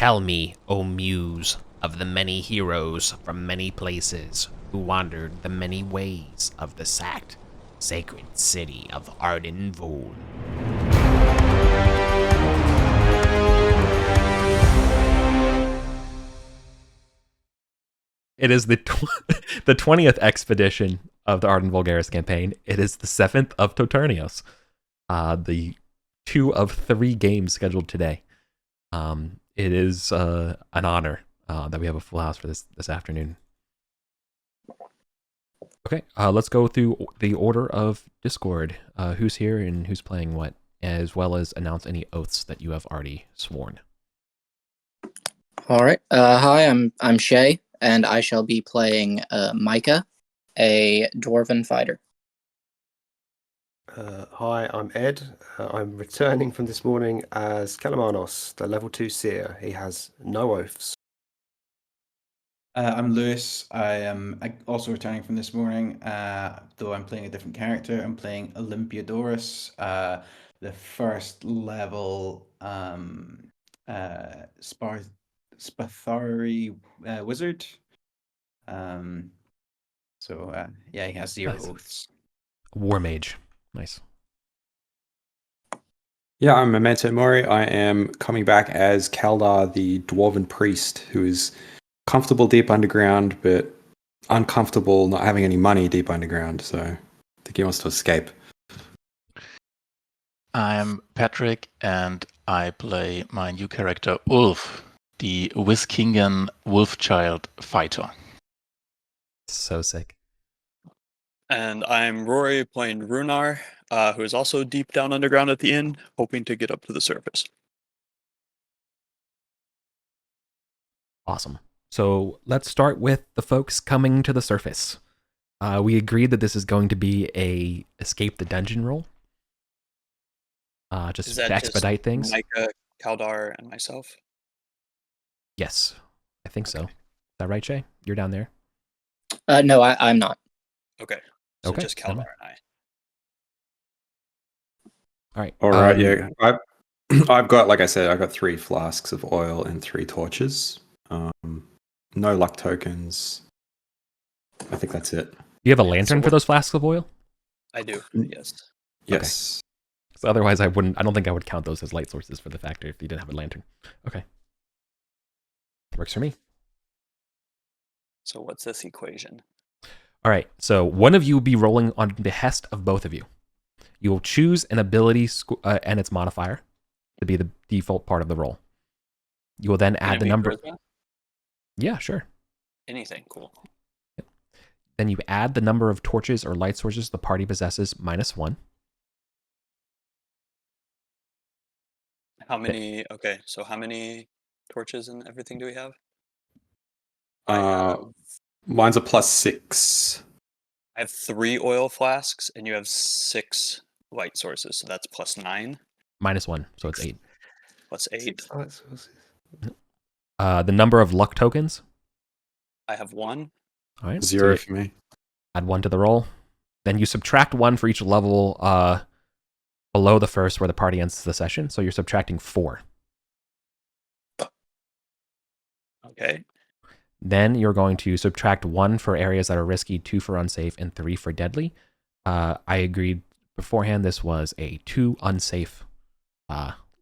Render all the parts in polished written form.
Tell me, O Muse, of the many heroes from many places who wandered the many ways of the sacked, sacred city of Arden Vol. It is the 20th expedition of the Arden Vulgaris campaign. It is the 7th of Toternios. The 2 of 3 games scheduled today. It is an honor that we have a full house for this afternoon. Okay, let's go through the order of Discord. Who's here and who's playing what, as well as announce any oaths that you have already sworn. All right. Hi, I'm Shay, and I shall be playing Micah, a dwarven fighter. Hi, I'm Ed. I'm returning from this morning as Kalamanos, the level 2 seer. He has no oaths. I'm Lewis. I am also returning from this morning, though I'm playing a different character. I'm playing Olympiodorus, the first level Spathari wizard. Yeah, he has 0 Nice. oaths. War mage. Nice. Yeah, I'm Memento Mori. I am coming back as Kaldar, the dwarven priest, who is comfortable deep underground, but uncomfortable not having any money deep underground. So I think he wants to escape. I'm Patrick, and I play my new character, Ulf, the Wiskingen Wolfchild fighter. So sick. And I'm Rory playing Runar, who is also deep down underground at the inn, hoping to get up to the surface. Awesome. So let's start with the folks coming to the surface. We agreed that this is going to be a escape the dungeon roll. Just to expedite things. Micah, Kaldar, and myself? Yes, I think so. Is that right, Shay? You're down there? No, I'm not. Okay. So Okay, just Kaldar and I. All right. All right, yeah. I've got, like I said, I've got 3 flasks of oil and 3 torches. No luck tokens. I think that's it. You have a lantern for those flasks of oil? I do, yes. Yes. So otherwise, I don't think I would count those as light sources for the factor if you didn't have a lantern. Okay. Works for me. So what's this equation? All right. So one of you will be rolling on behest of both of you. You will choose an ability and its modifier to be the default part of the roll. You will then add the number. Charisma? Yeah, sure. Anything, cool. Yep. Then you add the number of torches or light sources the party possesses -1. How many? Okay, so how many torches and everything do we have? Mine's a +6. I have 3 oil flasks, and you have 6 light sources, so that's +9. -1, so it's 8. +8. The number of luck tokens. I have 1. All right. 0 so for me. add 1 to the roll. Then you subtract 1 for each level below the first where the party ends the session. So you're subtracting 4. Okay. Then you're going to subtract 1 for areas that are risky, 2 for unsafe, and 3 for deadly. I agreed beforehand this was a 2 unsafe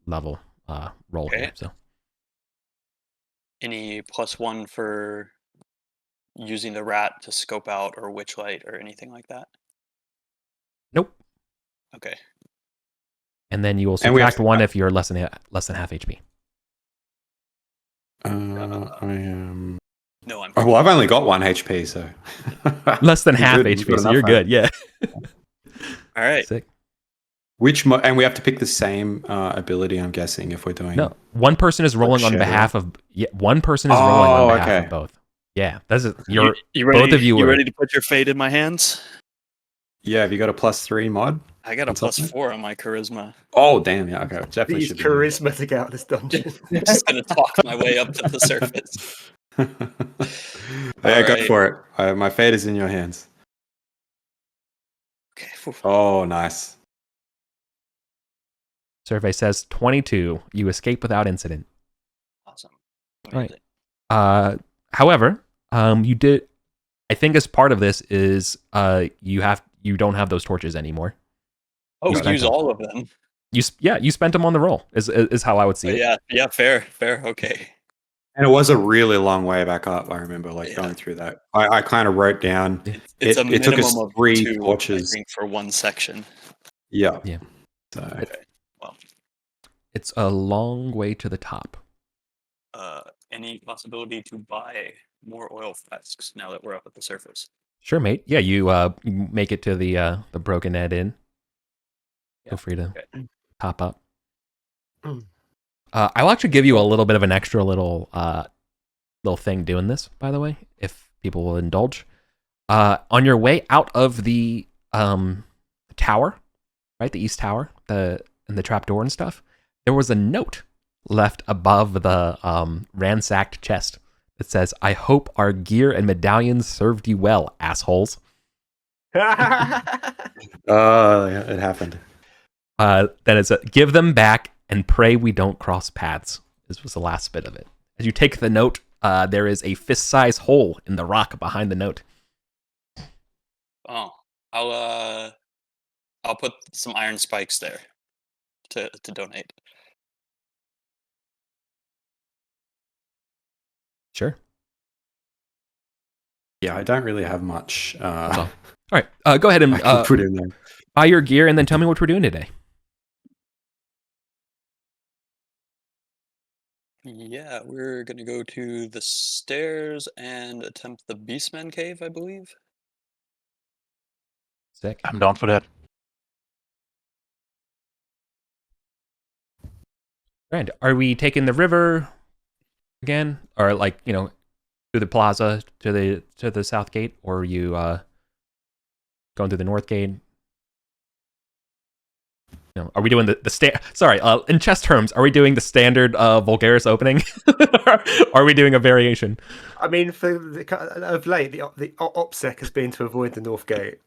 level roll Okay. here. So Any +1 for using the rat to scope out or witch light or anything like that? nope. Okay. And then you will And we have subtract 1 if you're less than half HP. I am. No, I'm. Oh, well, I've only got 1 HP, so. Less than half You've HP, got so you're enough, good. Yeah. All right. Sick. And we have to pick the same ability, I'm guessing, if we're doing. No, one person is rolling on Shadow. behalf of. Yeah, one person is rolling on behalf okay. of both. Yeah, that's it. You're You ready? both of you You are- ready to put your fate in my hands? Yeah, have you got a +3 mod? I got a On something? +4 on my charisma. Oh, damn, yeah, okay. Definitely Use should be. charisma to get out of this dungeon. I'm just gonna talk my way up to the surface. Yeah, go Alright. for it. My fate is in your hands. Okay. Phew. Oh, nice. Survey says 22. You escape without incident. Awesome. Right. However, you did. I think as part of this is you don't have those torches anymore. Oh, You we spent use them. all of them. You spent them on the roll. Is how I would see Oh, it. yeah, fair. Okay. And it was a really long way back up. I remember Yeah. going through that. I kind of wrote down. It's a It took us minimum of 3 2, torches. I think, for one section. Yeah. Yeah. So Okay. Well, It's a long way to the top. any possibility to buy more oil flasks now that we're up at the surface? Sure, mate. Yeah, you make it to the Broken Ed Inn. Feel free to top up. I'll actually give you a little bit of an extra little thing doing this, by the way, if people will indulge. On your way out of the tower, right, the East Tower, and the trapdoor and stuff, there was a note left above the ransacked chest that says, "I hope our gear and medallions served you well, assholes." yeah, it happened. Then it's give them back and pray we don't cross paths. This was the last bit of it. As you take the note, there is a fist-sized hole in the rock behind the note. Oh, I'll put some iron spikes there to donate. Sure. Yeah, I don't really have much. All right, go ahead and I can put in there. buy your gear and then tell me what we're doing today. Yeah, we're gonna go to the stairs and attempt the Beastman Cave, I believe. Sick. I'm down for that. Grand. Are we taking the river again, or through the plaza to the south gate, or are you going through the north gate? Are we doing Sorry, in chess terms, are we doing the standard Vulgaris opening? Are we doing a variation? I mean, of late, the OPSEC has been to avoid the North Gate,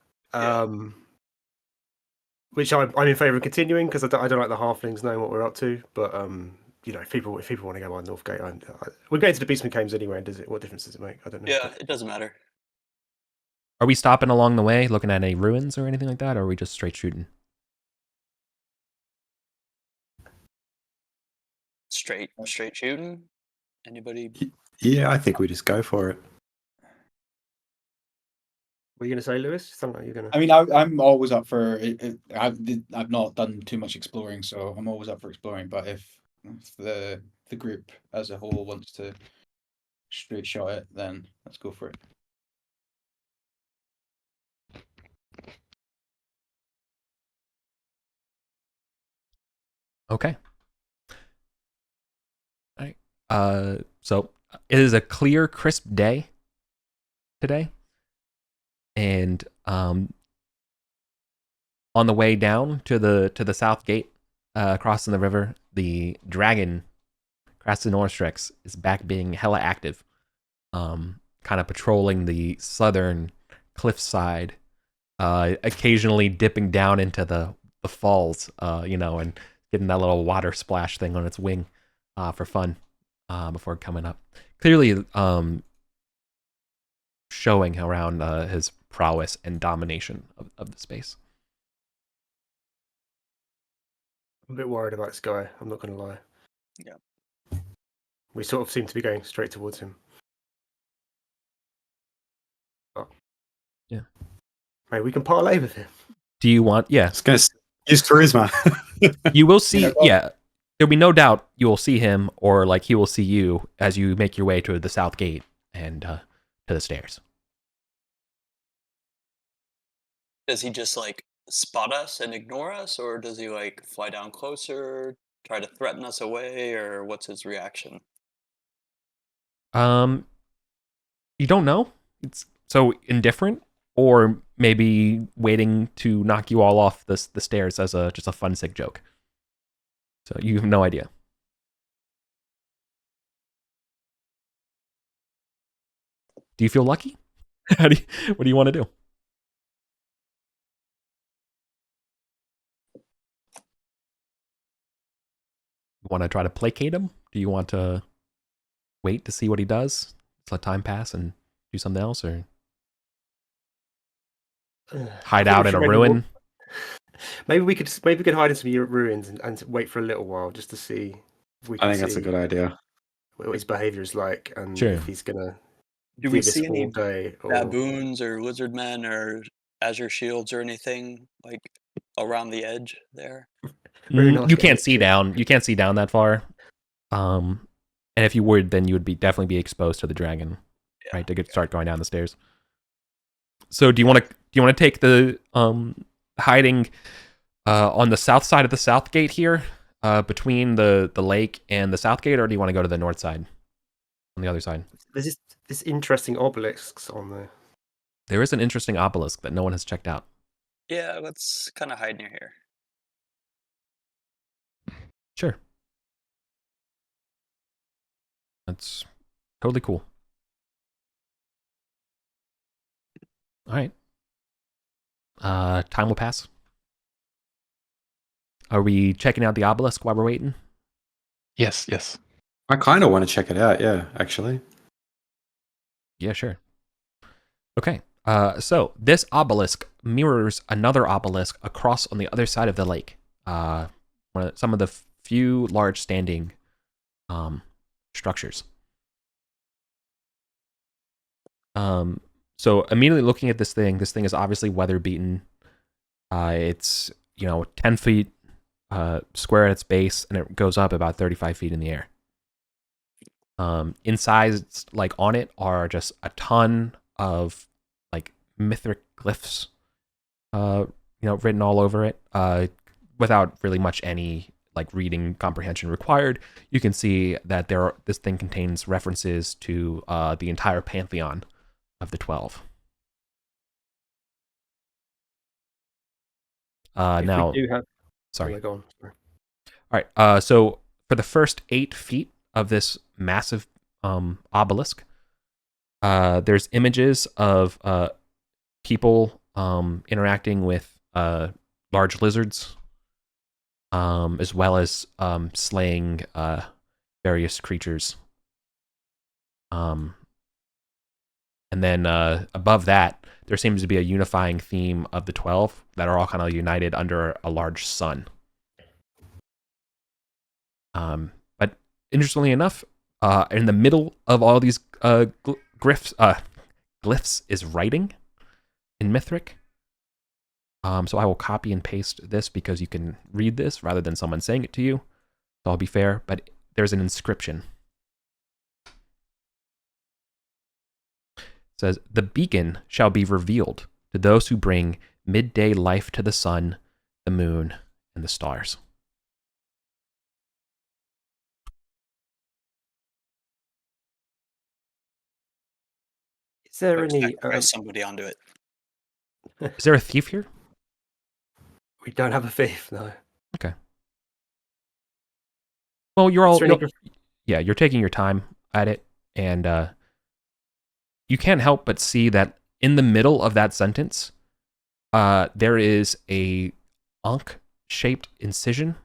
which I'm in favour of continuing because I don't like the halflings knowing what we're up to. But if people want to go by North Gate, we're going to the Beastman Caves anyway. What difference does it make? I don't know. Yeah, it doesn't matter. Are we stopping along the way, looking at any ruins or anything like that, or are we just straight shooting? Straight shooting. Anybody? Yeah, I think we just go for it. What are you going to say, Lewis? Something like you're going to. I mean, I'm always up for it. I've not done too much exploring, so I'm always up for exploring. But if the group as a whole wants to straight shot it, then let's go for it. Okay. All right. So it is a clear, crisp day today, and on the way down to the south gate, crossing the river, the dragon, Krasnostrix, is back being hella active, kind of patrolling the southern cliffside, occasionally dipping down into the falls, and getting that little water splash thing on its wing for fun before coming up. Clearly showing around his prowess and domination of the space. I'm a bit worried about this guy. I'm not going to lie. Yeah. We sort of seem to be going straight towards him. Oh. Yeah. Maybe we can parlay with him. Do you want? Yeah. It's going to use charisma. You will see. Yeah. There'll be no doubt you will see him, or he will see you as you make your way to the south gate and to the stairs. Does he just spot us and ignore us, or does he fly down closer, try to threaten us away, or what's his reaction? You don't know. It's so indifferent, or maybe waiting to knock you all off the stairs as just a fun sick joke. So you have no idea. Do you feel lucky? What do you want to do? Want to try to placate him? Do you want to wait to see what he does? Just let time pass and do something else, or hide out in a ruin? Maybe we could hide in some ruins and wait for a little while just to see if we can I think that's a see good idea. what his behavior is like and Sure. if he's gonna Do do we this see any all day or baboons or lizard men or azure shields or anything like around the edge there? Very nice You getting can't it see to- down. You can't see down that far. And if you would, then you would definitely be exposed to the dragon, Yeah. right? To start going down the stairs. So do you want to take the hiding on the south side of the south gate here, between the lake and the south gate, or do you want to go to the north side, on the other side? There's this interesting obelisks on there. There is an interesting obelisk that no one has checked out. Yeah, let's kind of hide near here. Sure. That's totally cool. All right. Time will pass. Are we checking out the obelisk while we're waiting? Yes, yes. I kind of want to check it out. Yeah, actually. Yeah, sure. Okay. So this obelisk mirrors another obelisk across on the other side of the lake. Some of the few large standing structures. So immediately looking at this thing is obviously weather beaten. It's 10 feet square at its base, and it goes up about 35 feet in the air. Inside, like on it, are just a ton of like mythic glyphs, written all over it. Without really much any like reading comprehension required, you can see that this thing contains references to the entire pantheon of the 12. Now, we do have... sorry. Go on. Sorry. All right. So for the first 8 feet of this massive obelisk, there's images of people interacting with large lizards, as well as slaying various creatures. And then above that, there seems to be a unifying theme of the 12 that are all kind of united under a large sun. But interestingly enough, in the middle of all these glyphs is writing in Mythic. So I will copy and paste this because you can read this rather than someone saying it to you. So I'll be fair, but there's an inscription. It says, "The beacon shall be revealed to those who bring midday life to the sun, the moon, and the stars." Is there I any... expect to press somebody onto it. Is there a thief here? We don't have a thief, no. Okay. Well, you're taking your time at it, and you can't help but see that in the middle of that sentence, there is a Ankh-shaped incision.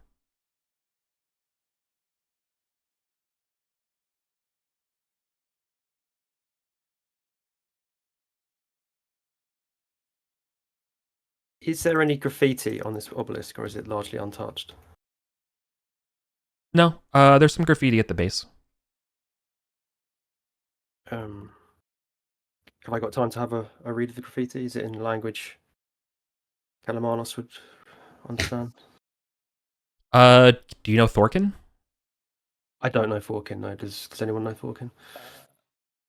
Is there any graffiti on this obelisk, or is it largely untouched? No, there's some graffiti at the base. Have I got time to have a read of the graffiti? Is it in language Kalamanos would understand? Do you know Thorkin? I don't know Forkin, no. Does anyone know Forkin?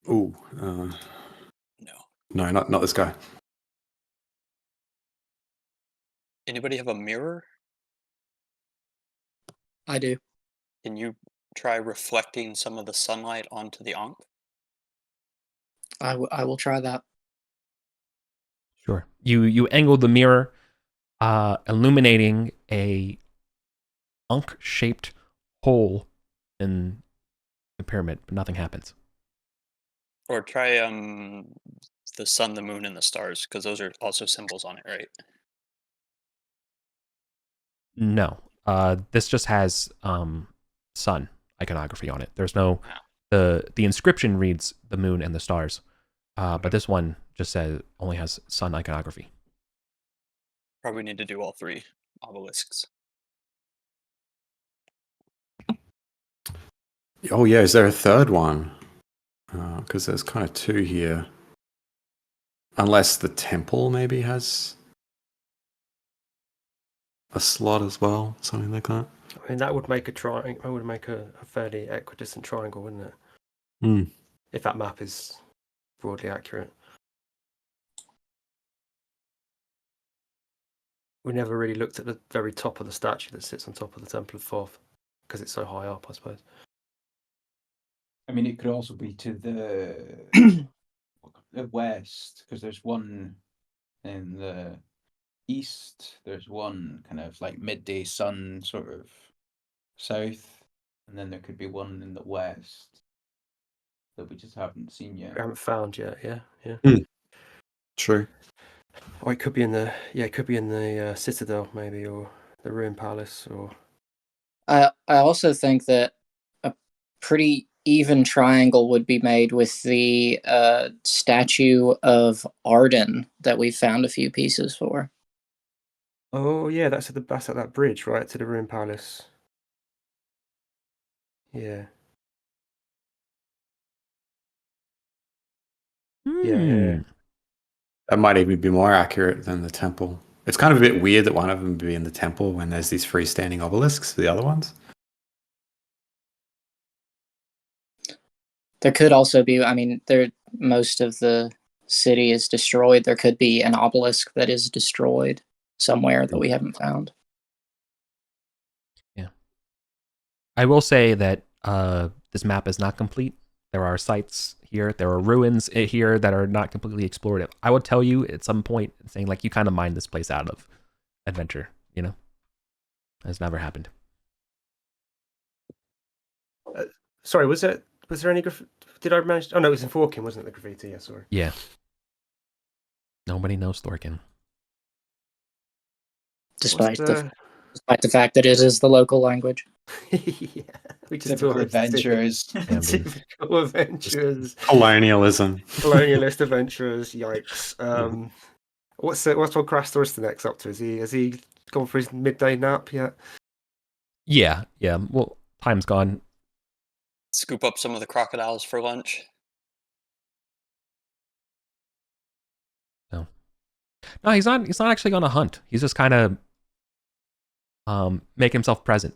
Ooh. No. No, not this guy. Anybody have a mirror? I do. Can you try reflecting some of the sunlight onto the Ankh? I will try that. Sure. You angle the mirror, illuminating a Ankh-shaped hole in the pyramid, but nothing happens. Or try the sun, the moon, and the stars, because those are also symbols on it, right? No. This just has sun iconography on it. There's no the inscription reads the moon and the stars, but this one just says only has sun iconography. Probably need to do all 3 obelisks. Oh yeah, is there a third one? Because there's kind of 2 here. Unless the temple maybe has a slot as well, something like that. I mean, that would make a triangle. I would make a fairly equidistant triangle, wouldn't it? Hmm. If that map is broadly accurate. We never really looked at the very top of the statue that sits on top of the Temple of Thoth, because it's so high up, I suppose. I mean, it could also be to the west, because there's one in the east. There's one kind of like midday sun sort of south, and then there could be one in the west that we just haven't seen yet. We haven't found yet. Yeah. True. Or it could be in the Citadel maybe, or the Ruined Palace, or. I also think that a pretty even triangle would be made with the statue of Arden that we found a few pieces for. Oh yeah, that's at that bridge, right, to the Ruined Palace. Yeah. Yeah. That might even be more accurate than the temple. It's kind of a bit weird that one of them would be in the temple when there's these freestanding obelisks for the other ones. There could also be, I mean, most of the city is destroyed. There could be an obelisk that is destroyed somewhere that we haven't found. Yeah. I will say that this map is not complete. There are sites here. There are ruins here that are not completely explored. I would tell you at some point saying like you kind of mined this place out of adventure, you know? That's never happened. Sorry, was there any did I manage? Oh no, it was in Forkin, wasn't it? The graffiti. Yeah, sorry. Yeah. Nobody knows Thorkin. Despite the fact that it is the local language. Yeah, we just Typical adventurers. Typical adventurers. Colonialism. Colonialist adventurers. Yikes. What's old Crash Tourist next up to? Has he gone for his midday nap yet? Yeah. Well, time's gone. Scoop up some of the crocodiles for lunch. No, he's not actually on a hunt. He's just kind of make himself present.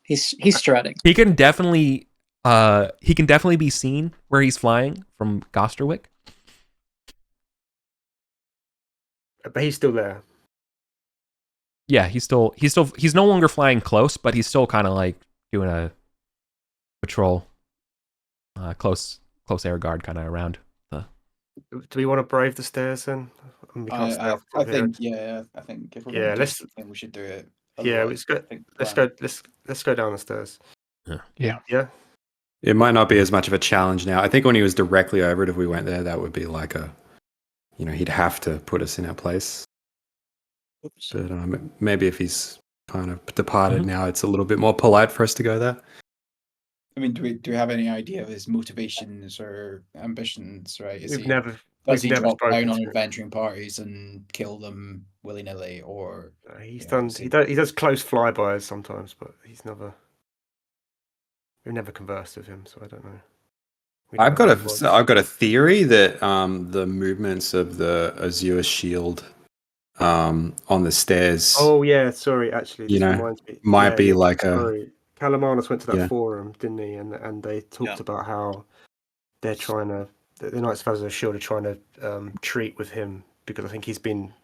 He's strutting. He can definitely be seen where he's flying from Gosterwick. But he's still there. Yeah, he's no longer flying close, but he's still kind of like doing a patrol, close air guard kind of around. Do we want to brave the stairs then? I think if we're going to do it, we should do it. Yeah, let's go down the stairs. Yeah. It might not be as much of a challenge now. I think when he was directly over it, if we went there, that would be like he'd have to put us in our place. Oops. But maybe if he's kind of departed now, it's a little bit more polite for us to go there. I mean, do we have any idea of his motivations or ambitions? Right? Does he drop down on adventuring parties and kill them willy nilly, or he does close flybys sometimes, but we've never conversed with him, so I don't know. I've got a theory that the movements of the Azure shield on the stairs. Oh yeah, sorry. Actually, this reminds me. Might be like Calamanus went to that forum, didn't he? And they talked about how they're trying to. The Knights of Azure Shield are trying to treat with him because I think they've been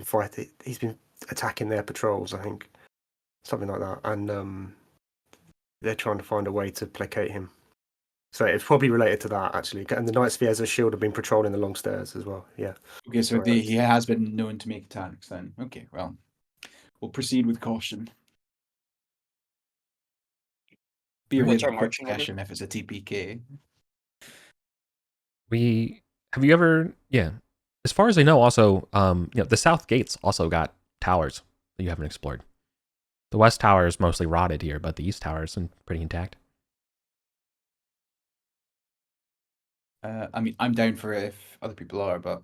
fighting. He's been attacking their patrols, I think, something like that, and they're trying to find a way to placate him. So it's probably related to that actually. And the Knights of Azure Shield have been patrolling the long stairs as well. Yeah. Okay, so he has been known to make attacks then. Okay, well, we'll proceed with caution. Be aware of quick action if it's a TPK. Have you ever, as far as I know, also, the South Gates also got towers that you haven't explored. The west tower is mostly rotted here, but the east tower is pretty intact. I mean, I'm down for it if other people are, but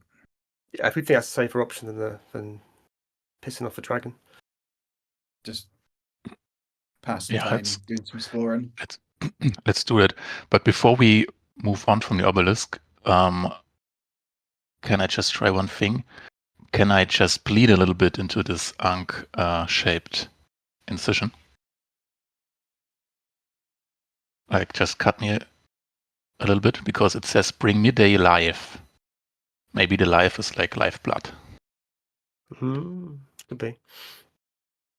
Yeah, if we think that's a safer option than pissing off a dragon. just passing time, doing some exploring. Let's do it. But before we move on from the obelisk, can I just try one thing? Can I just bleed a little bit into this Ankh-shaped incision? Like, just cut me a little bit, because it says, bring me the life. Maybe the life is like lifeblood. Could be.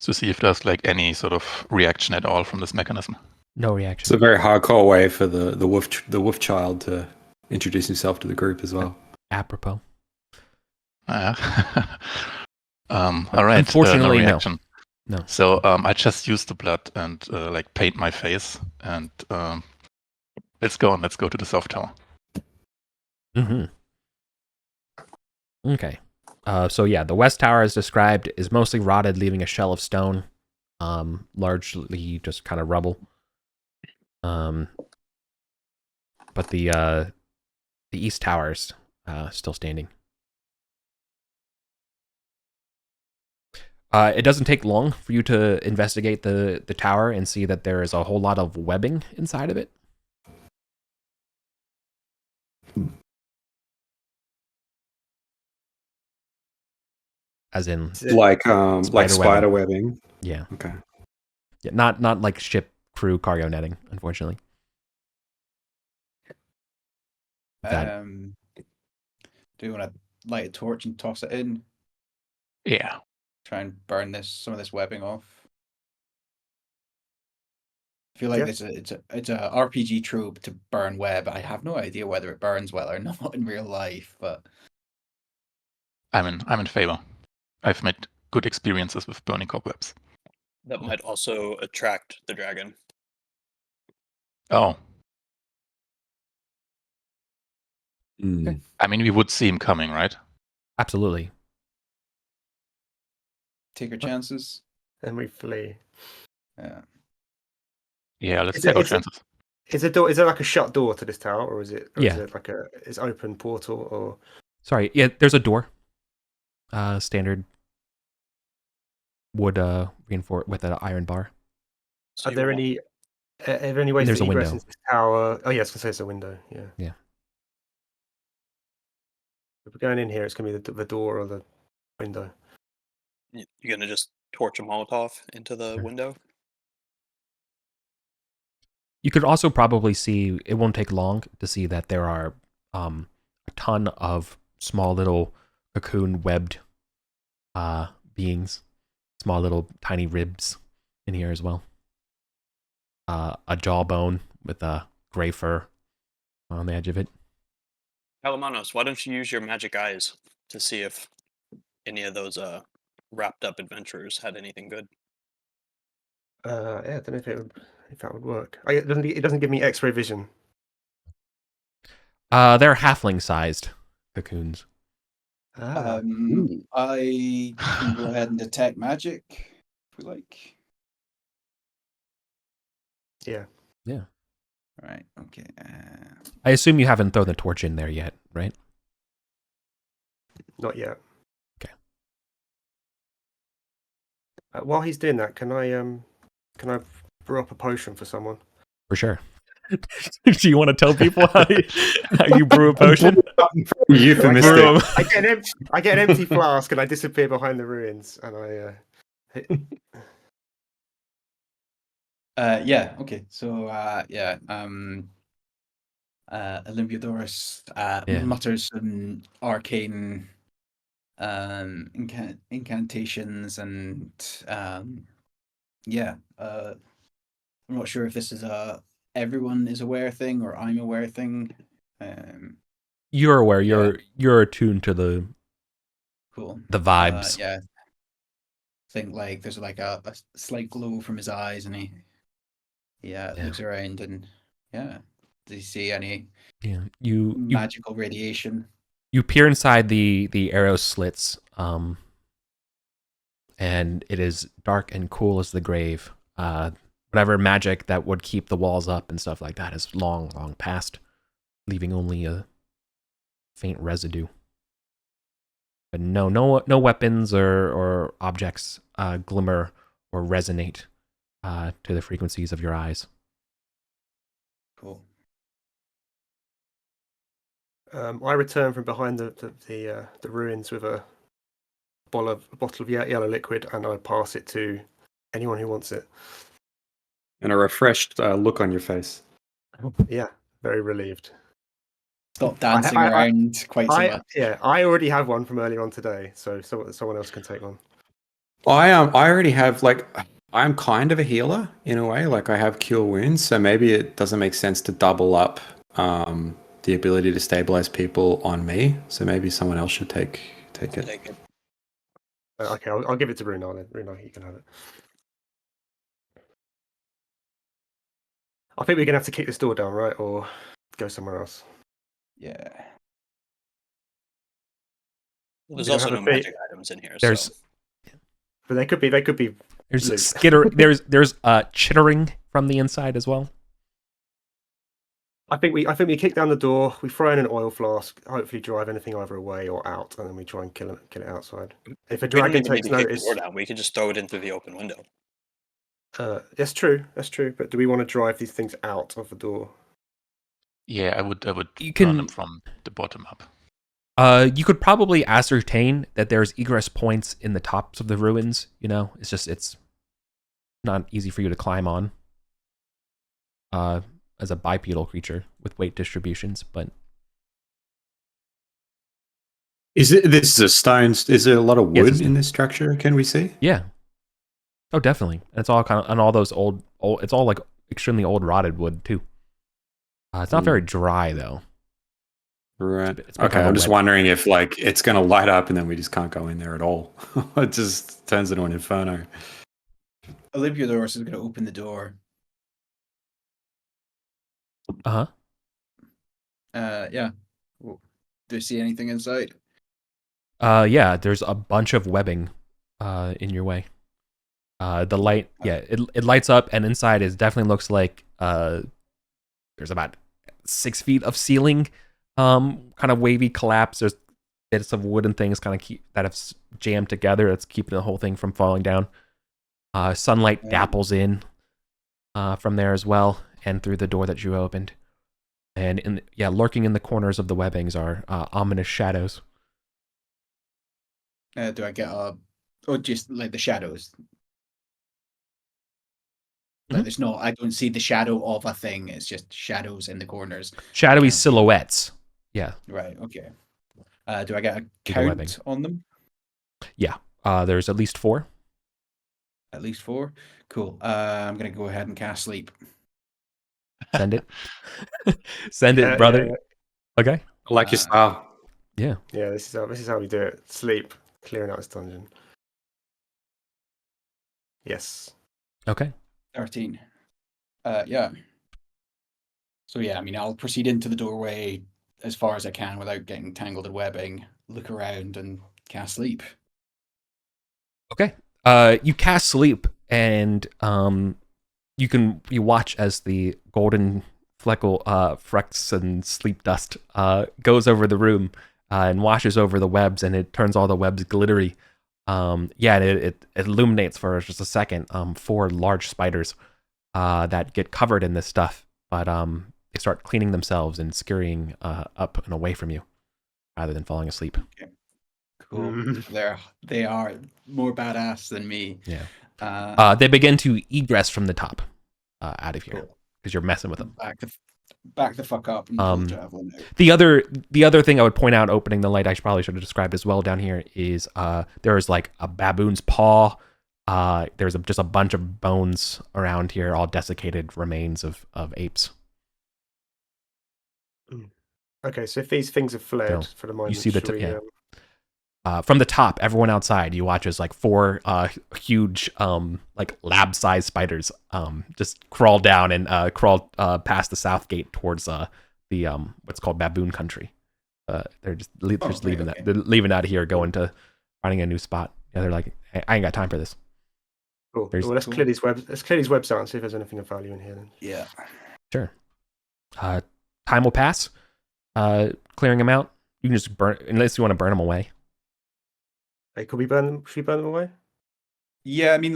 To see if there's like any sort of reaction at all from this mechanism. No reaction. It's a very hardcore way for the wolf child to introduce himself to the group as well. Apropos. All right. Unfortunately, no reaction. No. So I just use the blood and like paint my face, and let's go on. Let's go to the south tower. Okay. So yeah, the west tower, as described, is mostly rotted, leaving a shell of stone, largely just kind of rubble. But the east tower's still standing. It doesn't take long for you to investigate the tower and see that there is a whole lot of webbing inside of it. As in, like spider webbing. Yeah. Okay. Yeah, not like ship crew cargo netting, unfortunately. Do you want to light a torch and toss it in? Yeah. Try and burn some of this webbing off. I feel like it's a RPG trope to burn web. I have no idea whether it burns well or not in real life, but I'm in favor. I've made good experiences with burning cobwebs. That might also attract the dragon. Oh. Okay. I mean, we would see him coming, right? Absolutely. take our chances. And we flee. Yeah. Yeah, let's take our chances. Is there like a shut door to this tower, or is it? Or Yeah. Is it like is open portal or? Sorry. Yeah, there's a door. Standard wood reinforced with an iron bar. Are there any ways There's to a egress window. into this tower? Oh yeah, I was gonna say it's a window. Yeah. Yeah. If we're going in here, it's gonna be the door or the window. You're gonna just torch a Molotov into the window? You could also probably see, it won't take long to see that there are a ton of small little cocoon webbed beings, small little tiny ribs in here as well. A jawbone with a gray fur on the edge of it. Kalamanos, why don't you use your magic eyes to see if any of those wrapped up adventurers had anything good? Yeah, I don't know if that would work. It doesn't give me X-ray vision. They're halfling sized cocoons. Ah. I can go ahead and detect magic if we like. Yeah. Yeah. Right. Okay. I assume you haven't thrown the torch in there yet, right? Not yet. Okay. While he's doing that, can I brew up a potion for someone? For sure. Do you want to tell people how you brew a potion? Euphemistic. I get an empty flask and I disappear behind the ruins and Yeah. Okay. So Olympiodorus mutters some arcane incantations and I'm not sure if this is everyone is aware thing or I'm aware thing. You're aware. You're attuned to the cool the vibes. Yeah. Think like there's like a slight glow from his eyes and he looks around and does he see any magical radiation? You peer inside the arrow slits and it is dark and cool as the grave. Whatever magic that would keep the walls up and stuff like that is long past, leaving only a faint residue. But no weapons or objects glimmer or resonate to the frequencies of your eyes. Cool. I return from behind the ruins with a bottle of yellow liquid, and I pass it to anyone who wants it. And a refreshed look on your face. Yeah, very relieved. Stop dancing around quite so much. Yeah, I already have one from earlier on today, so someone else can take one. I already have, like, I'm kind of a healer in a way. Like, I have cure wounds, so maybe it doesn't make sense to double up the ability to stabilize people on me. So maybe someone else should take it. Okay, I'll give it to Bruno then. Bruno, you can have it. I think we're gonna have to kick this door down, right, or go somewhere else. Yeah. Well, there's also no magic items in here. There's, but they could be. There's there's chittering from the inside as well. I think we kick down the door. We throw in an oil flask. Hopefully, drive anything either away or out, and then we try and kill it outside. If a dragon takes notice, we could just throw it in through the open window. That's true. But do we want to drive these things out of the door? Yeah, I would You burn them from the bottom up. You could probably ascertain that there's egress points in the tops of the ruins. You know, it's not easy for you to climb on. As a bipedal creature with weight distributions, but this is a stone? Is there a lot of wood in this structure? Can we see? Yeah. Oh, definitely. And it's all kind of on all those old. It's all like extremely old rotted wood too. It's not very dry though. Right. It's Okay. I'm just wondering if like it's going to light up and then we just can't go in there at all. It just turns into an inferno. Olympiodorus is going to open the door. Yeah. Do you see anything inside? Yeah, there's a bunch of webbing in your way. The light, it lights up, and inside definitely looks like there's about 6 feet of ceiling, kind of wavy collapse. There's bits of wooden things kind of that have jammed together. That's keeping the whole thing from falling down. Sunlight dapples in from there as well, and through the door that you opened. And lurking in the corners of the webbings are ominous shadows. Do I get just like the shadows? Like there's no, I don't see the shadow of a thing. It's just shadows in the corners. Shadowy silhouettes. Yeah. Right. Okay. Do I get a count on them? Yeah. There's at least 4. At least 4. Cool. I'm gonna go ahead and cast sleep. Send it. Send it, brother. Yeah. Okay. I like your style. Yeah. Yeah, this is how we do it. Sleep, clearing out this dungeon. Yes. Okay. 13. Yeah. So yeah, I mean, I'll proceed into the doorway as far as I can without getting tangled in webbing, look around and cast sleep. Okay. You cast sleep, and you watch as the golden flecks and sleep dust goes over the room and washes over the webs, and it turns all the webs glittery. It illuminates for just a second. 4 large spiders that get covered in this stuff, but they start cleaning themselves and scurrying up and away from you rather than falling asleep. Okay. Cool. They are more badass than me. Yeah. They begin to egress from the top out of here because you're messing with them. Back the fuck up. And the other thing I would point out, opening the light, I probably should have described as well down here, is there is like a baboon's paw. There's just a bunch of bones around here, all desiccated remains of apes. Okay, so if these things have fled for the moment, you see from the top, everyone outside, you watch as like 4 huge like lab-sized spiders just crawl down and crawl past the south gate towards the what's called baboon country. They're just leaving that. They're leaving out of here, going to finding a new spot. Yeah, they're like, I ain't got time for this. Cool. Very Well, let's cool. clear these webs out and see if there's anything of value in here. Then. Yeah. Sure. Time will pass. Clearing them out. You can just burn, unless you want to burn them away. Hey, could we burn them? Should we burn them away? Yeah, I mean,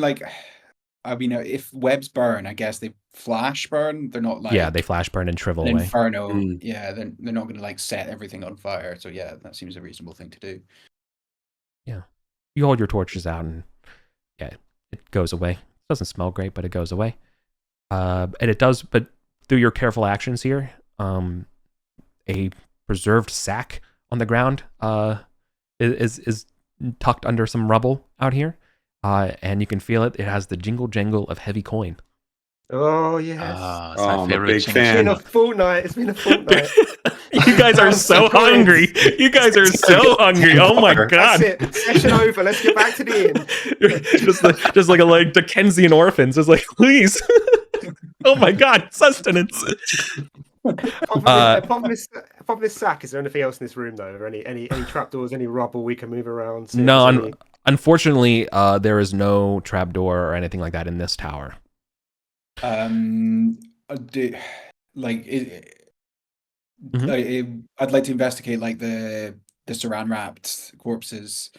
if webs burn, I guess they flash burn. They're not like Yeah, they flash burn and shrivel an away. inferno. Mm. Yeah, they're not going to like set everything on fire. So yeah, that seems a reasonable thing to do. Yeah. You hold your torches out and yeah, it goes away. It doesn't smell great, but it goes away. And it does, but through your careful actions here, a preserved sack on the ground is tucked under some rubble out here. And you can feel it. It has the jingle jangle of heavy coin. Oh yes. It's my I'm a favorite big jingle. fan. It's been a fortnight. You guys are so hungry. You guys are so hungry. Oh my god. That's it. Session over. Let's get back to the inn. just like Dickensian orphans. It's like, please. Oh my god, sustenance. Apart from this sack, is there anything else in this room though? Are there any trapdoors, any rubble we can move around? No, unfortunately, there is no trapdoor or anything like that in this tower. I'd like to investigate like the saran wrapped corpses,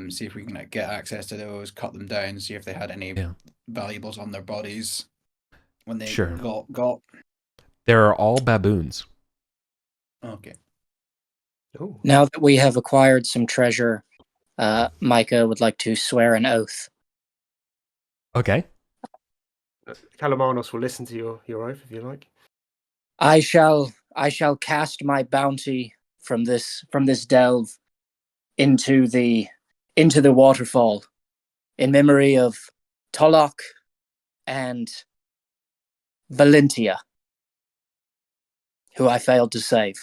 see if we can get access to those, cut them down, see if they had any valuables on their bodies when they got. There are all baboons. Okay. Ooh. Now that we have acquired some treasure, Micah would like to swear an oath. Okay. Kalamanos will listen to your oath if you like. I shall cast my bounty from this delve into the waterfall in memory of Tolok and Valentia, who I failed to save.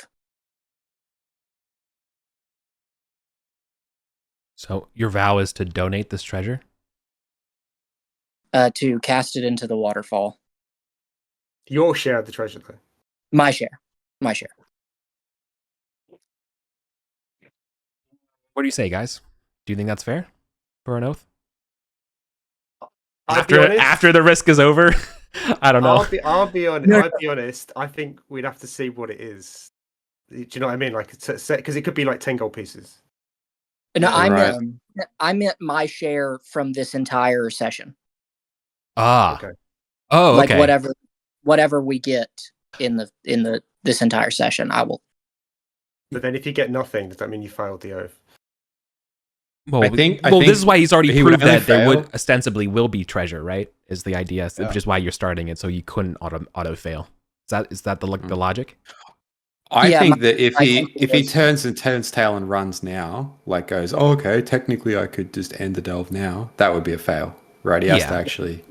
So your vow is to donate this treasure? To cast it into the waterfall. Your share of the treasure, though. My share. What do you say, guys? Do you think that's fair for an oath? After the risk is over? I don't know. I'll be honest. I think we'd have to see what it is. Do you know what I mean? Like, because it could be like 10 gold pieces. No, I meant my share from this entire session. Okay. Oh, okay. Like whatever we get in this entire session, I will. But then if you get nothing, does that mean you failed the oath? Well, I think this is why he's already he would proved only that there fail. would ostensibly will be treasure, right? Is the idea, which is why you're starting it, so you couldn't auto fail. Is that the logic? I Yeah, think that if I he think it he is. turns tail and runs now, like goes, oh, okay, technically I could just end the delve now. That would be a fail, right? He has to actually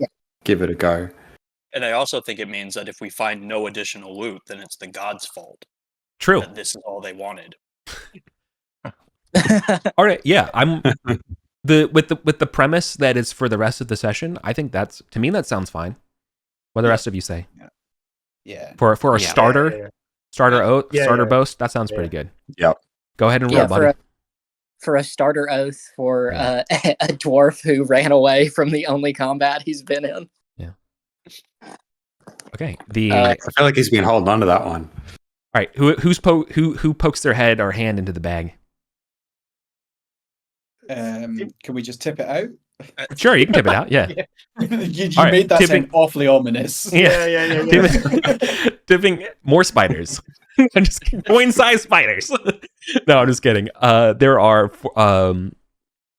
give it a go. And I also think it means that if we find no additional loot, then it's the gods' fault. True. That this is all they wanted. All right, yeah, I'm with the premise that it's for the rest of the session. I think that sounds fine. What do the rest of you say? Yeah. For a starter oath, starter boast, that sounds pretty good. Yep. Go ahead and roll, buddy. For a starter oath for a dwarf who ran away from the only combat he's been in. Yeah. Okay. I feel like he's been holding on to that one. All right. Who pokes their head or hand into the bag? Can we just tip it out? Sure, you can tip it out. Yeah. you All right, made that tipping- sound awfully ominous. Yeah. Tipping more spiders. I'm just kidding. Coin-sized spiders. No, I'm just kidding. There are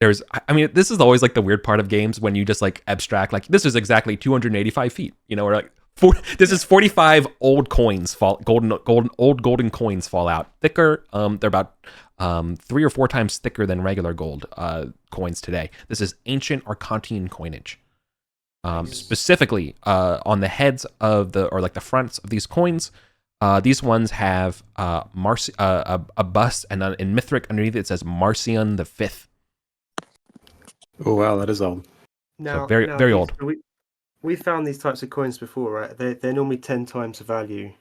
this is always like the weird part of games when you just like abstract, like this is exactly 285 feet, or like this is 45 old coins golden coins fall out. Thicker, they're about 3 or 4 times thicker than regular gold coins today. This is ancient Arcantian coinage. Specifically on the heads of the fronts of these coins, these ones have a bust, and in Mithric underneath it says Marcion the Fifth. Oh wow, that is old. Now, very old. We found these types of coins before, right? They're normally 10 times the value.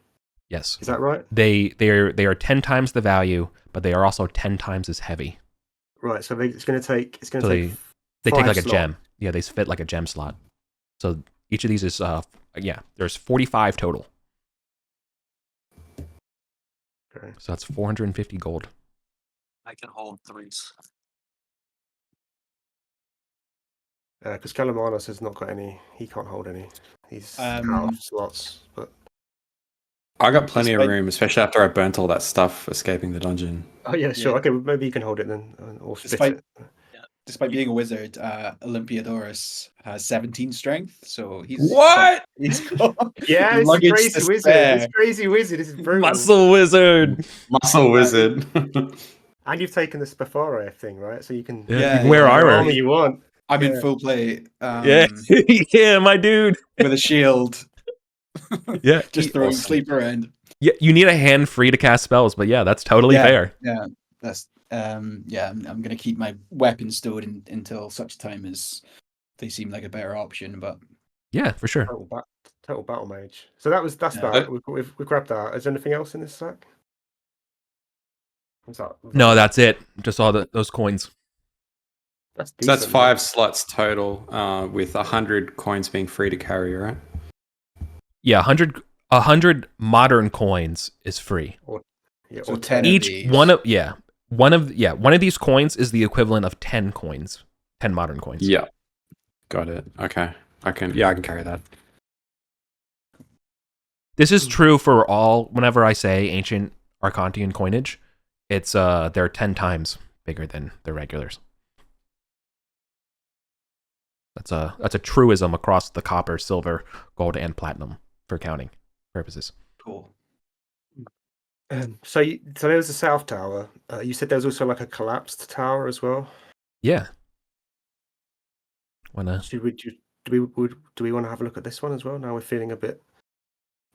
Yes. Is that right? They are 10 times the value, but they are also 10 times as heavy. Right, so it's going to take. It's going to So take. they take 5 like a slots. gem. Yeah, they fit like a gem slot. So each of these is there's 45 total. Okay. So that's 450 gold. I can hold 3s. Because Kalamanos has not got any. He can't hold any. He's out of slots. But I got plenty of Despite- room, especially after I burnt all that stuff escaping the dungeon. oh yeah, sure. Yeah. Okay, well, maybe you can hold it then, or split Despite- it. Despite being a wizard, Olympiodorus has 17 strength, so he's What? He's got Yeah, this is luggage crazy to wizard. spare. This crazy wizard. This is brutal. Muscle wizard. Muscle wizard. And you've taken the Spafora thing, right? So you can Yeah, you can wear whatever armor. you want. I'm in Yeah. full play. Yeah, yeah, my dude. With a shield, Yeah, just throwing Awesome. sleep around. yeah. You need a hand free to cast spells, but yeah, that's totally Yeah. fair. Yeah, that's I'm gonna keep my weapon stored until such time as they seem like a better option. But Yeah, for sure. Total battle mage. So that's Yeah. that. We grabbed that. Is there anything else in this sack? What's that? No, that's it. Just all those coins. That's So that's decent, 5 slots total, with 100 coins being free to carry, right? Yeah, 100 modern coins is free. Yeah, So or 10 10. of Each these. one of these coins is the equivalent of 10 coins, 10 modern coins. Yeah. Got it. Okay. I can carry that. This is true for all. Whenever I say ancient Arcantian coinage, it's they're 10 times bigger than the regulars. That's a truism across the copper, silver, gold, and platinum for counting purposes. Cool. So there was the South Tower. You said there was also like a collapsed tower as well. Yeah. Wanna? Do we want to have a look at this one as well? Now we're feeling a bit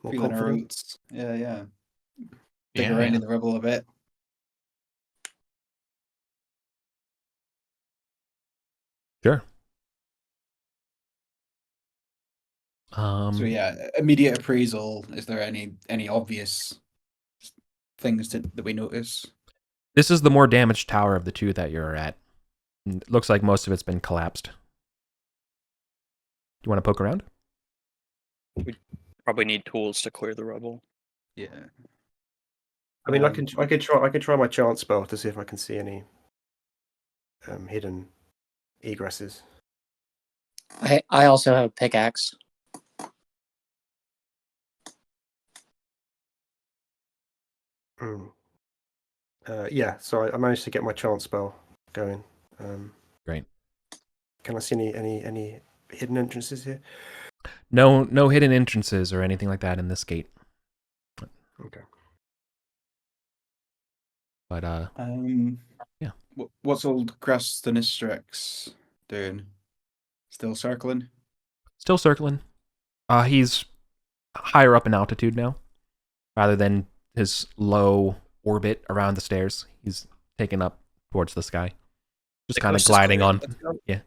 more Feeling our confident. roots. Yeah. Dig Yeah, around yeah. in the rubble a bit. Sure. So yeah, immediate appraisal. Is there any obvious things that we notice? This is the more damaged tower of the two that you're at. It looks like most of it's been collapsed. Do you want to poke around? Probably need tools to clear the rubble. Yeah. I mean, I could try my chance spell to see if I can see any hidden egresses. I also have a pickaxe. Yeah, so I managed to get my chance spell going. Great. Can I see any hidden entrances here? No hidden entrances or anything like that in this gate. Okay. But yeah. What's old Krastanistrix doing? Still circling? Still circling. He's higher up in altitude now, rather than his low orbit around the stairs. He's taken up towards the sky, just kind of gliding on. Yeah,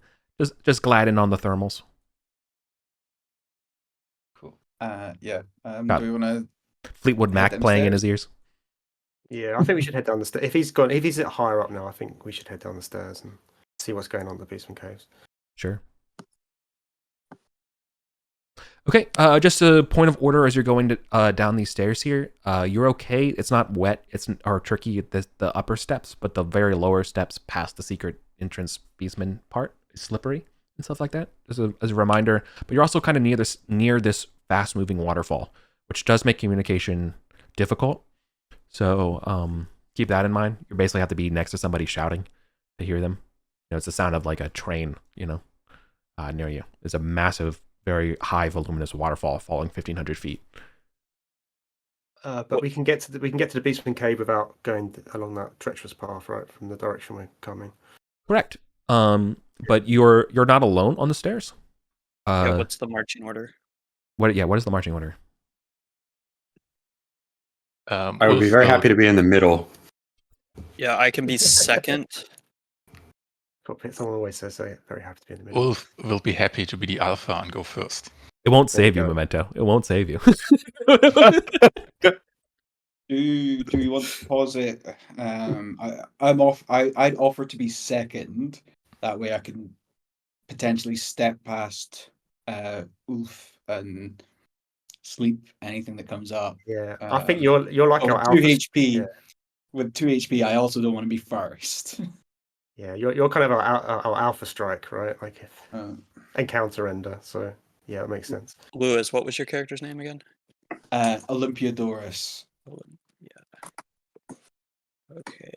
just gliding on the thermals. Cool. Yeah. Got Do we want to? Fleetwood Mac them playing in stairs? his ears. Yeah, I think we should head down the stairs. If he's higher up now, I think we should head down the stairs and see what's going on in the basement caves. Sure. Okay, just a point of order as you're going to down these stairs here. You're okay. It's not wet. Or tricky. The upper steps, but the very lower steps past the secret entrance basement part is slippery and stuff like that. As a reminder. But you're also kind of near this fast moving waterfall, which does make communication difficult. So keep that in mind. You basically have to be next to somebody shouting to hear them. It's the sound of like a train. Near you. There's a massive, very high voluminous waterfall falling 1,500 feet. But we can get to the basement cave without going along that treacherous path, right, from the direction we're coming. Correct. But you're not alone on the stairs. Yeah, what's the marching order? What is the marching order? I would be very happy to be in the middle. Yeah, I can be second. Someone always says they're very happy to be in the middle. Ulf will be happy to be the alpha and go first. It won't There you save you, go. Memento. It won't save you. Do we want to pause it? I'd offer to be second. That way, I can potentially step past Ulf and sleep anything that comes up. Yeah, I think you're like our with 2 alpha. HP. Yeah. With 2 HP, I also don't want to be first. Yeah, you're kind of our alpha strike, right? Like if and counter ender. So yeah, it makes sense. Lewis, what was your character's name again? Olympiodorus. Yeah. Okay.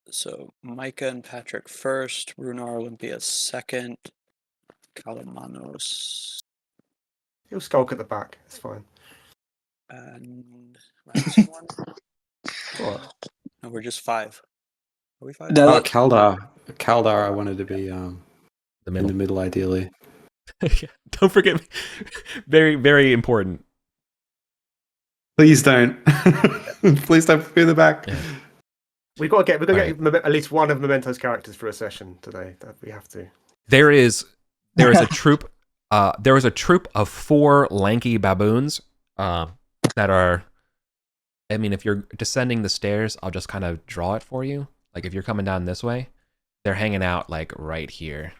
So Micah and Patrick first, Runar Olympia second, Kalamanos. He'll skulk at the back. It's fine. And last one. What? No, we're just 5. Are we 5? Oh, Kaldar, I wanted to be The in middle. the middle, ideally. Don't forget me. Very, very important. Please don't. Please don't put me in the back. Yeah. We've got to get at least one of Memento's characters for a session today. That we have to. There is a troop. There is a troop of 4 lanky baboons that are. I mean, if you're descending the stairs, I'll just kind of draw it for you. Like if you're coming down this way, they're hanging out like right here.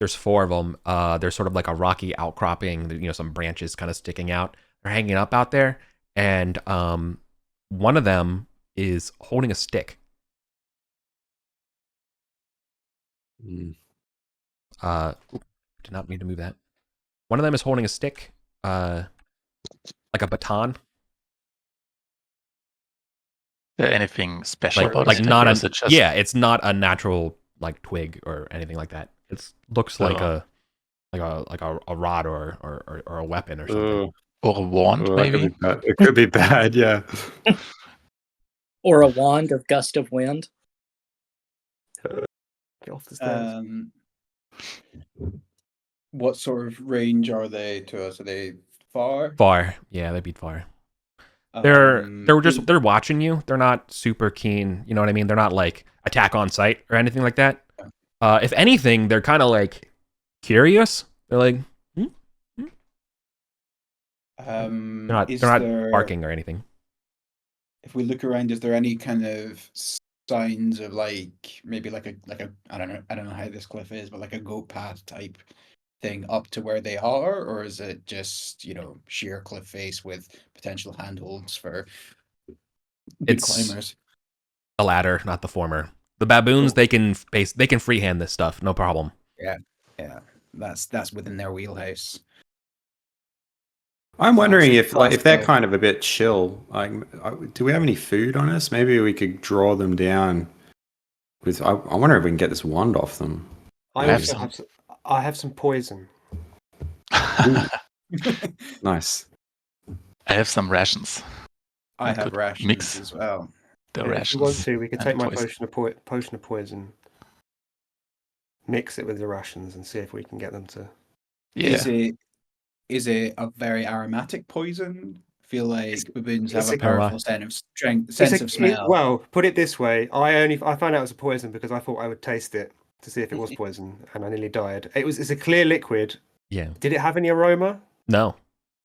There's 4 of them. There's sort of like a rocky outcropping. You know, some branches kind of sticking out. They're hanging up out there, and one of them is holding a stick. Mm. Did not mean to move that. One of them is holding a stick, like a baton. Is there anything special about Like it? not Or a is it just yeah, it's not a natural like twig or anything like that. It looks like a rod or a weapon or something. or a wand, That maybe? could be bad. It could be bad, yeah. Or a wand of gust of wind. Get off the stairs. What sort of range are they to us? Are they far? Far, yeah, they'd be far. They're watching you. They're not super keen. You know what I mean? They're not like attack on sight or anything like that. If anything, they're kind of like curious. They're like, they're not barking or anything. If we look around, is there any kind of signs of like maybe like a I don't know how this cliff is, but like a goat path type thing up to where they are, or is it just, you know, sheer cliff face with potential handholds for good climbers? The latter, not the former. The baboons, they can freehand this stuff, no problem. Yeah, that's within their wheelhouse. I'm wondering if they're kind of a bit chill. Like, do we have any food on us? Maybe we could draw them down with. I wonder if we can get this wand off them. I have some poison. Nice. I have some rations. I have rations mix as well. The If rations. you want to, we could take my poison. potion of poison, mix it with the rations, and see if we can get them to. Yeah. Is it a very aromatic poison? I feel like baboons have it's a a- powerful sense of smell. Well, put it this way: I found out it was a poison because I thought I would taste it to see if it was poison, and I nearly died. It's a clear liquid. Yeah. Did it have any aroma? No.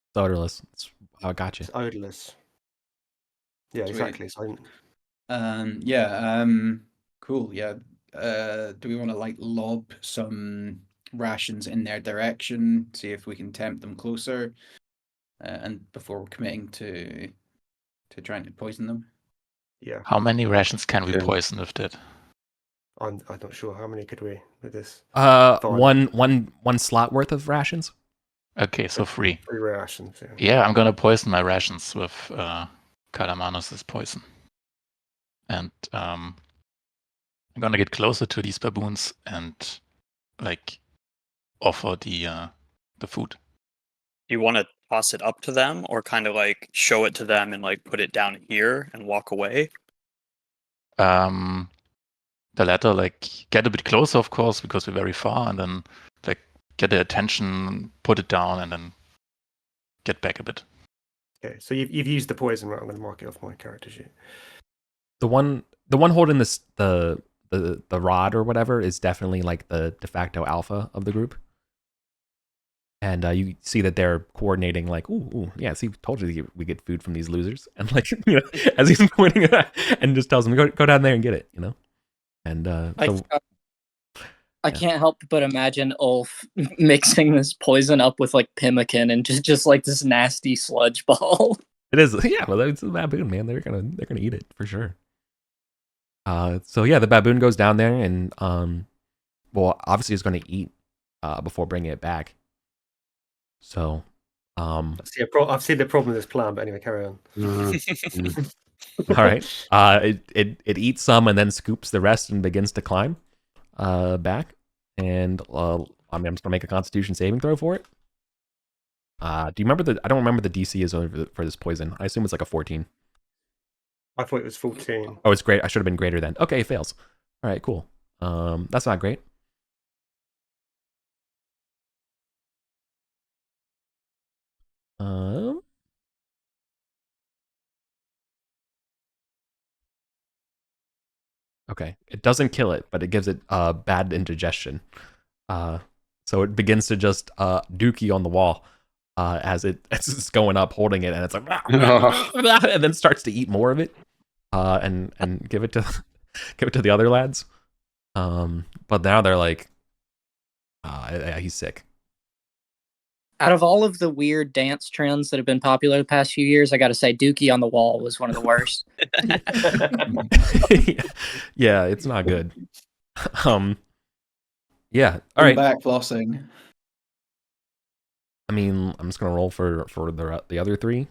It's odorless. That's how I got you. It's odorless. Yeah, Sweet. exactly. So Cool. Yeah. Do we want to like lob some rations in their direction, see if we can tempt them closer, and before committing to trying to poison them? yeah, How many rations can we poison with that? I'm not sure how many could we with this. One slot worth of rations. Okay, so 3. 3 rations. Yeah. Yeah, I'm gonna poison my rations with Kalamanos' poison. And I'm gonna get closer to these baboons and like offer the food. You want to toss it up to them, or kind of like show it to them and like put it down here and walk away? The latter, like get a bit closer, of course, because we're very far, and then like get their attention, put it down, and then get back a bit. Okay, so you've used the poison, right? I'm going to mark it off my character sheet. The one holding this the rod or whatever is definitely like the de facto alpha of the group. And you see that they're coordinating, like, ooh, yeah, see, told you we get food from these losers. And, like, as he's pointing at that, and just tells them, go down there and get it, And I can't help but imagine Ulf mixing this poison up with, like, pemmican and just like this nasty sludge ball. It is, yeah, well, it's a baboon, man. They're gonna eat it, for sure. So, yeah, the baboon goes down there and, well, obviously is going to eat before bringing it back. So, I've seen the problem with this plan, but anyway, carry on. all right. It eats some and then scoops the rest and begins to climb back. And I'm just gonna make a Constitution saving throw for it. Do you remember I don't remember the DC is for this poison. I assume it's like a 14. I thought it was 14. Oh, it's great. I should have been greater then. Okay, it fails. All right, cool. That's not great. Okay, it doesn't kill it, but it gives it bad indigestion. So it begins to just dookie on the wall as it's going up, holding it, and it's like, and then starts to eat more of it, and give it to the other lads. But now they're like, he's sick. Out of all of the weird dance trends that have been popular the past few years, I got to say Dookie on the Wall was one of the worst. Yeah, it's not good. Yeah, all right. Back flossing. I mean, I'm just gonna roll for the other three.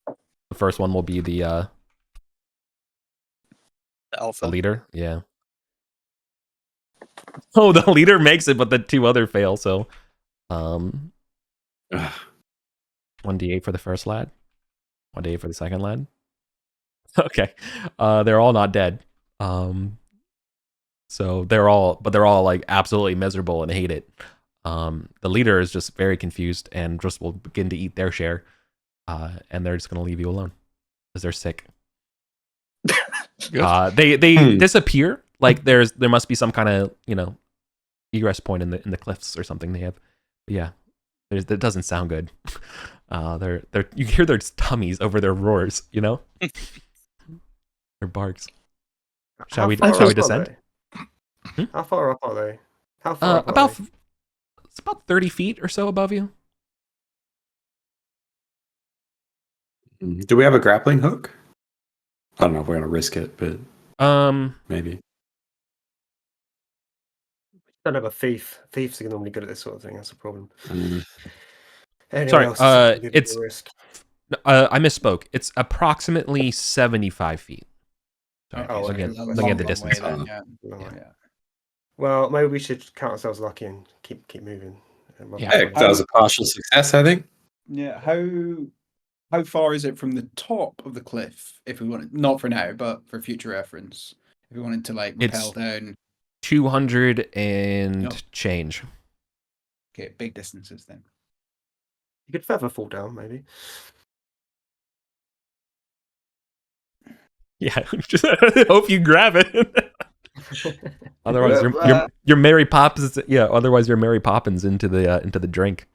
The first one will be the alpha. the leader. Yeah. Oh, the leader makes it, but the two other fail. So, 1d8 for the first lad, 1d8 for the second lad. Okay, they're all not dead. So they're all like absolutely miserable and hate it. The leader is just very confused and just will begin to eat their share, and they're just gonna leave you alone because they're sick. They disappear. Like there must be some kind of egress point in the cliffs or something they have. But yeah, that doesn't sound good. You hear their tummies over their roars. Their barks. Shall we descend? How far up are they? How far up are they? It's about 30 feet or so above you. Do we have a grappling hook? I don't know if we're gonna risk it, but maybe. Don't have a thief. Thieves are normally good at this sort of thing. That's a problem. Sorry, it's risk. I misspoke. It's approximately 75 feet. Sorry, looking at the distance. Yeah. Well, maybe we should count ourselves lucky and keep moving. Yeah, that was a partial success, I think. Yeah. How far is it from the top of the cliff? If we wanted, not for now, but for future reference, if we wanted to rappel down. 200 and change. Okay, big distances then. You could feather fall down, maybe. Yeah, just hope you grab it. Otherwise, you're Mary Poppins. Yeah, otherwise you're Mary Poppins into the drink.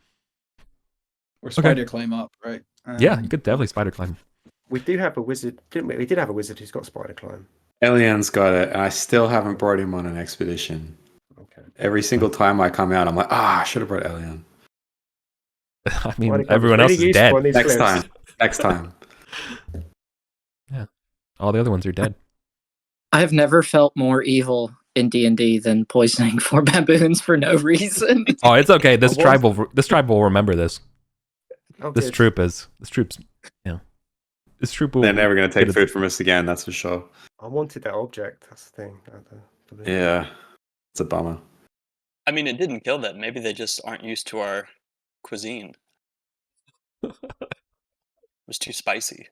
Or spider climb up, right? Yeah, you could definitely spider climb. We do have a wizard, didn't we? We did have a wizard who's got spider climb. Elian's got it, and I still haven't brought him on an expedition. Okay. Every single time I come out, I'm like, I should have brought Elian. I mean, everyone else is dead. Next time. Yeah, all the other ones are dead. I have never felt more evil in D&D than poisoning 4 baboons for no reason. Oh, it's okay. This tribe will remember this. Oh, this troop will. They're never going to take food from us again. That's for sure. I wanted that object. That's the thing. Yeah, it's a bummer. I mean, it didn't kill them. Maybe they just aren't used to our cuisine. It was too spicy.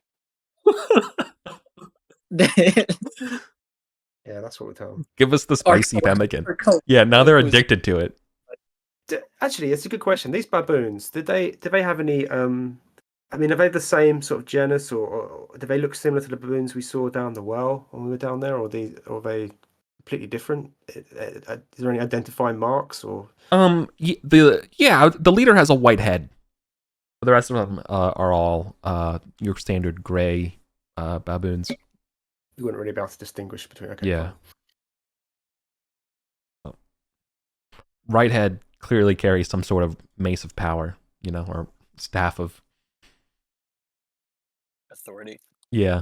Yeah, that's what we tell them. Give us the spicy pemmican. Yeah, now they're addicted to it. Actually, it's a good question. These baboons, did they have any? I mean, are they the same sort of genus, or do they look similar to the baboons we saw down the well when we were down there, or are they completely different? Is there any identifying marks or? The leader has a white head. The rest of them are all your standard gray baboons. You wouldn't really be able to distinguish between. Okay, Yeah. fine. Right head clearly carries some sort of mace of power, or staff of authority. Yeah.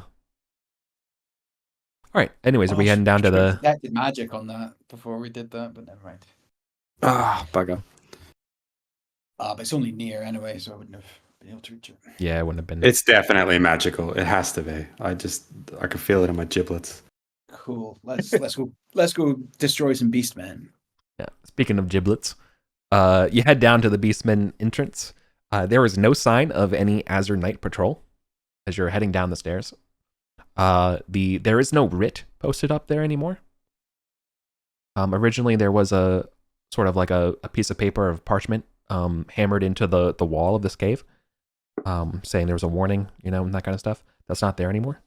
All right. Anyways, are we heading down to the? Detected magic on that before we did that, but never mind. Bugger. But it's only near anyway, so I wouldn't have been able to reach it. Yeah, it wouldn't have been. It's definitely magical. It has to be. I can feel it in my giblets. Cool. Let's go destroy some beastmen. Yeah. Speaking of giblets, you head down to the Beastmen entrance. There is no sign of any Azure Knight patrol as you're heading down the stairs. There is no writ posted up there anymore. Originally there was a sort of like a piece of paper of parchment hammered into the wall of this cave, saying there was a warning, and that kind of stuff. That's not there anymore.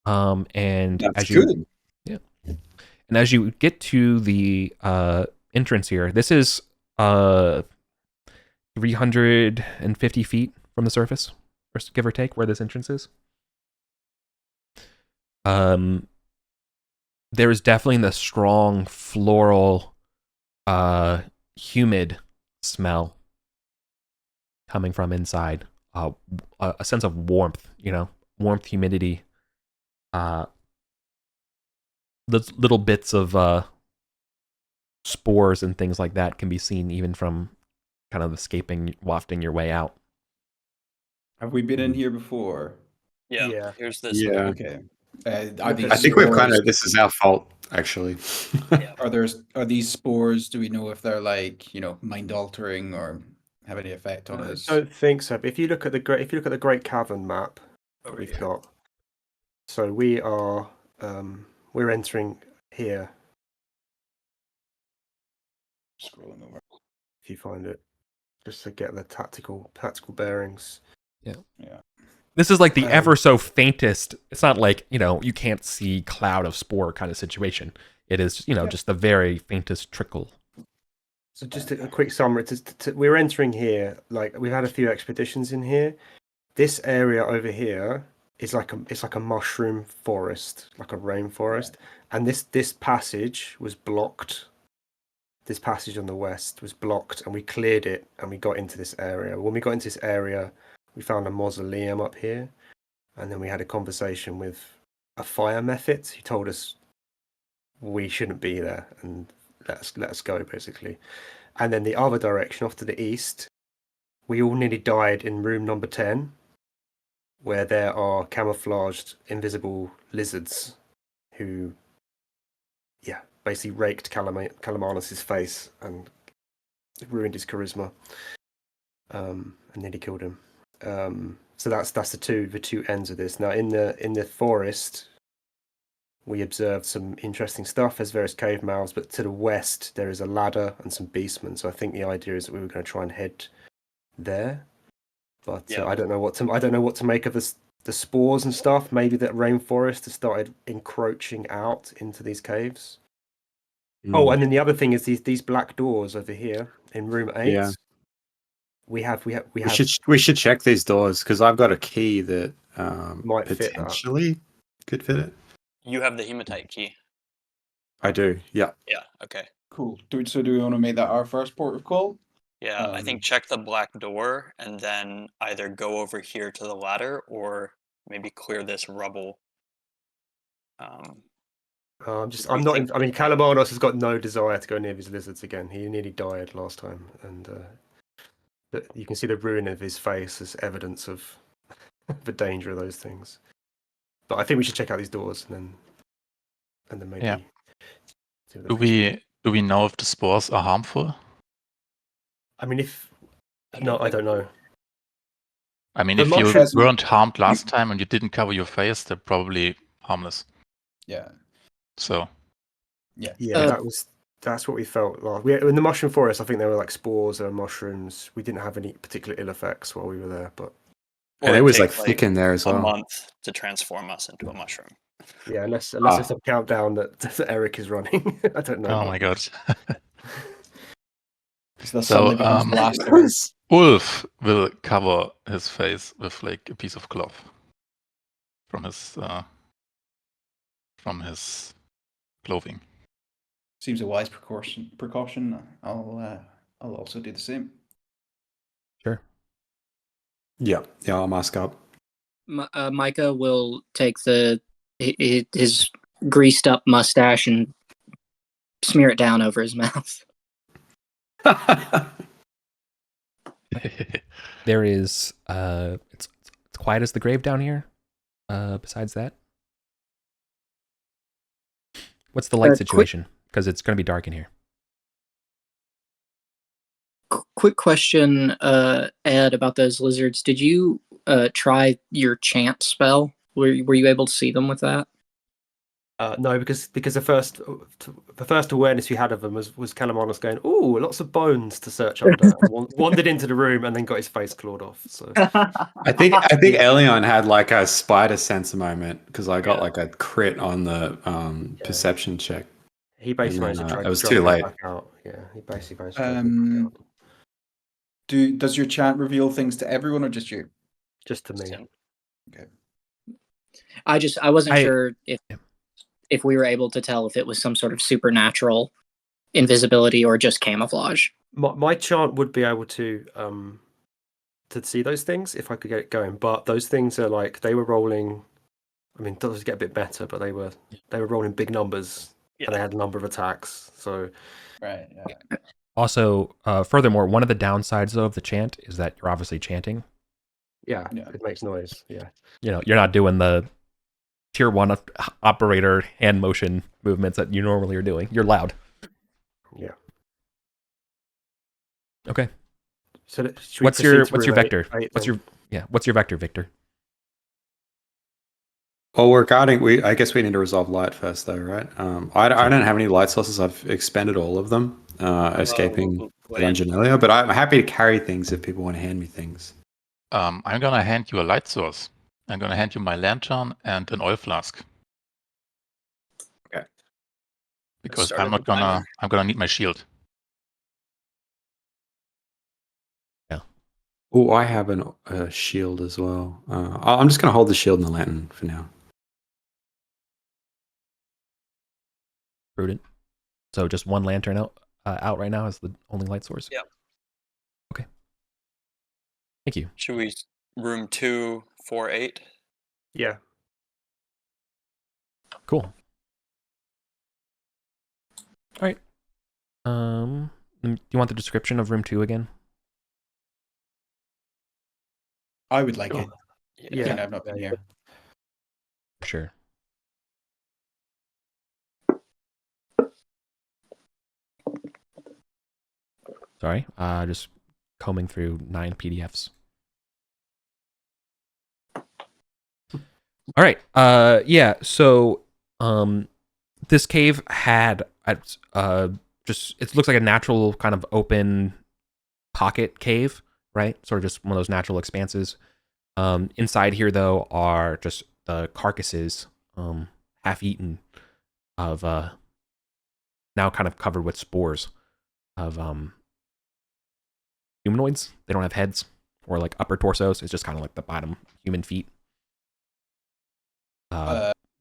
And That's as you good. Yeah. And as you get to the entrance here, this is 350 feet from the surface, give or take, where this entrance is. There is definitely the strong floral, humid smell coming from inside. A sense of warmth, warmth, humidity. Little bits of spores and things like that can be seen even from kind of escaping, wafting your way out. Have we been in here before? Yeah. Here's this. Yeah. Okay. I think we've kind of. This is our fault, actually. Yeah. Are these spores? Do we know if they're like mind altering or have any effect on us? I don't think so. But if you look at the Great Cavern map that we've got, so we are we're entering here. Scrolling over. If you find it, just to get the tactical bearings. Yeah. Yeah. This is like the ever so faintest. It's not like, you can't see cloud of spore kind of situation. It is, just the very faintest trickle. So just a quick summary. We're entering here. Like, we've had a few expeditions in here. This area over here is like a mushroom forest, like a rainforest. Yeah. And this passage was blocked. This passage on the west was blocked, and we cleared it, and we got into this area. When we got into this area, we found a mausoleum up here, and then we had a conversation with a fire method who told us we shouldn't be there and let us go, basically. And then the other direction, off to the east, we all nearly died in room number 10, where there are camouflaged invisible lizards who, basically raked Calamanos' face and ruined his charisma, and nearly killed him. So that's the two ends of this. Now in the forest, we observed some interesting stuff. There's various cave mouths, but to the west there is a ladder and some beastmen. So I think the idea is that we were going to try and head there. But I don't know what to make of the spores and stuff. Maybe that rainforest has started encroaching out into these caves. Oh, and then the other thing is these black doors over here in room 8. Yeah. We should check these doors because I've got a key that might potentially could fit it. You have the hematite key. I do. Yeah. Yeah. Okay. Cool. Do we want to make that our first port of call? Yeah, I think check the black door and then either go over here to the ladder or maybe clear this rubble. Calamanos has got no desire to go near these lizards again. He nearly died last time, and you can see the ruin of his face as evidence of the danger of those things. But I think we should check out these doors and then maybe. Yeah. Do we know if the spores are harmful? I mean, I don't know. I mean, if you weren't harmed last time and you didn't cover your face, they're probably harmless. Yeah. So. Yeah. That's what we felt. In the mushroom forest, I think there were like spores or mushrooms. We didn't have any particular ill effects while we were there, but And it was like thick in there as well. A month to transform us into a mushroom. Yeah, unless it's a countdown that Eric is running. I don't know. Oh my god. So, Ulf will cover his face with like a piece of cloth from his clothing. Seems a wise precaution. I'll also do the same. Sure. Yeah, I'll mask up. Micah will take his greased up mustache and smear it down over his mouth. There is it's quiet as the grave down here. Besides that, what's the light situation? Because it's going to be dark in here. Quick question, Ed, about those lizards. Did you try your chant spell? Were you able to see them with that? No, because the first awareness we had of them was Calamanos going, "Ooh, lots of bones to search under." Wandered into the room and then got his face clawed off. So I think Elion had like a spider sense moment because I got like a crit on the perception check. He basically managed to drag it was too late. Back out. Yeah, he basically managed to drag it back out. Does your chant reveal things to everyone or just you? Just to me. Okay. I wasn't sure if we were able to tell if it was some sort of supernatural invisibility or just camouflage. My chant would be able to see those things if I could get it going, but those things are like they were rolling. I mean, those get a bit better, but they were rolling big numbers and they had a number of attacks. So right. Yeah. Also, furthermore, one of the downsides of the chant is that you're obviously chanting. Yeah, it makes noise. Yeah, you're not doing the tier 1 operator hand motion movements that you normally are doing. You're loud. Yeah. Okay. So what's your vector? What's your vector, Victor? Well, I guess we need to resolve light first, though, right? I don't have any light sources. I've expended all of them, escaping the dungeon earlier. But I'm happy to carry things if people want to hand me things. I'm gonna hand you a light source. I'm gonna hand you my lantern and an oil flask. Okay. Because I'm gonna need my shield. Yeah. Oh, I have a shield as well. I'm just gonna hold the shield and the lantern for now. Prudent. So just one lantern out right now is the only light source? Yeah. Okay. Thank you. Should we room 248? Yeah. Cool. All right. Do you want the description of room 2 again? I would like it. Yeah. I've not been here. For sure. Sorry, just combing through 9 PDFs. All right. Yeah. So, this cave had it looks like a natural kind of open pocket cave, right? Sort of just one of those natural expanses. Inside here, though, are just the carcasses, half eaten, of now kind of covered with spores of humanoids. They don't have heads or like upper torsos. It's just kind of like the bottom human feet.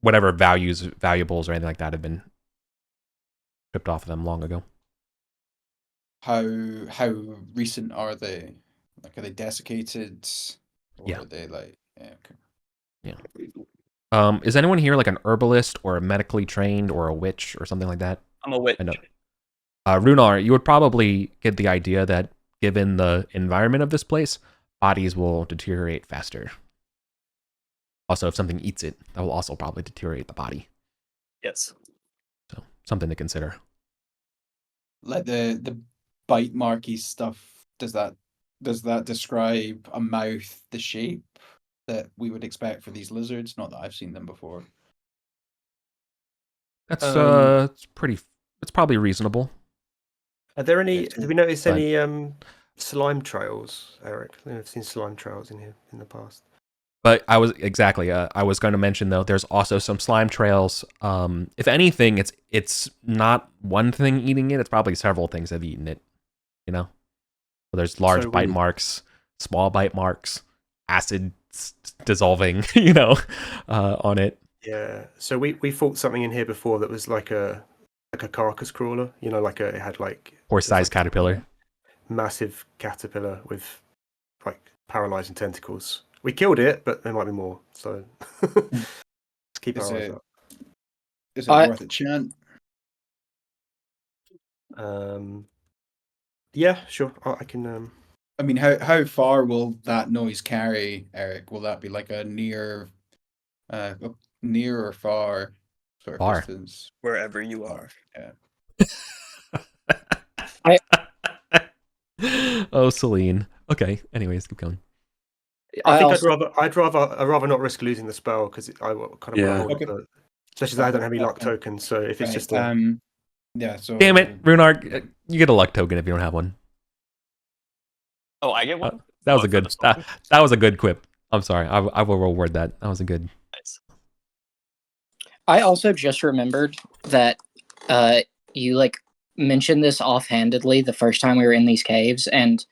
Whatever valuables or anything like that have been stripped off of them long ago. How recent are they? Like, are they desiccated? Or are they like? Yeah. Okay. Yeah. Is anyone here like an herbalist or a medically trained or a witch or something like that? I'm a witch. I know. Runar, you would probably get the idea that given the environment of this place, bodies will deteriorate faster. Also, if something eats it, that will also probably deteriorate the body. Yes. So, something to consider. Like the bite marky stuff, does that describe a mouth, the shape that we would expect for these lizards? Not that I've seen them before. That's it's probably reasonable. Are there any? Have we noticed any slime trails, Eric? I've seen slime trails in here in the past. But I was going to mention though, there's also some slime trails. If anything, it's not one thing eating it; it's probably several things have eaten it. You know, so there's large bite marks, small bite marks, acid dissolving. On it. Yeah. So we fought something in here before that was like a carcass crawler. It had like horse-sized caterpillar, massive caterpillar with like paralyzing tentacles. We killed it, but there might be more. So let's keep our eyes up. Is it worth a chant? Yeah, sure. I can. I mean, how far will that noise carry, Eric? Will that be like a near or far sort of far distance? Wherever you are. Yeah. Oh, Celine. Okay. Anyways, keep going. I'd rather not risk losing the spell because I kind of want to hold it, especially as I don't have any luck tokens. So if it's just yeah. So damn it, Runar, you get a luck token if you don't have one. Oh, I get one. That was a good. That was a good quip. I'm sorry. I will reward that. That was a good. Nice. I also just remembered that you like mentioned this offhandedly the first time we were in these caves, and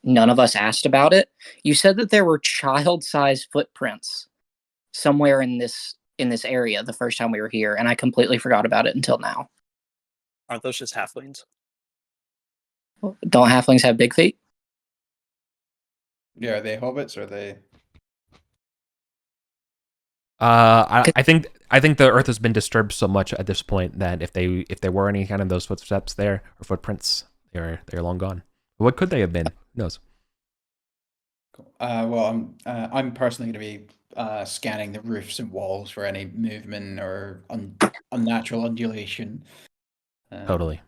none of us asked about it. You said that there were child-sized footprints somewhere in this area the first time we were here, and I completely forgot about it until now. Aren't those just halflings? Don't halflings have big feet? Yeah, are they hobbits or are they? I think the earth has been disturbed so much at this point that if there were any kind of those footsteps there or footprints, they're long gone. What could they have been? Who knows? Cool. Well, I'm personally going to be scanning the roofs and walls for any movement or unnatural undulation. Totally.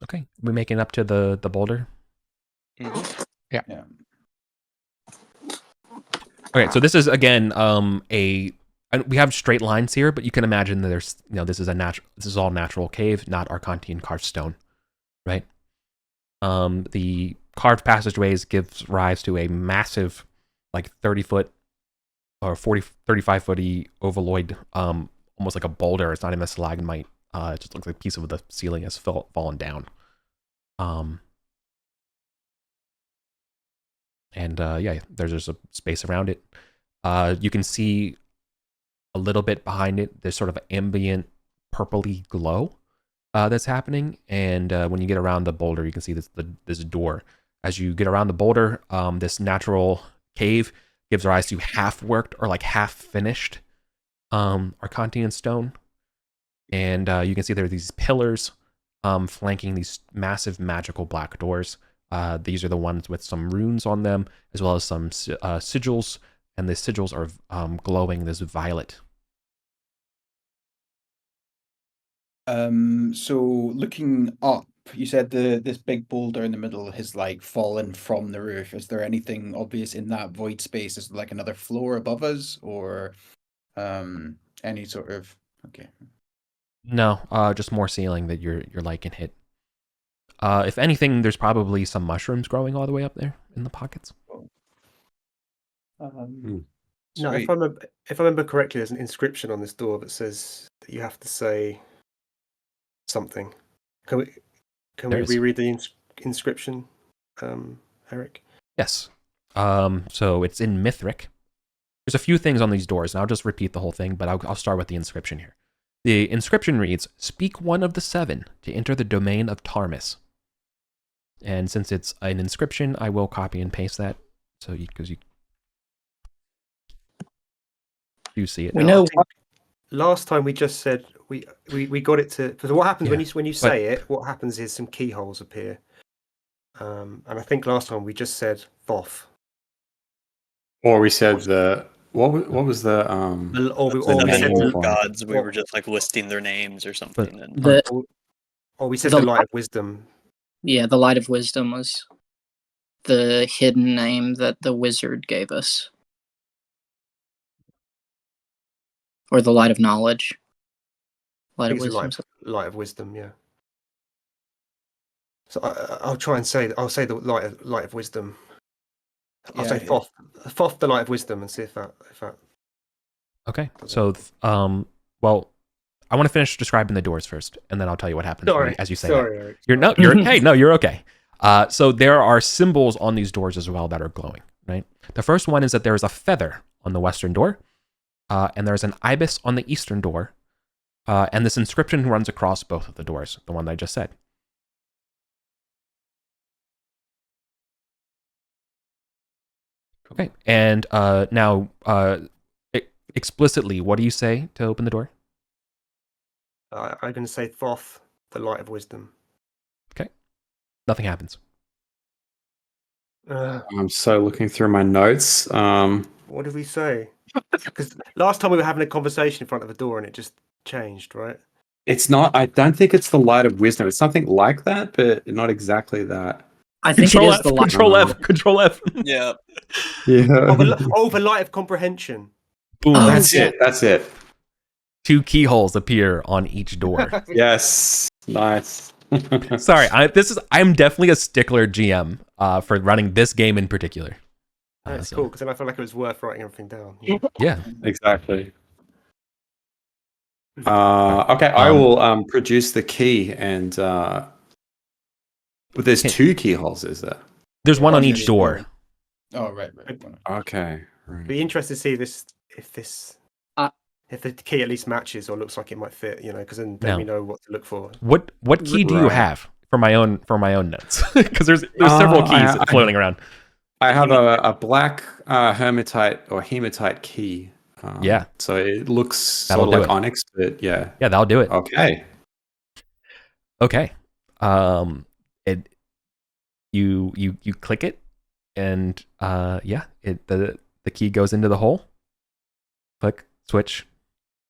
Okay, we making up to the boulder. Mm-hmm. Yeah. Okay, so this is again we have straight lines here, but you can imagine that there's this is all natural cave, not Arcantian carved stone, right? The carved passageways gives rise to a massive, like 30-foot or 35-foot ovoid, almost like a boulder. It's not even a stalagmite. It just looks like a piece of the ceiling has fallen down. Yeah, there's just a space around it. You can see a little bit behind it. There's sort of an ambient purpley glow that's happening. And when you get around the boulder, you can see this door. As you get around the boulder, this natural cave gives rise to half-worked or like half-finished Arcantian stone. And you can see there are these pillars flanking these massive magical black doors. These are the ones with some runes on them, as well as some sigils, and the sigils are glowing this violet. So looking up, you said this big boulder in the middle has like fallen from the roof. Is there anything obvious in that void space? Is there like another floor above us, or any sort of okay? No, just more ceiling that your light can hit. If anything, there's probably some mushrooms growing all the way up there in the pockets. No, if I remember correctly, there's an inscription on this door that says that you have to say something. Can we reread the inscription, Eric? Yes. So it's in Mithric. There's a few things on these doors, and I'll just repeat the whole thing, but I'll start with the inscription here. The inscription reads, "Speak one of the 7 to enter the domain of Tarmis." And since it's an inscription, I will copy and paste that, so because you do see it. We know. Last time we just said we got it to. Because what happens when you say it? What happens is some keyholes appear. And I think last time we just said Thoth. Or we said the what was the we said the gods. We were just like listing their names or something. Or we said the light of wisdom. Yeah, the light of wisdom was the hidden name that the wizard gave us. Or the light of knowledge. Light of wisdom. Light of wisdom, yeah. So I'll try and say I'll say the light of wisdom. I'll say Yeah. Thoth, the light of wisdom, and see if that. Okay. So, well, I want to finish describing the doors first, and then I'll tell you what happens as you say that. Eric. You're okay. So there are symbols on these doors as well that are glowing, right? The first one is that there is a feather on the western door, and there's an ibis on the eastern door, and this inscription runs across both of the doors, the one that I just said. Okay, and now explicitly, what do you say to open the door? I'm going to say Thoth, the light of wisdom. Okay, nothing happens. I'm so looking through my notes. What did we say? Because last time we were having a conversation in front of a door and it just changed, right? It's not. I don't think it's the light of wisdom. It's something like that, but not exactly that. I think Control it is F, the light. Control F, Control F. Yeah. Yeah. The light of comprehension. Boom. Oh, That's it. That's it. 2 keyholes appear on each door. Yes. Nice. Sorry, I'm definitely a stickler GM for running this game in particular. That's cool, because then I felt like it was worth writing everything down. Yeah. Exactly. Okay, I will produce the key, and there's 2 keyholes, is there? There's one on each door. Oh, right. Okay. Right. Be interested to see if the key at least matches or looks like it might fit, because then we know what to look for. What key do you have for my own notes? Because there's several keys floating around. I have a black hematite or hematite key. Yeah. So it looks That'll sort of like do it. onyx, but yeah. Yeah, that'll do it. Okay. You click it, and the key goes into the hole. Click, switch,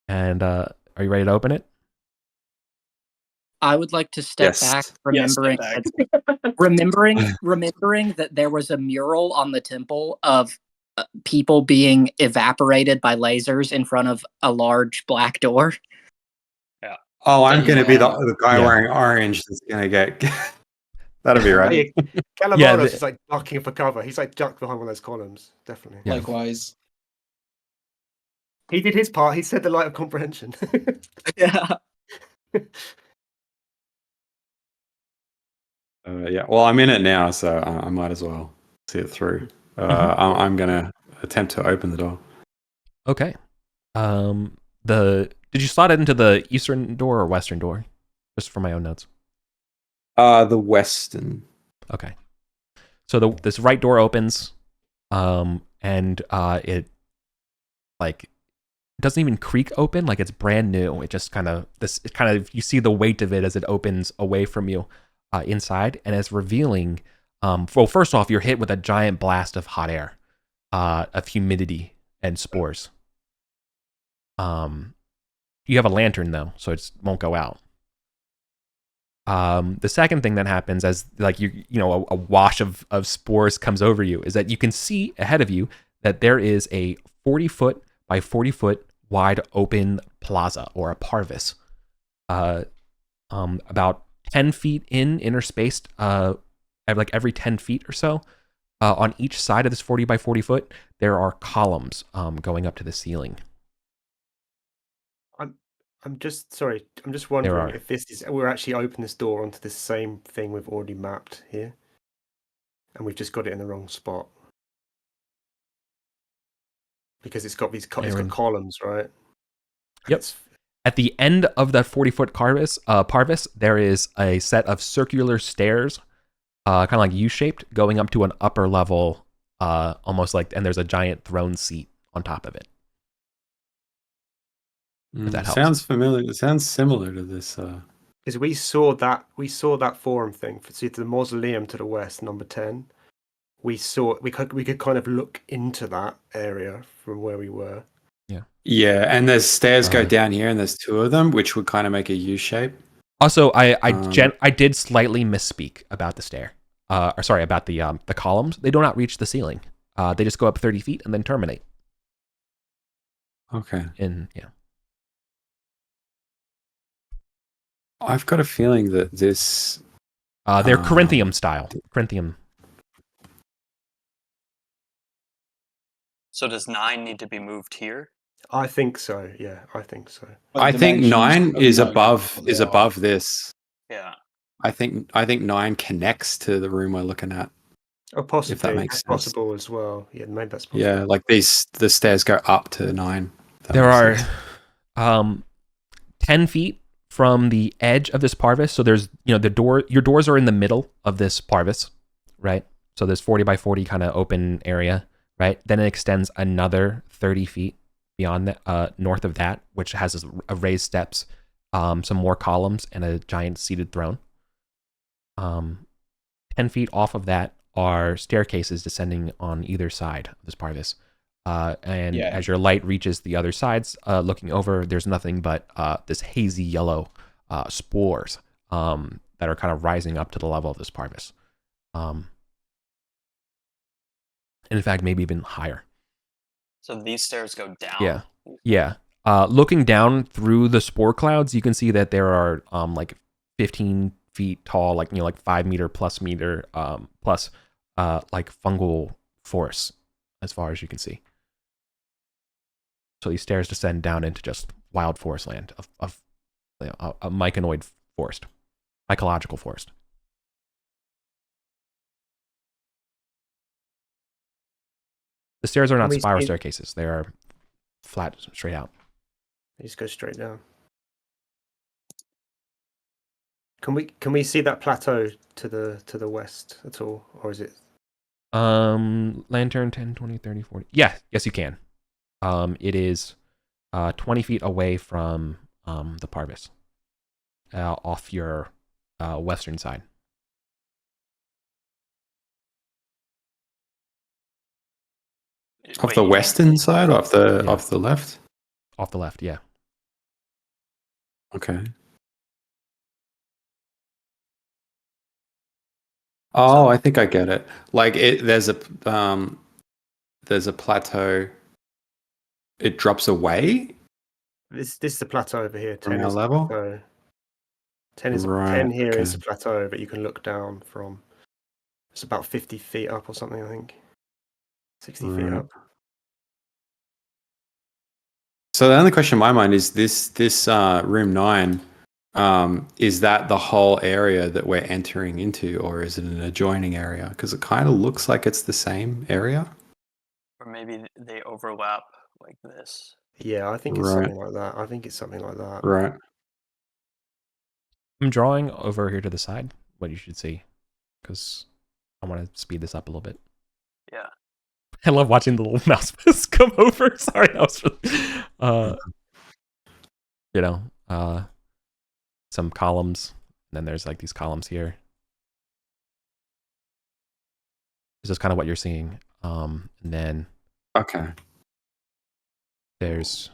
and are you ready to open it? I would like to step back, remembering that there was a mural on the temple of people being evaporated by lasers in front of a large black door. Yeah. Oh, I'm going to be the guy wearing orange that's going to get... That'll be right. Calamanos is like ducking for cover. He's like ducked behind one of those columns, definitely. Yeah. Likewise. He did his part. He said the light of comprehension. Yeah. Yeah, well, I'm in it now, so I might as well see it through. I'm going to attempt to open the door. Okay. Did you slot it into the eastern door or western door? Just for my own notes. The western. Okay. So this right door opens, and it doesn't even creak open, like it's brand new. It just you see the weight of it as it opens away from you inside, and it's revealing. Well, first off, you're hit with a giant blast of hot air, of humidity and spores. You have a lantern though, so it won't go out. The second thing that happens as a wash of spores comes over you is that you can see ahead of you that there is a 40-foot by 40-foot wide open plaza or a parvis, about 10 feet interspaced, every 10 feet or so. On each side of this 40 by 40 foot, there are columns going up to the ceiling. I'm just wondering if we're actually opening this door onto this same thing we've already mapped here, and we've just got it in the wrong spot because it's got columns, right? Yep. At the end of that 40-foot parvis, there is a set of circular stairs, kind of like U-shaped, going up to an upper level, almost like, and there's a giant throne seat on top of it. That helps. Sounds familiar. It sounds similar to this. Because we saw that forum thing. See the mausoleum to the west, number 10. We could kind of look into that area from where we were. Yeah, and there's stairs go down here, and there's 2 of them, which would kind of make a U shape. Also, I did slightly misspeak about the stair. About the columns. They do not reach the ceiling. They just go up 30 feet and then terminate. Okay. Yeah. I've got a feeling that this They're Corinthian style. Corinthian. So does 9 need to be moved here? I think so. Yeah, I think so. I think 9 is above this. Yeah. I think 9 connects to the room we're looking at. Oh, possibly. If that makes that's sense. possible as well. Yeah, maybe that's possible. Yeah, like the stairs go up to 9. There are 10 feet from the edge of this parvis. So there's, your doors are in the middle of this parvis, right? So there's 40 by 40 kind of open area, right? Then it extends another 30 feet beyond that, north of that, which has a raised steps, some more columns, and a giant seated throne. 10 feet off of that are staircases descending on either side of this parvis. As your light reaches the other sides, looking over, there's nothing but this hazy yellow spores that are kind of rising up to the level of this parvis. And in fact, maybe even higher. So these stairs go down? Yeah. Yeah. Looking down through the spore clouds, you can see that there are like 15 feet tall, like 5 meter plus like fungal forests as far as you can see. So these stairs descend down into just wild forest land of a myconoid forest, mycological forest. The stairs are not spiral staircases; they are flat, straight out. They just go straight down. Can we see that plateau to the west at all, or is it? Lantern 10, 20, 30, 40. Yeah, yes, you can. It is 20 feet away from the parvis, off your western side. Off the western side, or off the left? Off the left, yeah. Okay. Oh, I think I get it. Like there's a plateau. It drops away. This is the plateau over here. 10 From our is level? Plateau. 10 is Right, 10 here okay. is a plateau, but you can look down from. It's about 50 feet up or something, I think. 60 feet up. So the only question in my mind is this room 9. Is that the whole area that we're entering into, or is it an adjoining area? Because it kind of looks like it's the same area. Or maybe they overlap like this. Yeah, I think it's something like that. Right. I'm drawing over here to the side what you should see, because I want to speed this up a little bit. Yeah. I love watching the little mouse come over. Sorry, that was really, some columns. And then there's like these columns here. This is kind of what you're seeing. And then there's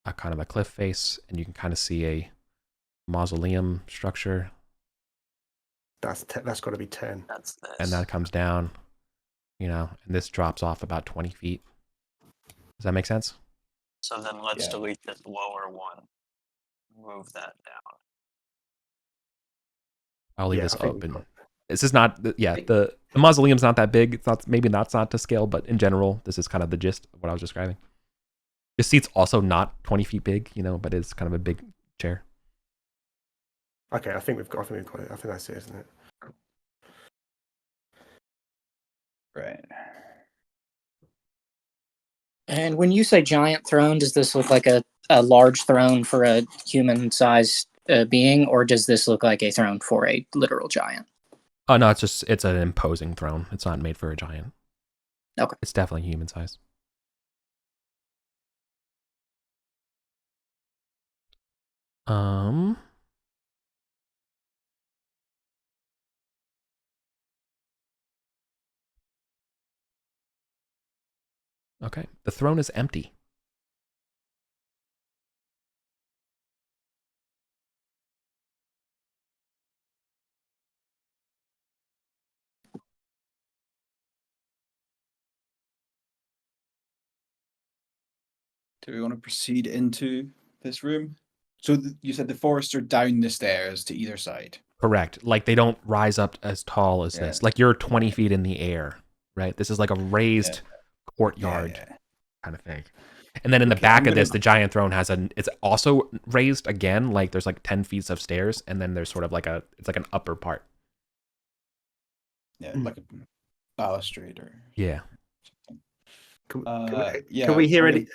a kind of a cliff face, and you can kind of see a mausoleum structure. That's got to be 10. That's this. And that comes down, and this drops off about 20 feet. Does that make sense? So then let's delete this lower one. Move that down. I'll leave this open. This is not, the mausoleum's not that big. It's not, maybe not to scale, but in general, this is kind of the gist of what I was describing. This seat's also not 20 feet big, but it's kind of a big chair. Okay, I think we've got it. I think that's it, isn't it? Right. And when you say giant throne, does this look like a large throne for a human-sized being, or does this look like a throne for a literal giant? Oh, no, it's an imposing throne. It's not made for a giant. Okay. It's definitely human size. Okay. The throne is empty. Do we want to proceed into this room? So you said the forests are down the stairs to either side. Correct. Like they don't rise up as tall as this. Like you're 20 feet in the air, right? This is like a raised courtyard kind of thing. And then in the back of this, the giant throne it's also raised again. Like there's like 10 feet of stairs, and then there's sort of like it's like an upper part. Yeah, like a balustrade or Can we hear any?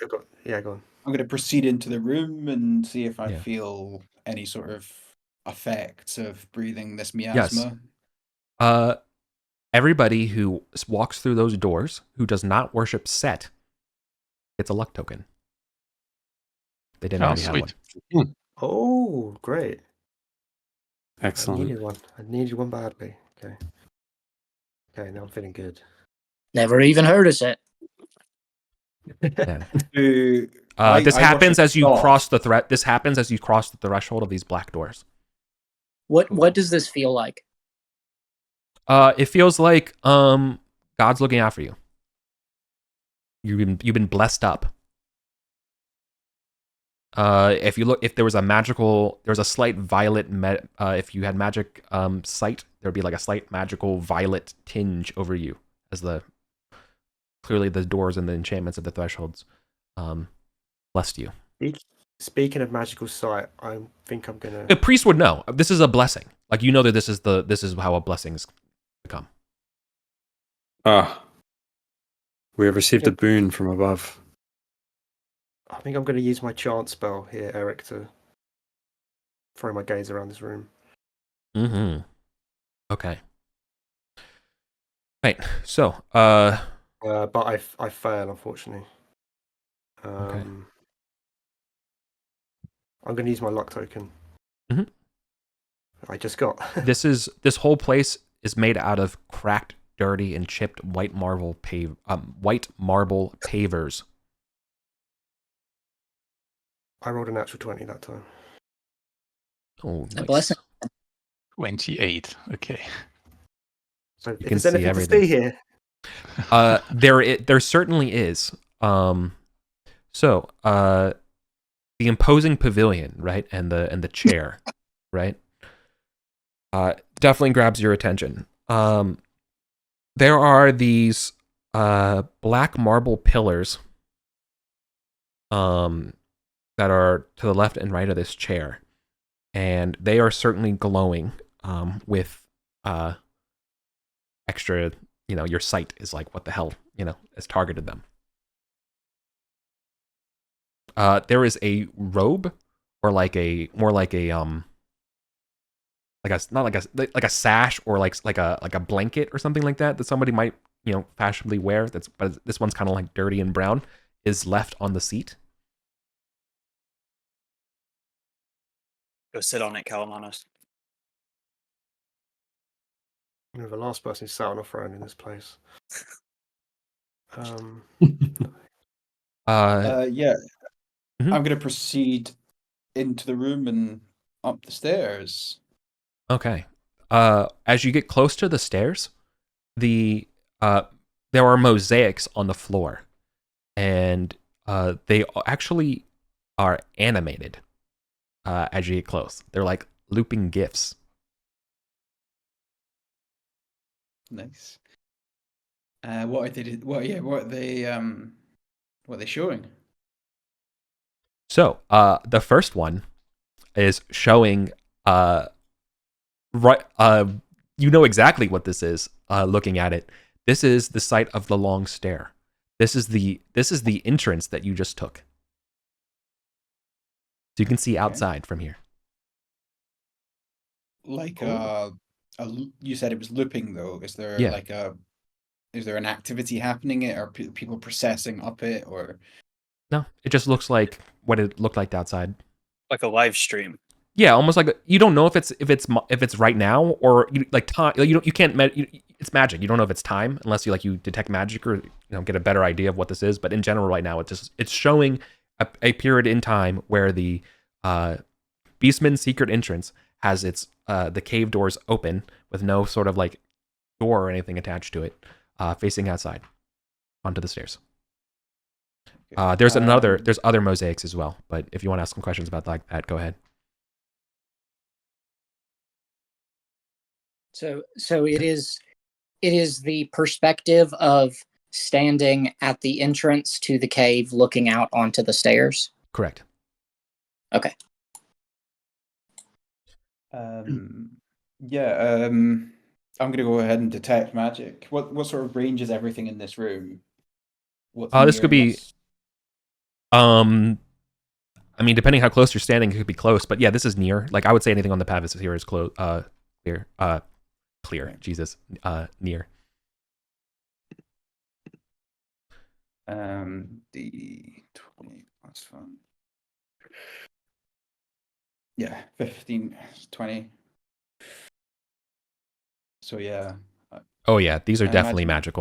Yeah, go on. I'm going to proceed into the room and see if I feel any sort of effects of breathing this miasma. Yes. Everybody who walks through those doors who does not worship Set gets a luck token. They didn't already have one. Oh, great. Excellent. I needed one badly. Okay. Okay, now I'm feeling good. Never even heard of Set. Yeah. This happens as you cross the This happens as you cross the threshold of these black doors. What does this feel like? It feels like God's looking out for you. You've been blessed up. If there was a slight violet, if you had magic sight, there'd be like a slight magical violet tinge over you as clearly the doors and the enchantments of the thresholds blessed you. Speaking of magical sight, I think I'm gonna. A priest would know. This is a blessing. Like you know that this is how a blessing's become. We have received a boon from above. I think I'm going to use my chant spell here, Eric, to throw my gaze around this room. Mm-hmm. Okay. Right. So, but I fail, unfortunately. Okay. I'm going to use my luck token. Mm-hmm. I just got. This whole place is made out of cracked, dirty, and chipped white marble pavers. I rolled a natural 20 that time. Oh, nice. A blessing. 28. Okay. So if there's anything to see here. There certainly is. So the imposing pavilion, right, and the chair, right, definitely grabs your attention. There are these black marble pillars that are to the left and right of this chair, and they are certainly glowing with extra. Your sight is like, what the hell, has targeted them. There is a robe, or like a like a sash, or like a blanket or something like that somebody might fashionably wear. But this one's kind of like dirty and brown, is left on the seat. Go sit on it, Kalamanos. You're the last person who sat on a throne in this place. I'm going to proceed into the room and up the stairs. Okay. As you get close to the stairs, there are mosaics on the floor, and they actually are animated. As you get close, they're like looping GIFs. Nice. What are they? What are they showing? So, the first one is showing you know exactly what this is, looking at it. This is the site of the long stair. This is the entrance that you just took. So you can see outside from here. Like you said it was looping though. Is there is there an activity happening? Are people processing up it, or? No, it just looks like what it looked like outside. Like a live stream. Yeah, almost like you don't know if it's right now, or like time. You can't. It's magic. You don't know if it's time unless you detect magic or get a better idea of what this is. But in general, right now, it's showing a period in time where the Beastman's secret entrance has its the cave doors open with no sort of like door or anything attached to it, facing outside onto the stairs. There's other mosaics as well, but if you want to ask some questions about that, go ahead. So it is the perspective of standing at the entrance to the cave looking out onto the stairs. Correct. Okay. Yeah. I'm gonna go ahead and detect magic. What sort of range is everything in this room? What's This near could and be. what's- I mean, depending how close you're standing, it could be close. But yeah, this is near. Like I would say, anything on the path here is close. Clear. Clear. Okay. Jesus. Near. D20. That's fun. Yeah, 15, 20. So yeah. Oh yeah, these are I definitely imagine-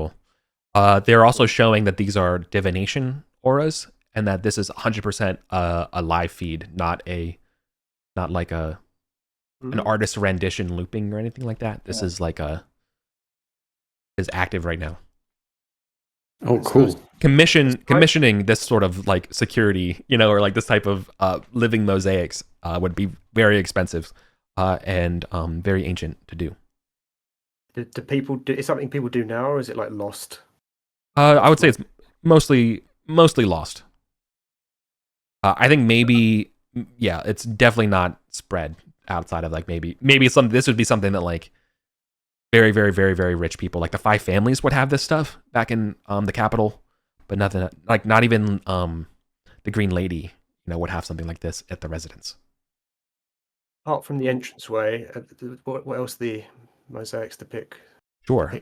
magical. They're also showing that these are divination auras, and that this is 100% a live feed, not like an artist rendition looping or anything like that. This is like is active right now. Oh, cool. Commissioning this sort of like security, or like this type of living mosaics would be very expensive and very ancient to do. Do people do? Is something people do now, or is it like lost? I would say it's mostly lost. I think maybe, yeah, it's definitely not spread outside of like maybe this would be something that like very, very, very, very rich people, like the five families, would have this stuff back in the capital, but nothing like not even the Green Lady, would have something like this at the residence. Apart from the entranceway, what else the mosaics depict? Sure.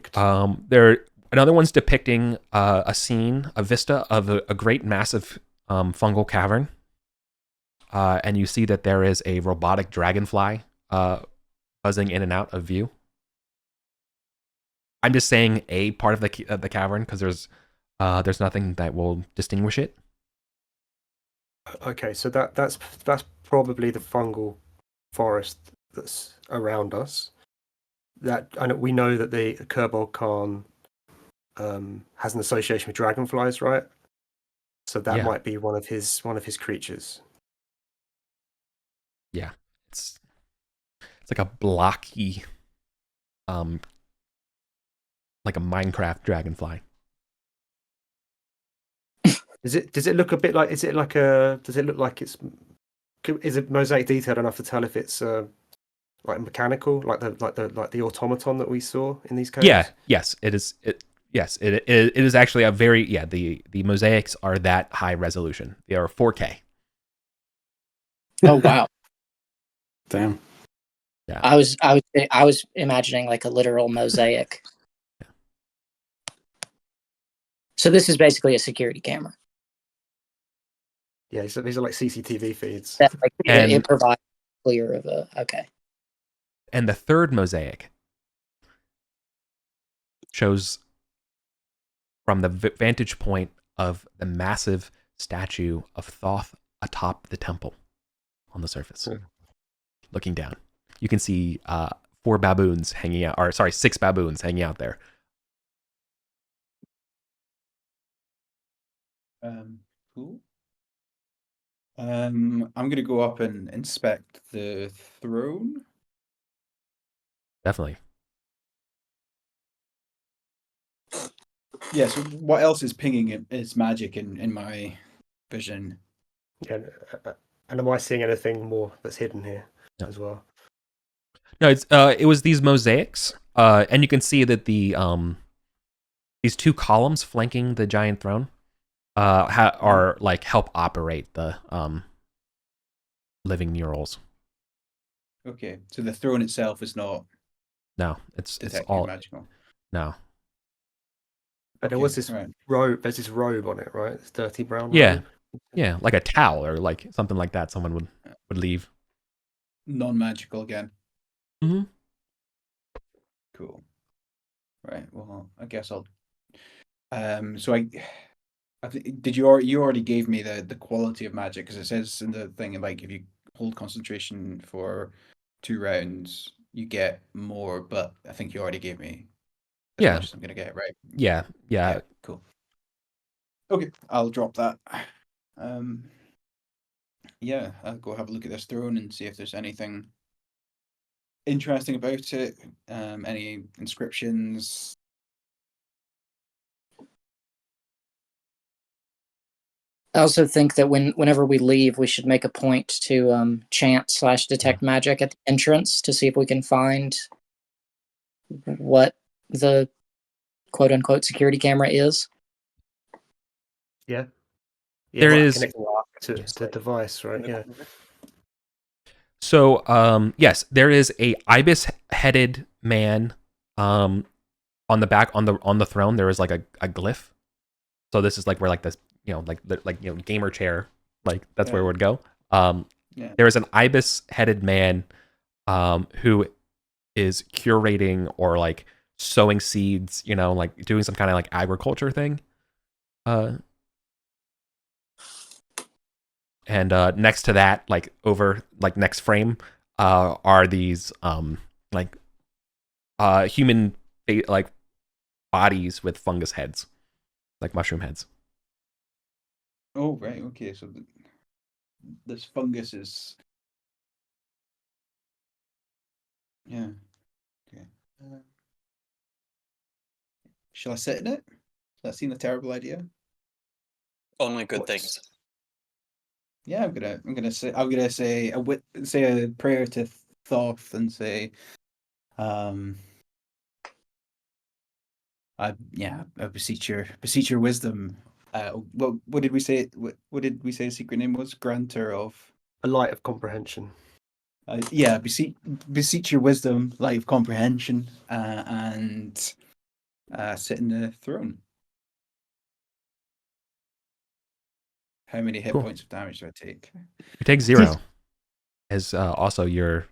Another one's depicting a scene, a vista of a great massive fungal cavern. And you see that there is a robotic dragonfly buzzing in and out of view. I'm just saying a part of the cavern because there's nothing that will distinguish it. Okay, so that's probably the fungal forest that's around us. We know that the Kerbal Khan has an association with dragonflies, right? So that might be one of his creatures. Yeah, it's like a blocky, like a Minecraft dragonfly. Does it look a bit like? Does it look like it's? Is it mosaic detailed enough to tell if it's like mechanical, like the automaton that we saw in these caves? Yeah. Yes, it is. It is actually a very the mosaics are that high resolution. They are 4K. Oh wow. Damn. Yeah. I was imagining like a literal mosaic. Yeah. So this is basically a security camera. Yeah, so these are like CCTV feeds. That, like, And- it provides clear of a okay. And the third mosaic shows from the vantage point of the massive statue of Thoth atop the temple on the surface. Looking down. You can see 6 baboons hanging out there. Cool. I'm gonna go up and inspect the throne. Definitely. Yeah, so what else is pinging its magic in my vision? Yeah, and am I seeing anything more that's hidden here as well? No, it was these mosaics, and you can see that the these 2 columns flanking the giant throne are like help operate the living murals. Okay, so the throne itself is not. No, it's detecting all magical. No. But there was this robe. There's this robe on it, right? This dirty brown robe. Yeah, like a towel or like something like that. Someone would leave. Non-magical again. Mm-hmm. Cool. Right. Well, I guess I'll. So I did you already gave me the quality of magic, because it says in the thing, like, if you hold concentration for 2 rounds, you get more. But I think you already gave me as much as I'm gonna get, right? Yeah. Cool. Okay, I'll drop that. Yeah, I'll go have a look at this throne and see if there's anything interesting about it? Any inscriptions? I also think that whenever we leave, we should make a point to chant/detect magic at the entrance to see if we can find what the quote unquote security camera is. Yeah. There is connecting to the device, right? Yeah. So yes, there is a ibis-headed man on the back on the throne. There is like a glyph. So this is like where like this gamer chair, like that's where it would go. There is an ibis-headed man who is curating or like sowing seeds, like doing some kind of like agriculture thing. And next to that, like over like next frame, are these human like bodies with fungus heads, like mushroom heads. Oh right, okay. So this fungus is okay. Shall I sit in it? Does that seem a terrible idea? Only good things. Yeah, I'm gonna say a prayer to Thoth and say, I beseech your wisdom. What did we say? What did we say? His secret name was Granter of a light of comprehension. Beseech your wisdom, light of comprehension, and sit in the throne. How many hit points of damage do I take? You take 0. As also your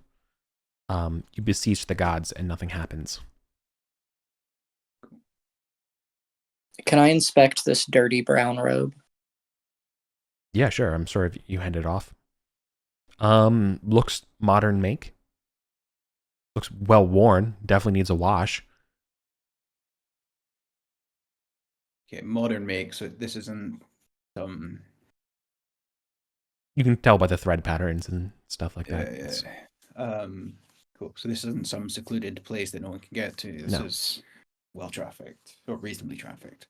you beseech the gods and nothing happens. Can I inspect this dirty brown robe? Yeah, sure. I'm sorry if you hand it off. Looks modern make. Looks well worn. Definitely needs a wash. Okay, modern make. So this isn't some. You can tell by the thread patterns and stuff like that. Yeah. Cool. So this isn't some secluded place that no one can get to. This is well trafficked or reasonably trafficked.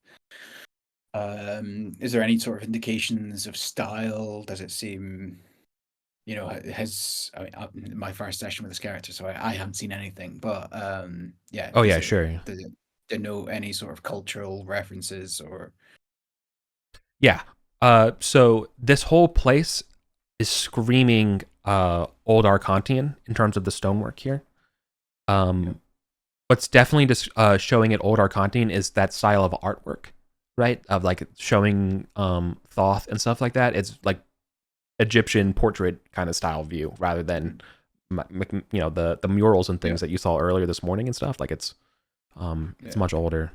Is there any sort of indications of style? Does it seem, my first session with this character, so I haven't seen anything, but yeah. Oh yeah, sure. Does it denote any sort of cultural references or? Yeah. So this whole place is screaming old Arcantian in terms of the stonework here. What's definitely just showing it old Arcantian is that style of artwork, right? Of like showing Thoth and stuff like that. It's like Egyptian portrait kind of style view rather than the murals and things that you saw earlier this morning and stuff. Like it's much older.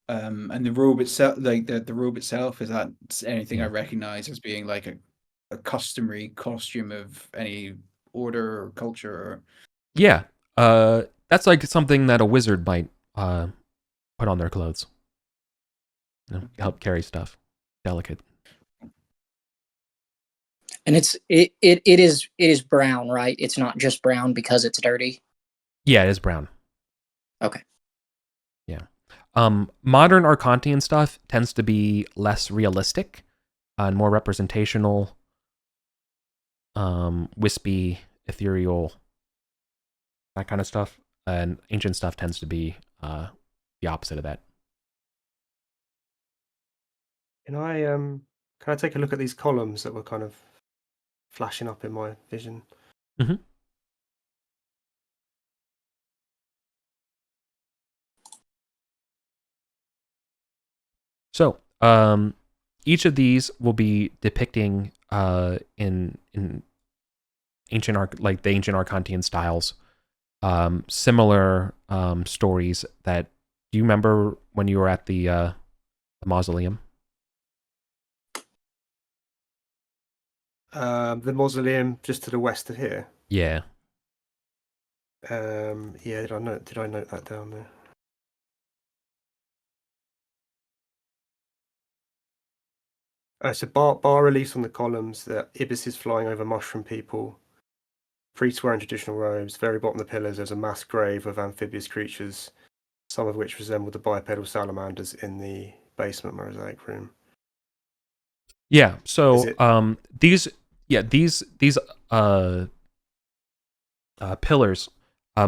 And the robe itself, like the robe itself, is that anything I recognize as being like a customary costume of any order or culture? Or... Yeah, that's like something that a wizard might put on their clothes. Help carry stuff, delicate. And it is brown, right? It's not just brown because it's dirty. Yeah, it is brown. Okay. Yeah. Modern Arcantian stuff tends to be less realistic and more representational, wispy, ethereal, that kind of stuff. And ancient stuff tends to be the opposite of that. Can I take a look at these columns that were kind of flashing up in my vision? Mm-hmm. So, each of these will be depicting in ancient like the ancient Arcantian styles, similar stories that. Do you remember when you were at the mausoleum? The mausoleum just to the west of here. Yeah. Yeah. Did I note that down there? So bar reliefs on the columns, the ibis is flying over mushroom people, Priests wearing traditional robes. Very bottom of the pillars, there's a mass grave of amphibious creatures, some of which resemble the bipedal salamanders in the basement mosaic room. Yeah. So these pillars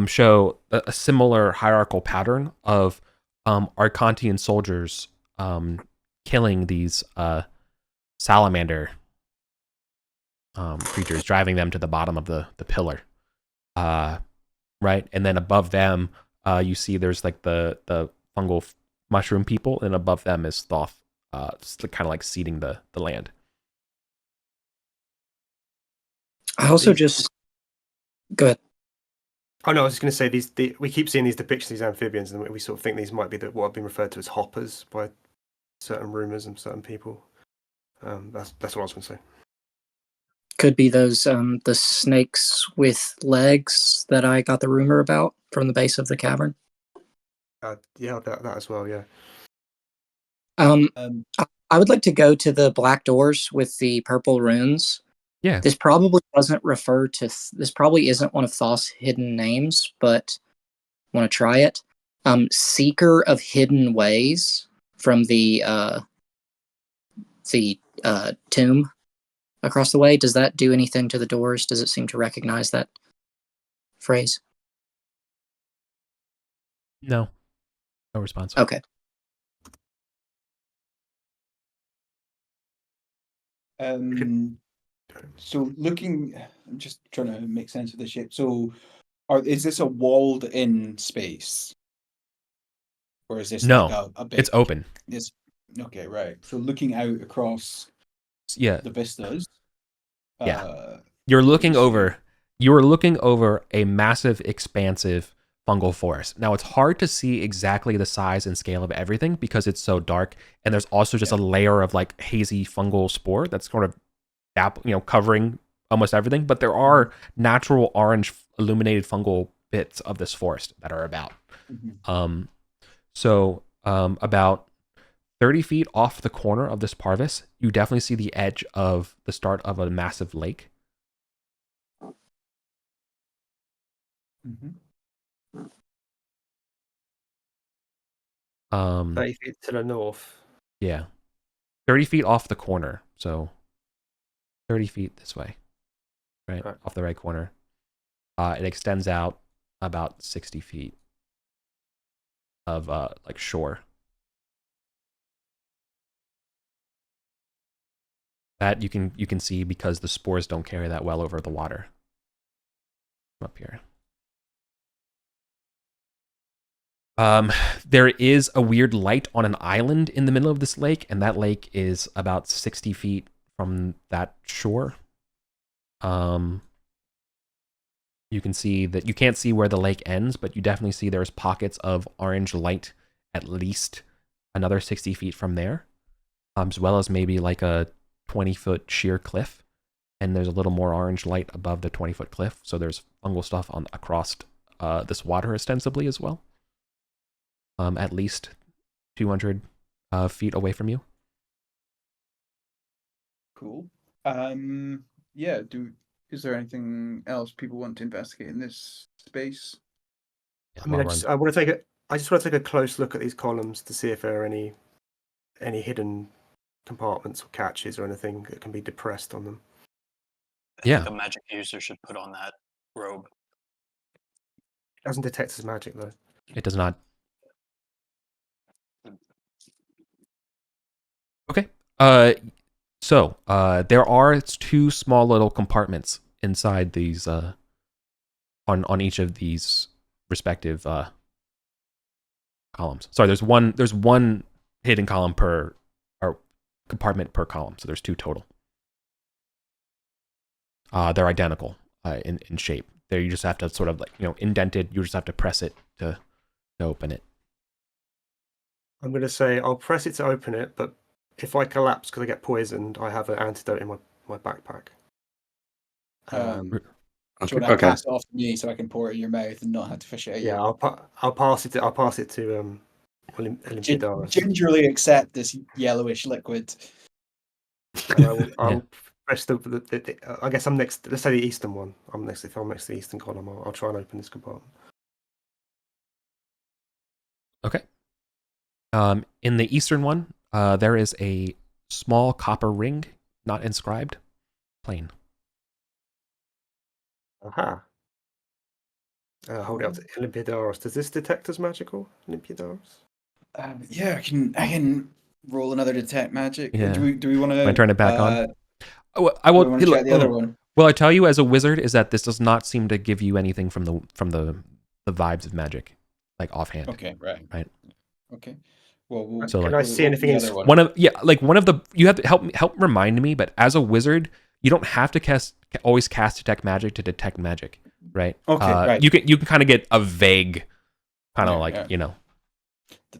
show a similar hierarchical pattern of Arcantian soldiers killing these salamander creatures, driving them to the bottom of the pillar. Right, and then above them, you see there's like the fungal mushroom people, and above them is Thoth, kind of like seeding the land. I also just go ahead. Oh no, I was just going to say we keep seeing these depictions of these amphibians, and we sort of think these might be what have been referred to as hoppers by certain rumors and certain people. That's what I was going to say. Could be those the snakes with legs that I got the rumor about from the base of the cavern. Yeah, that as well. Yeah. I would like to go to the black doors with the purple runes. Yeah. This probably doesn't refer to. This probably isn't one of Thoth's hidden names, but want to try it. Seeker of Hidden Ways from the tomb across the way. Does that do anything to the doors? Does it seem to recognize that phrase? No response. Okay. So looking, I'm just trying to make sense of the shape. So, is this a walled-in space, or is this like a big? It's open. It's okay, right? So looking out across, the vistas. You're looking over a massive, expansive fungal forest. Now it's hard to see exactly the size and scale of everything because it's so dark, and there's also just a layer of like hazy fungal spore that's sort of covering almost everything. But there are natural orange illuminated fungal bits of this forest that are about. So about 30 feet off the corner of this parvis, you definitely see the edge of the start of a massive lake. 30 feet to the north. Yeah. 30 feet off the corner. So 30 feet this way. Right? Off the right corner. It extends out about 60 feet of like shore. That you can see because the spores don't carry that well over the water. Up here. There is a weird light on an island in the middle of this lake, and that lake is about 60 feet from that shore. You can see that you can't see where the lake ends, but you definitely see there's pockets of orange light at least another 60 feet from there, as well as maybe like a 20-foot sheer cliff, and there's a little more orange light above the 20-foot cliff, so there's fungal stuff across this water ostensibly as well. At least 200 feet away from you. Cool. Yeah. Is there anything else people want to investigate in this space? I mean, I just want to take a close look at these columns to see if there are any hidden compartments or catches or anything that can be depressed on them. I think a magic user should put on that robe. It doesn't detect as magic though. It does not. Okay. So there are two small little compartments inside these on each of these respective columns. Sorry, there's one hidden column per or compartment per column, so there's two total. They're identical in shape. There you just have to sort of like indented. You just have to press it to open it. I'm going to say I'll press it to open it, but if I collapse because I get poisoned, I have an antidote in my backpack. Do you want to pass it off to me so I can pour it in your mouth and not have to fish it out? Yeah, I'll pass it to Olympidaris. Gingerly accept this yellowish liquid. I'll rest of I guess I'm next. Let's say the eastern one. If I'm next to the eastern column, I'll try and open this compartment. Okay. In the eastern one, there is a small copper ring, not inscribed, plain. Aha. Hold it up to Olympiadaros. Does this detect as magical, Olympiadaros? Yeah, I can roll another detect magic. Yeah. Do we want to? Can I turn it back on? I will check the other one. Well, I tell you as a wizard is that this does not seem to give you anything from the vibes of magic, like offhand. Okay, right. Okay. Well, So, can like, I see anything? one of the you have to help remind me. But as a wizard, you don't have to always cast detect magic to detect magic, right? Okay, right. You can kind of get a vague, kind of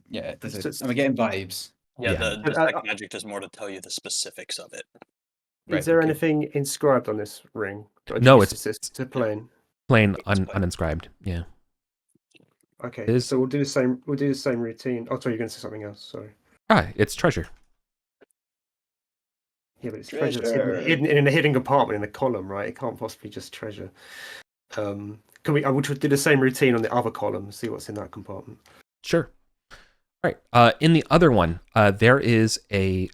Yeah, I'm getting vibes. Yeah, the detect magic does more to tell you the specifics of it. Is there anything inscribed on this ring? No, it's plain. Plain, uninscribed. Yeah. Okay, so we'll do the same. We'll do the same routine. Oh, sorry, you're going to say something else. Sorry. It's treasure. Yeah, but it's treasure that's hidden in a hidden compartment in a column, right? It can't possibly just treasure. Can we? I will do the same routine on the other column. See what's in that compartment. Sure. All right. In the other one, there is a.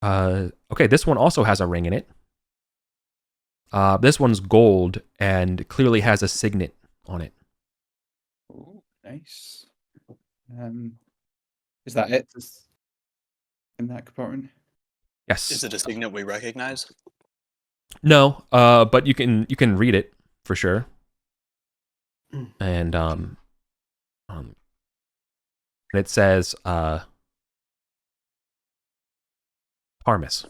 Okay, this one also has a ring in it. This one's gold and clearly has a signet on it. Oh, nice. Is that it in that compartment? Yes. Is it a signet we recognize? No, but you can read it for sure. And it says Parmis.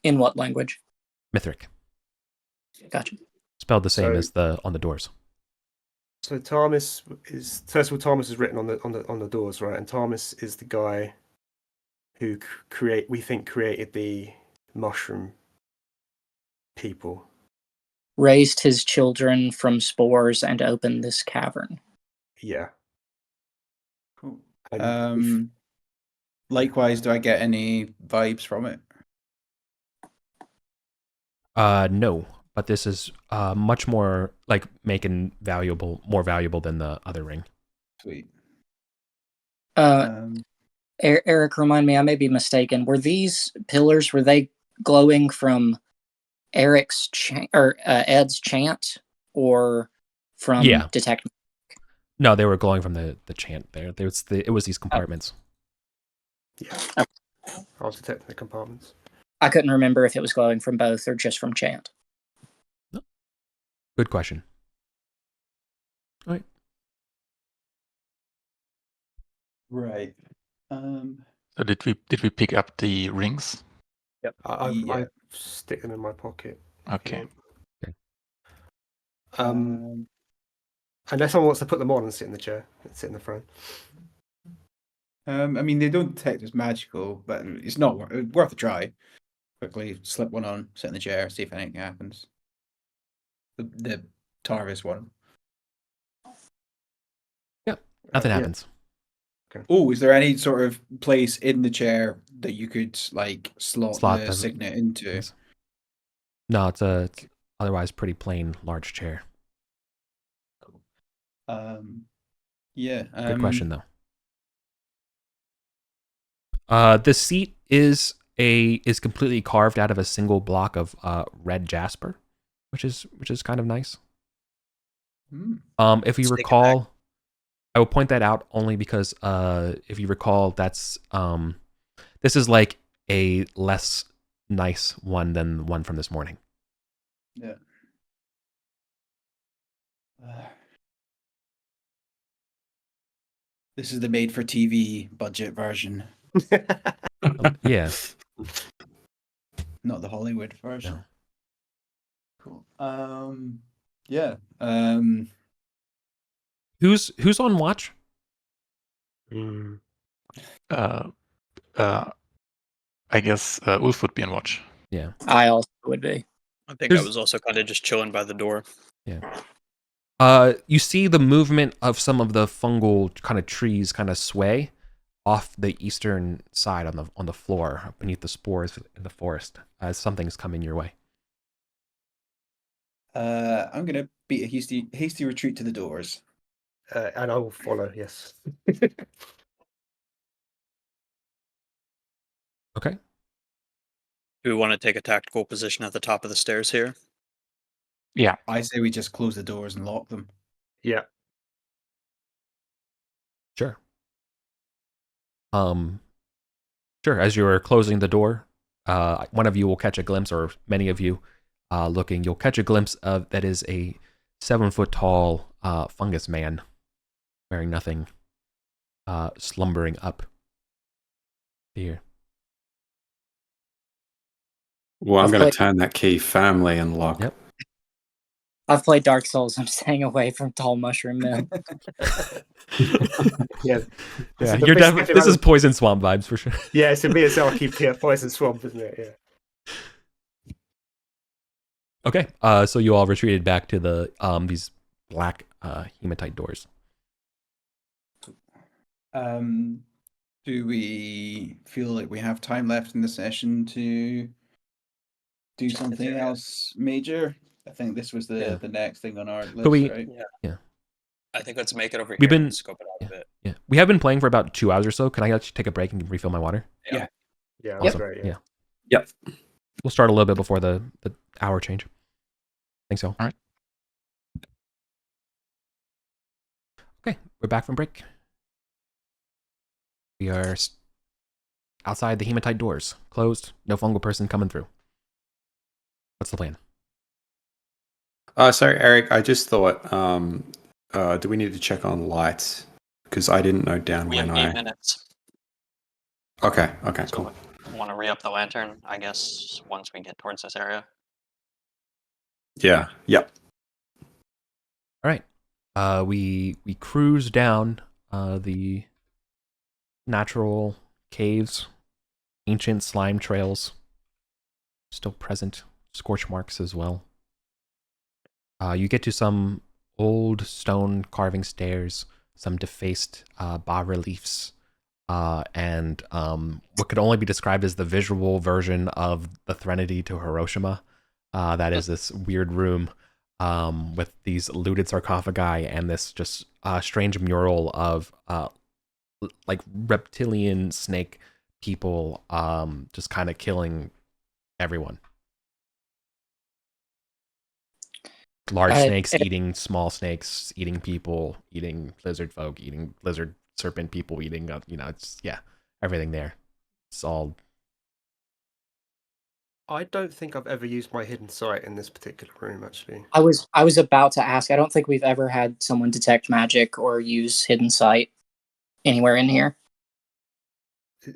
In what language? Mithric. Gotcha. Spelled the same as on the doors. So Tarmis is first of all, Tarmis is written on the doors, right? And Tarmis is the guy who created the mushroom people. Raised his children from spores and opened this cavern. Yeah. Cool. And likewise, do I get any vibes from it? No, but this is much more like making more valuable than the other ring. Sweet. Eric, remind me, I may be mistaken. Were these pillars, were they glowing from Eric's Ed's chant or from detect? No, they were glowing from the chant there. It was these compartments. Yeah. I was detecting the compartments. I couldn't remember if it was glowing from both or just from chant. No. Good question. All right. Right. So did we pick up the rings? Yep. I stick them in my pocket. Okay. Unless someone wants to put them on and sit in the chair and sit in the front. I mean, they don't detect as magical, but it's not worth a try. Quickly slip one on, sit in the chair, see if anything happens. The Tarvis one. Yeah, nothing happens. Okay. Oh, is there any sort of place in the chair that you could like slot the signet into? Yes. No, it's a otherwise pretty plain large chair. Yeah. Good question though. The seat is completely carved out of a single block of red jasper, which is kind of nice. If you recall, I will point that out only because if you recall, that's this is like a less nice one than the one from this morning. Yeah. This is the made-for-TV budget version. Yeah. Not the Hollywood version. No. Cool. Yeah. Who's on watch? I guess Ulf would be on watch. Yeah. I also would be. I think I was also kind of just chilling by the door. Yeah. You see the movement of some of the fungal kind of trees kind of sway off the eastern side on the floor beneath the spores in the forest as something's coming your way. I'm gonna beat a hasty retreat to the doors. And I will follow. Yes. Okay. Do we want to take a tactical position at the top of the stairs here? Yeah. I say we just close the doors and lock them. Yeah. Sure. Sure. As you're closing the door, one of you will catch a glimpse, or many of you looking, you'll catch a glimpse of that is a 7-foot tall fungus man wearing nothing, slumbering up here. Well, I'm I've going to played- turn that key firmly and lock. Yep. I've played Dark Souls. I'm staying away from Tall Mushroom Man. Yeah. Yeah, you're definitely. This is Poison Swamp vibes for sure. Yeah, it's me as well. Keep Poison Swamp, isn't it? Yeah. Okay. So you all retreated back to the these black hematite doors. Do we feel like we have time left in the session to do something else major? I think this was the next thing on our list, right? Yeah. I think let's make it over We've here been- and scope it out a bit. Yeah. We have been playing for about 2 hours or so. Can I actually take a break and refill my water? Yeah, that's Awesome. great. Yeah. Yep. We'll start a little bit before the hour change. Thanks, y'all. All right. Okay, we're back from break. We are outside the hematite doors, closed. No fungal person coming through. What's the plan? Sorry, Eric. I just thought, do we need to check on lights? Because I didn't note down We when have 8 minutes. Okay, So cool. want to re-up the lantern, I guess, once we get towards this area. Yeah, yep. All right. We cruise down the natural caves, ancient slime trails, still present, scorch marks as well. You get to some old stone carving stairs, some defaced bas-reliefs, and what could only be described as the visual version of the Threnody to Hiroshima. That is this weird room with these looted sarcophagi and this just strange mural of like reptilian snake people just kind of killing everyone. Large snakes eating small snakes, eating people, eating lizard folk, eating lizard serpent people, eating it's everything there. It's all. I don't think I've ever used my hidden sight in this particular room, actually. I was about to ask. I don't think we've ever had someone detect magic or use hidden sight anywhere in here.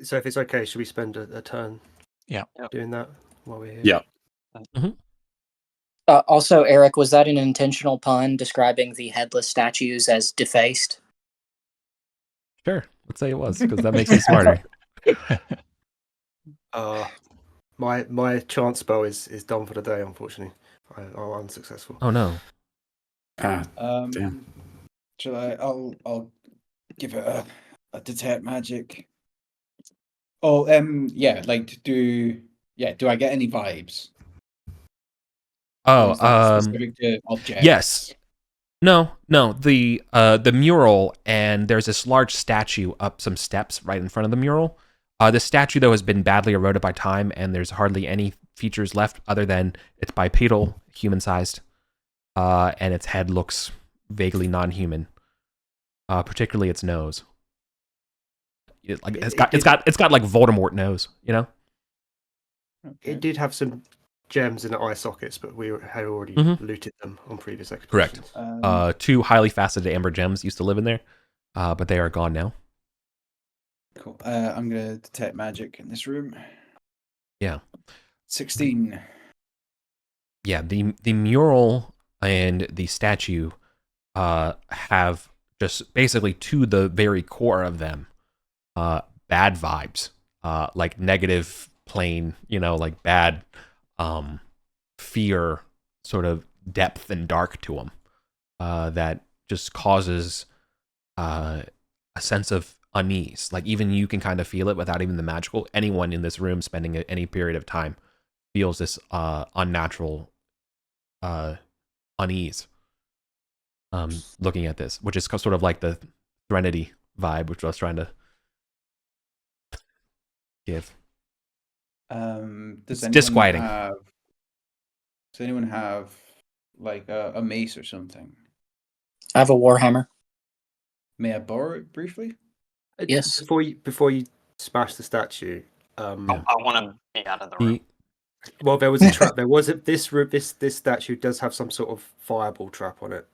So if it's okay, should we spend a turn doing that while we're here? Yeah. Also, Eric, was that an intentional pun describing the headless statues as defaced? Sure, let's say it was, because that makes me smarter. My chance spell is done for the day, unfortunately. I'm unsuccessful. Oh no. Damn. Shall I? I'll give it a detect magic. Oh, yeah. Like, do I get any vibes? Or is that specific to objects? Yes. No. The mural, and there's this large statue up some steps right in front of the mural. The statue, though, has been badly eroded by time, and there's hardly any features left other than it's bipedal, human-sized, and its head looks vaguely non-human, particularly its nose. It's got like Voldemort nose, you know. Okay. It did have some gems in the eye sockets, but we had already looted them on previous expeditions. Correct. 2 highly faceted amber gems used to live in there, but they are gone now. Cool. I'm gonna detect magic in this room. Yeah. 16. Yeah, the mural and the statue have just basically to the very core of them bad vibes, like negative plane, like bad fear sort of depth and dark to them that just causes a sense of unease. Like even you can kind of feel it without even the magical. Anyone in this room spending any period of time feels this unnatural unease. Looking at this, which is sort of like the Threnody vibe, which I was trying to give. Does It's disquieting. Does anyone have like a mace or something? I have a warhammer. May I borrow it briefly? Yes. Before you smash the statue. I want to be out of the room. Well, there was a trap. This statue does have some sort of fireball trap on it.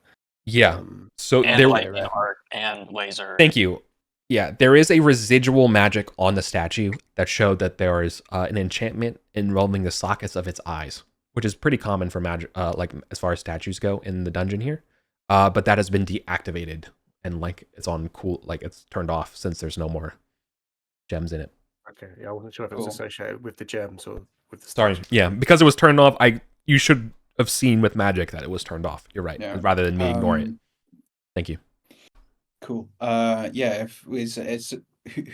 Yeah. So and there, lightning art and laser. Thank you. Yeah, there is a residual magic on the statue that showed that there is an enchantment involving the sockets of its eyes, which is pretty common for magic, like as far as statues go in the dungeon here. But that has been deactivated and like it's on cool, like it's turned off since there's no more gems in it. Okay, yeah, I wasn't sure if it was associated with the gems or with the Sorry, statue. yeah, because it was turned off. You should have seen with magic that it was turned off. You're right, rather than me ignore it. Thank you. Cool. Yeah. If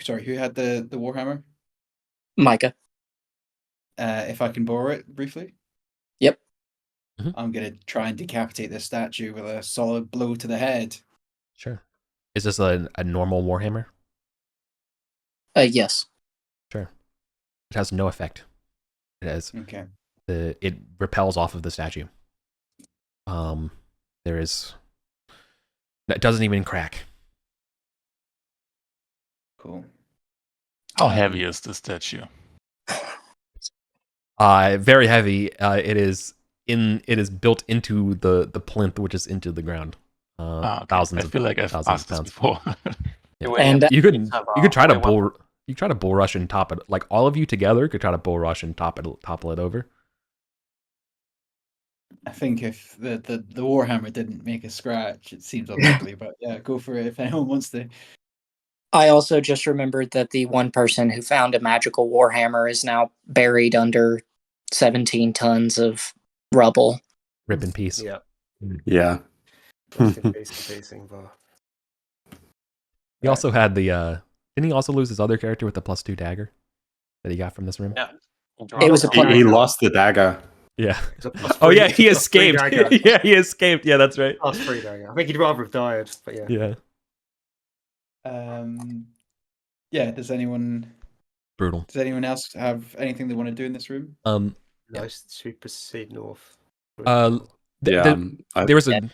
sorry, who had the warhammer? Micah. If I can borrow it briefly. Yep. Mm-hmm. I'm gonna try and decapitate this statue with a solid blow to the head. Sure. Is this a normal warhammer? Yes. Sure. It has no effect. It has it repels off of the statue. There is. It doesn't even crack. Cool. How heavy is the statue? Very heavy. It is built into the plinth, which is into the ground. Okay. Thousands. I feel like I've thousands asked of this pounds. before. Yeah. And you could try to bull rush and top it. Like all of you together could try to bull rush and topple it over. I think if the warhammer didn't make a scratch, it seems unlikely. But yeah, go for it if anyone wants to. I also just remembered that the one person who found a magical warhammer is now buried under 17 tons of rubble. Rip in peace. Yeah. Yeah. He also had the didn't he also lose his other character with the +2 dagger that he got from this room? Yeah. It was he lost the dagger. Yeah. Oh yeah, he escaped. Yeah, he escaped. Yeah, that's right. +3 dagger. I think he'd rather have died, but yeah. Yeah. Yeah. Does anyone else have anything they want to do in this room? Nice to proceed north. There was a.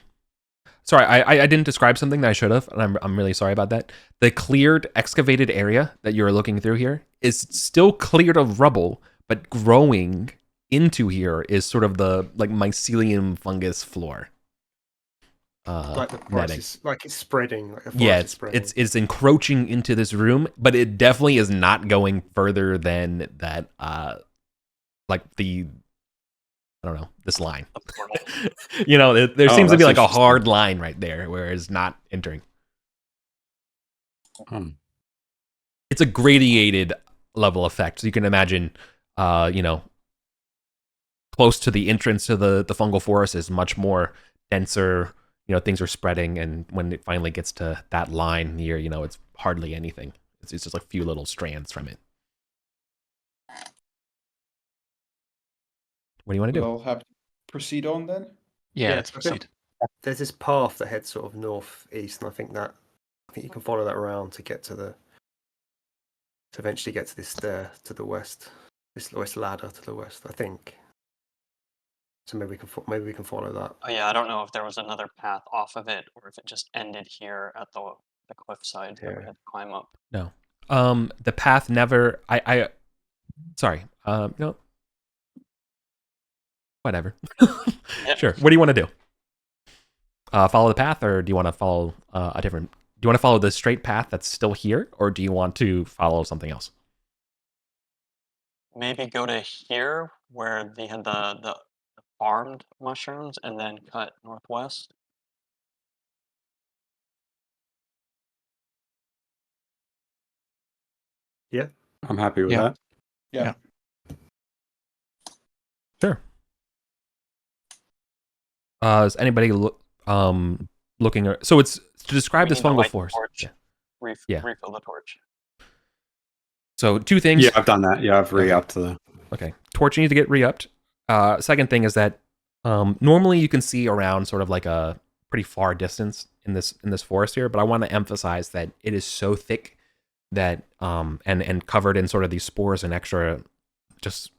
Sorry, I didn't describe something that I should have, and I'm really sorry about that. The cleared, excavated area that you're looking through here is still cleared of rubble, but growing into here is sort of the like mycelium fungus floor. Like the forest like it's spreading. Like it's encroaching into this room, but it definitely is not going further than that. Like the. I don't know, this line. There seems to be like a hard line right there where it's not entering. It's a gradiated level effect. So you can imagine, close to the entrance to the fungal forest is much more denser. Things are spreading, and when it finally gets to that line near, it's hardly anything. It's just like a few little strands from it. What do you want to do? We'll have to proceed on then. Yeah, let's proceed. There's this path that heads sort of northeast, and I think you can follow that around to get to eventually get to this stair to the west, this ladder to the west. I think. So maybe we can follow that. Oh yeah, I don't know if there was another path off of it, or if it just ended here at the cliffside that we had to climb up. No. The path never. Sorry. No. Whatever. Sure. What do you want to do? Follow the path, or do you want to follow a different? Do you want to follow the straight path that's still here, or do you want to follow something else? Maybe go to here where they had the farmed mushrooms, and then cut northwest. Yeah, I'm happy with that. Yeah. Sure. Is anybody looking? So it's to describe this fungal forest. Yeah. refill the torch. So 2 things. Yeah, I've done that. Yeah, I've re-upped the. Okay. Torch needs to get re-upped. Second thing is that normally you can see around sort of like a pretty far distance in this forest here, but I want to emphasize that it is so thick that and covered in sort of these spores and extra just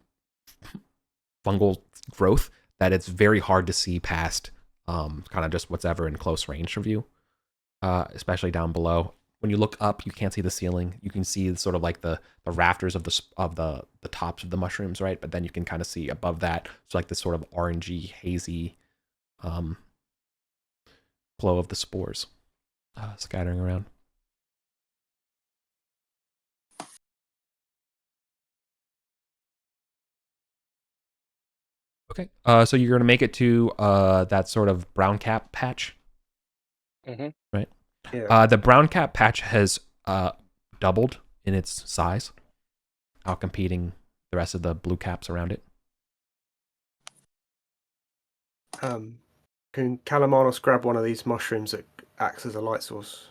fungal growth that it's very hard to see past kind of just what's ever in close range of you, especially down below. When you look up, you can't see the ceiling. You can see sort of like the rafters of the tops of the mushrooms, right? But then you can kind of see above that, it's like this sort of orangey, hazy glow of the spores scattering around. Okay, so you're going to make it to that sort of brown cap patch, right? Yeah. The brown cap patch has doubled in its size, outcompeting the rest of the blue caps around it. Can Calamanos grab one of these mushrooms that acts as a light source?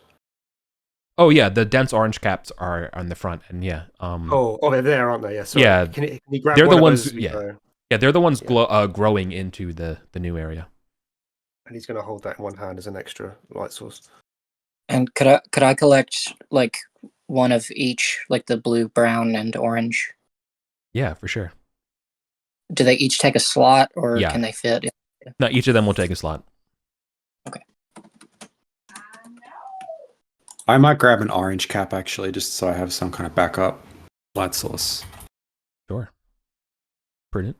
Oh yeah, the dense orange caps are on the front, and yeah. They're there, aren't they? Yeah. Sorry. Yeah, Can you grab they're one the of ones. those Yeah, they're the ones growing into the new area. And he's going to hold that in one hand as an extra light source. And could I collect like one of each, like the blue, brown, and orange? Yeah, for sure. Do they each take a slot, or Yeah. can they fit? No, each of them will take a slot. Okay. I might grab an orange cap actually, just so I have some kind of backup light source. Sure. Prudent.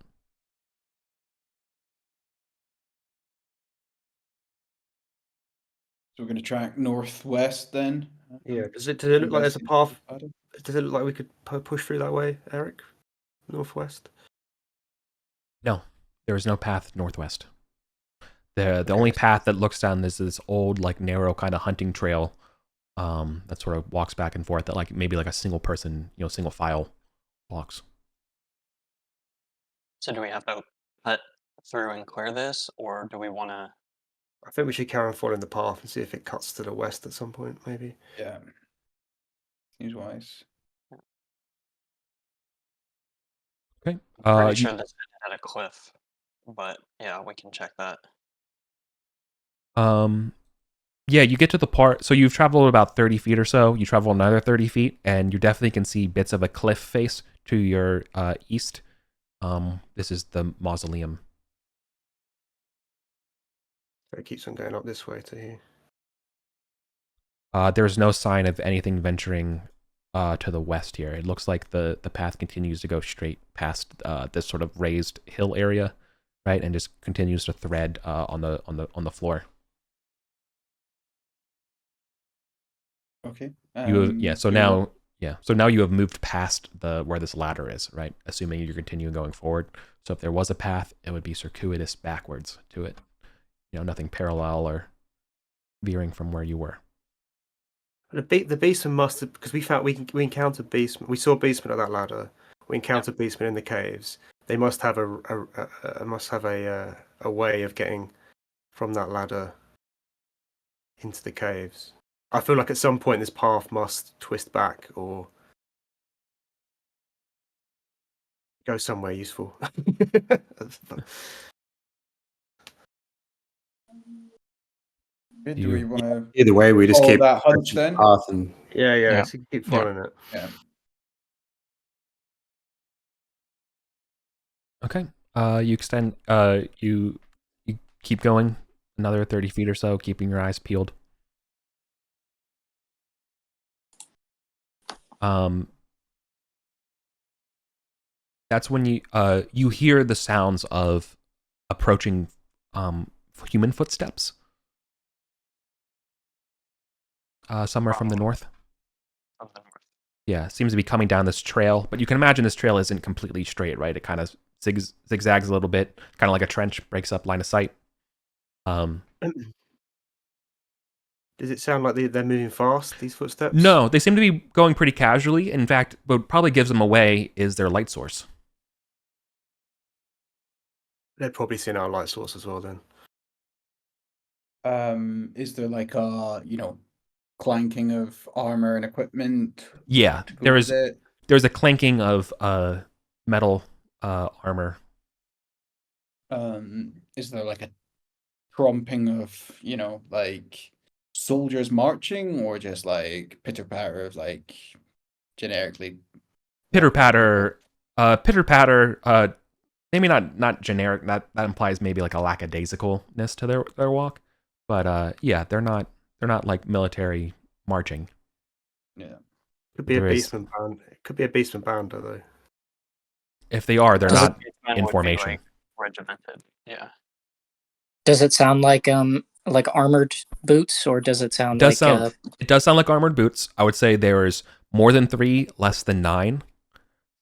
So we're going to track northwest then. Yeah. Does it look like there's a path? Does it look like we could push through that way, Eric? Northwest? No, there is no path northwest. The only path that looks down is this old, like, narrow kind of hunting trail that sort of walks back and forth that like maybe like a single person, single file walks. So do we have to cut through and clear this, or do we want to? I think we should carry on following the path and see if it cuts to the west at some point, maybe. Yeah. Seems wise. Okay. Pretty sure this had a cliff, but yeah, we can check that. Yeah, you get to the part, so you've traveled about 30 feet or so, you travel another 30 feet, and you definitely can see bits of a cliff face to your east. This is the mausoleum. So it keeps on going up this way to here. There's no sign of anything venturing to the west here. It looks like the path continues to go straight past this sort of raised hill area, right, and just continues to thread on the floor. Okay. So now you have moved past where this ladder is, right? Assuming you're continuing going forward. So if there was a path, it would be circuitous backwards to it. Nothing parallel or veering from where you were. The beastman must have, because we encountered beastmen. We saw beastmen at that ladder. We encountered beastmen in the caves. They must have a way of getting from that ladder into the caves. I feel like at some point this path must twist back or go somewhere useful. Do we want to Either way, we just follow keep that hunch then? path and Yeah. So keep following it. Yeah. Okay. You extend. You keep going another 30 feet or so, keeping your eyes peeled. That's when you hear the sounds of approaching human footsteps. Somewhere from the north. From the north. Yeah, seems to be coming down this trail, but you can imagine this trail isn't completely straight, right? It kind of zigzags a little bit, kind of like a trench, breaks up line of sight. Does it sound like they're moving fast, these footsteps? No, they seem to be going pretty casually. In fact, what probably gives them away is their light source. They're probably seeing our light source as well then. Is there like a clanking of armor and equipment? Yeah, to go with it? there's a clanking of metal armor. Is there like a tromping of, like soldiers marching, or just like pitter patter of like generically Pitter patter, maybe not generic. That implies maybe like a lackadaisicalness to their walk, but yeah, they're not like military marching. Yeah. Could be a beastman band. It could be a beastman bounder though. If they are, they're not in would formation. be, like, regimented. Yeah. Does it sound like armored boots, or does it sound It does sound like armored boots. I would say there's more than 3, less than 9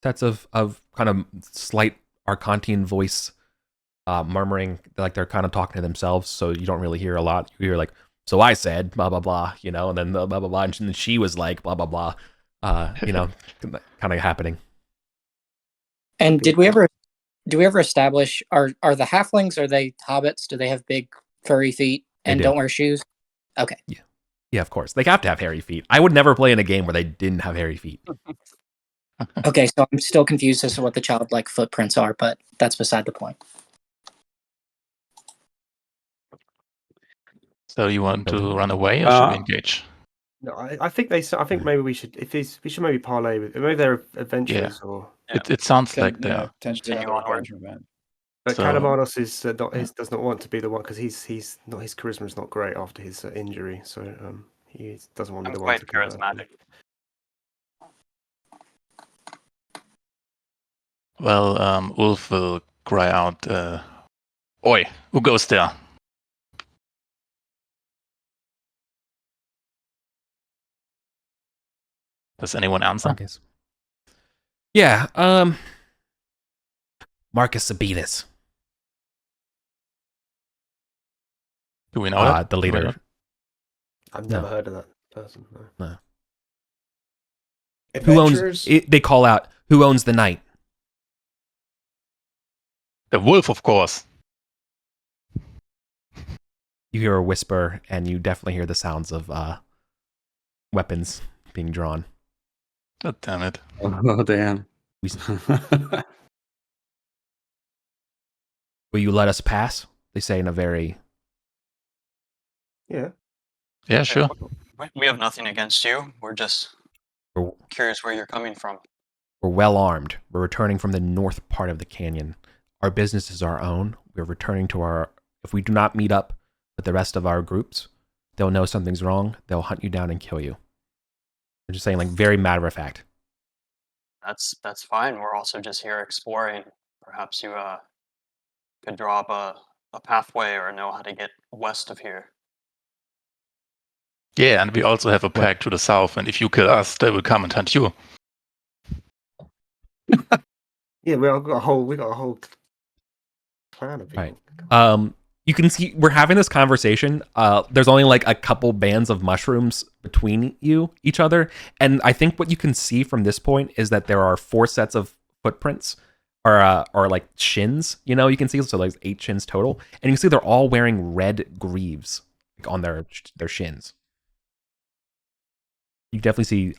sets of kind of slight Arcantian voice murmuring, like they're kind of talking to themselves, so you don't really hear a lot. You hear like, so I said blah blah blah, and then blah blah blah, and then she was like blah blah blah, kind of happening. And do we ever establish, are the halflings, are they hobbits? Do they have big furry feet and don't wear shoes? Okay. Yeah, of course. They have to have hairy feet. I would never play in a game where they didn't have hairy feet. Okay, so I'm still confused as to what the childlike footprints are, but that's beside the point. So you want to run away, or should we engage? No, I think maybe we should. We should maybe parlay with. Maybe they're adventurers or. It sounds like they are. Potentially another encouragement event. But So- Cadamardos is does not want to be the one, because he's not, his charisma is not great after his injury, so he doesn't want to be the one. I'm quite charismatic. Well, Ulf will cry out, "Oi, who goes there?" Does anyone answer? Marcus. Yeah, Marcus Sabinus. Do we know that? The leader. I've never heard of that person. No. Who owns? Adventurers? They call out. Who owns the night? The wolf, of course. You hear a whisper, and you definitely hear the sounds of weapons being drawn. God damn it. Oh, damn. Will you let us pass? They say in a very. Yeah. Yeah, sure. We have nothing against you. We're just We're, curious where you're coming from. we're well armed. We're returning from the north part of the canyon. Our business is our own. We're returning to our. If we do not meet up with the rest of our groups, they'll know something's wrong. They'll hunt you down and kill you. I'm just saying, like, very matter of fact. That's fine. We're also just here exploring. Perhaps you could draw up a pathway or know how to get west of here. Yeah, and we also have a pack to the south, and if you kill us, they will come and hunt you. Yeah, we got a whole clan of people. Right. You can see we're having this conversation. There's only like a couple bands of mushrooms between each other, and I think what you can see from this point is that there are 4 sets of footprints, or like shins. You can see, so there's 8 shins total, and you can see they're all wearing red greaves on their shins. You definitely see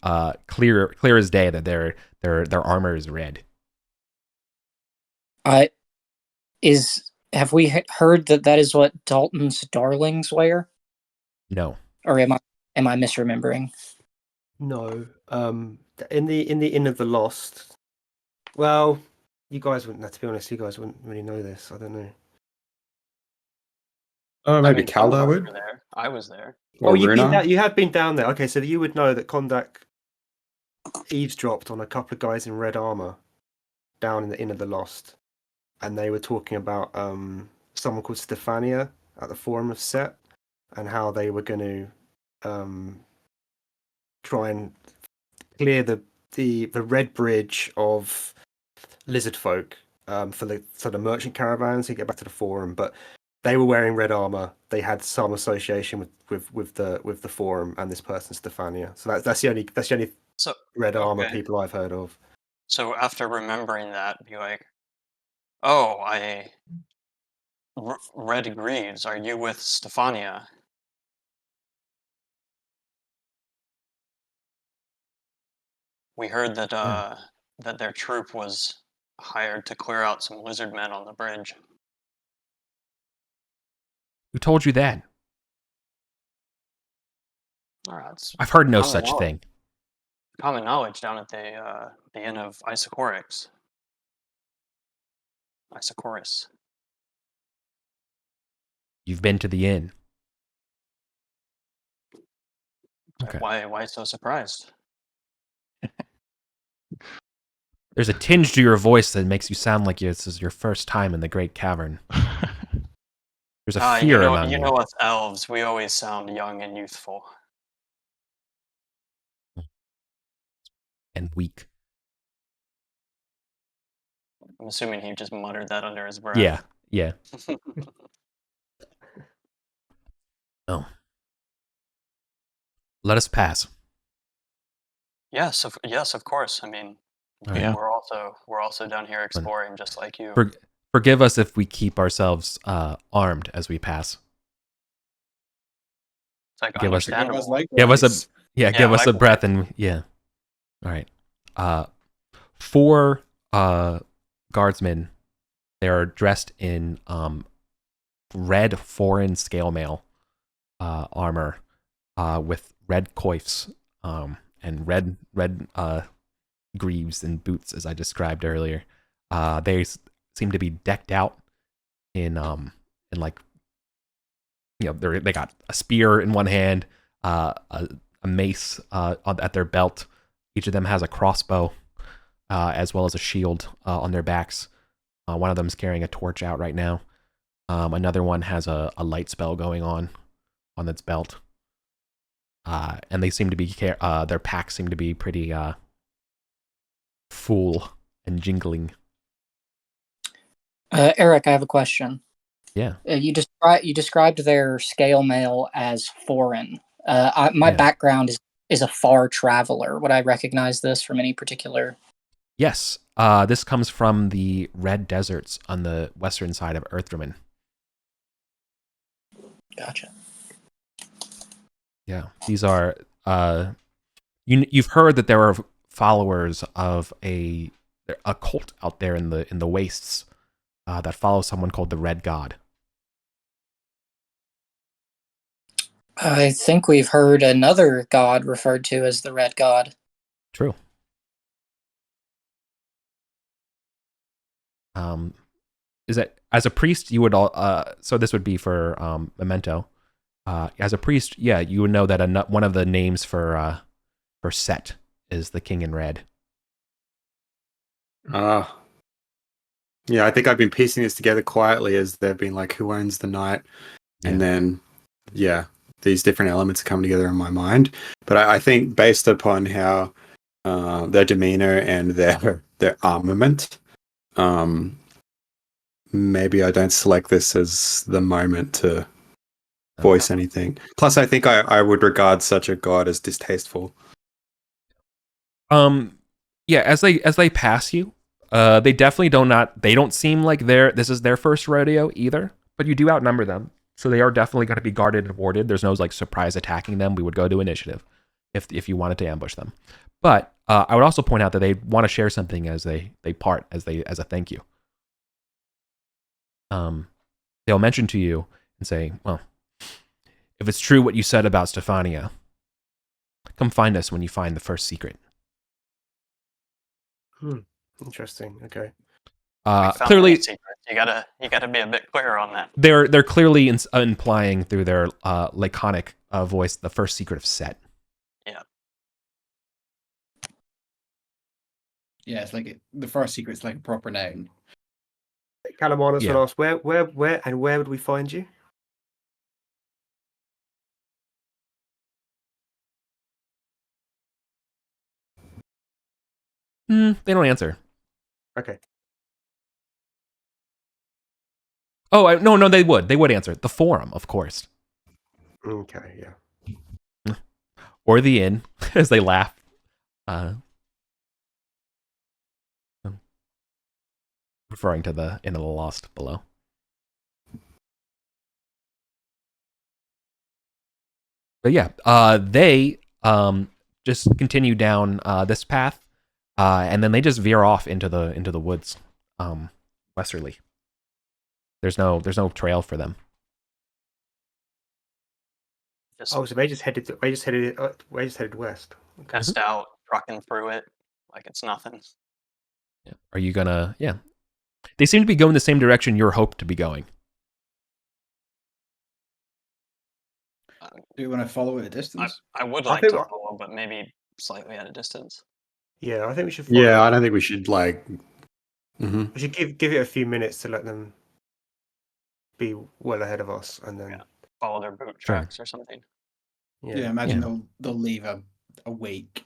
clear as day that their armor is red. Have we heard that is what Dalton's darlings wear? No. Or am I misremembering? No. In the Inn of the Lost. Well, you guys wouldn't. To be honest, you guys wouldn't really know this. I don't know. Oh, maybe some of Kaldar us would. were there. I was there. Or you had been down there. Okay, so you would know that Kondak eavesdropped on a couple of guys in red armor down in the Inn of the Lost, and they were talking about someone called Stefania at the Forum of Set, and how they were going to try and clear the Red Bridge of lizard folk for the merchant caravans to get back to the Forum, but they were wearing red armor. They had some association with the Forum and this person Stefania. So that's the only red armor people I've heard of. So after remembering that, be like, oh, Red Greaves, are you with Stefania? We heard that that their troop was hired to clear out some lizard men on the bridge. Who told you that? It's I've heard no common such knowledge. thing. Common knowledge down at the inn of Isocorix. Isocorus. You've been to the inn. Okay. Why so surprised? There's a tinge to your voice that makes you sound like this is your first time in the Great Cavern. There's a fear among you. You know us elves, we always sound young and youthful. And weak. I'm assuming he just muttered that under his breath. Yeah. Oh. Let us pass. Yes, of course. I mean, Yeah. we're also down here exploring, just like you. Forgive us if we keep ourselves armed as we pass. It's like Give us understandable. give us a likewise. breath and yeah. All right. 4 guardsmen. They are dressed in red foreign scale mail armor with red coifs and red greaves and boots, as I described earlier. They seem to be decked out in like, you know, they got a spear in one hand, a mace at their belt. Each of them has a crossbow as well as a shield on their backs. One of them is carrying a torch out right now. Another one has a light spell going on its belt. And they seem to be their packs seem to be pretty full and jingling. Eric, I have a question. Yeah. You described their scale mail as foreign. My background is a far traveler. Would I recognize this from any particular? Yes. This comes from the red deserts on the western side of Earthriman. Gotcha. Yeah. These are you've heard that there are followers of a cult out there in the wastes that follow someone called the Red God. I think we've heard another god referred to as the Red God. True. Is that as a priest you would so this would be for Memento. As a priest, yeah, you would know that one of the names for Set is the King in Red. Yeah, I think I've been piecing this together quietly as they've been like, who owns the night? And then, yeah, these different elements come together in my mind. But I think based upon how their demeanor and their armament, maybe I don't select this as the moment to voice anything. Plus, I think I would regard such a god as distasteful. Yeah, as they pass you, they definitely don't seem like this is their first rodeo either, but you do outnumber them. So they are definitely going to be guarded and warded. There's no like surprise attacking them. We would go to initiative if you wanted to ambush them. But I would also point out that they want to share something as they part as a thank you. They'll mention to you and say, well, if it's true what you said about Stefania, come find us when you find the first secret. Interesting. Okay. Clearly, you gotta be a bit clearer on that. They're clearly implying through their laconic voice the first secret of Set. Yeah. Yeah, it's like the first secret's like a proper noun. Calamanus would ask, where would we find you? They don't answer. Okay. Oh, no, they would. They would answer. The forum, of course. Okay, yeah. Or the inn, as they laugh. Referring to the Inn of the Lost below. But yeah, they just continue down this path And then they just veer off into the woods, westerly. There's no trail for them. Just Oh, so they just headed west. Okay. test out, trucking through it like it's nothing. Yeah. Are you gonna? Yeah. They seem to be going the same direction you're hoped to be going. Do you want to follow at a distance? I would I like think to what- follow, but maybe slightly at a distance. Yeah, I think we should. Follow. Yeah, I don't think we should like. Mhm. We should give it a few minutes to let them be well ahead of us, and then Follow their boot Sure. tracks or something. Yeah, imagine they'll leave a wake.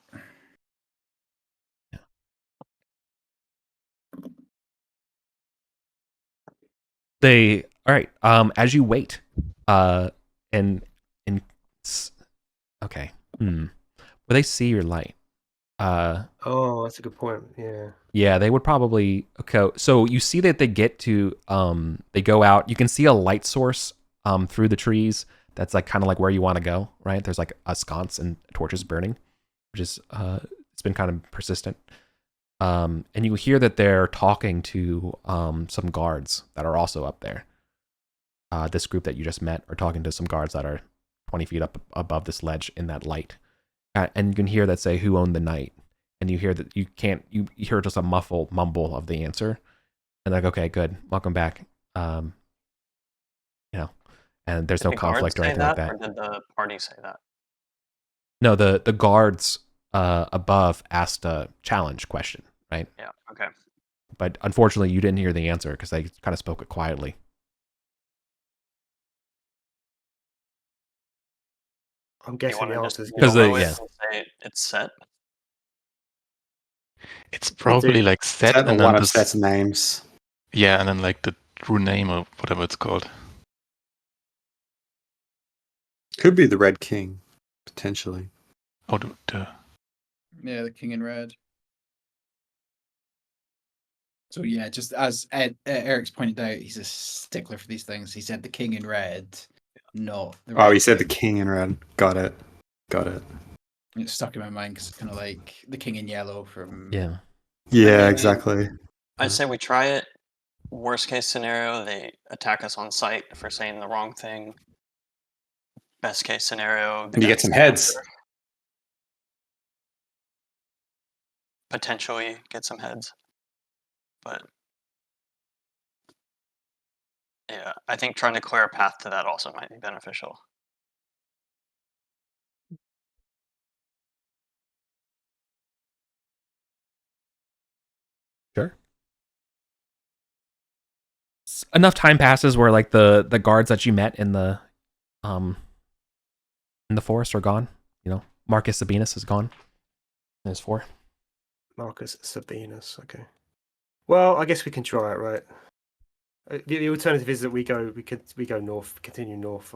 They all right. As you wait, and okay. Will they see your light? Oh, that's a good point. Yeah. Yeah, they would probably. Okay, so you see that they get to. They go out. You can see a light source. Through the trees. That's like kind of like where you want to go, right? There's like a sconce and torches burning, which is it's been kind of persistent. And you hear that they're talking to some guards that are also up there. This group that you just met are talking to some guards that are 20 feet up above this ledge in that light. And you can hear that say, "Who owned the night?" And you hear that you hear just a muffled mumble of the answer. And like, okay, good, welcome back. And there's Did no the guards conflict or say anything like that. Or did the party say that? No, the guards above asked a challenge question, right? Yeah. Okay. But unfortunately, you didn't hear the answer because they kind of spoke it quietly. I'm Do you guessing want the to answer is just Because YOLO they- it and say it's set? It's probably like set, Set and one then of this, sets names. yeah, and then like the true name or whatever it's called. Could be the Red King, potentially. Oh, Yeah, the King in Red. So yeah, just as Eric's pointed out, he's a stickler for these things. He said the King in Red, not the Oh, Red he said the King. King in Red. Got it. It's stuck in my mind because it's kind of like the King in Yellow from. Yeah. Yeah, mean, exactly. I say we try it. Worst case scenario, they attack us on sight for saying the wrong thing. Best case scenario, And you get some heads. Potentially get some heads. But yeah, I think trying to clear a path to that also might be beneficial. Sure. Enough time passes where like the guards that you met in the forest are gone. You know, Marcus Sabinus is gone. There's 4. Marcus Sabinus. Okay. Well, I guess we can try it, right? The alternative is that we go north, continue north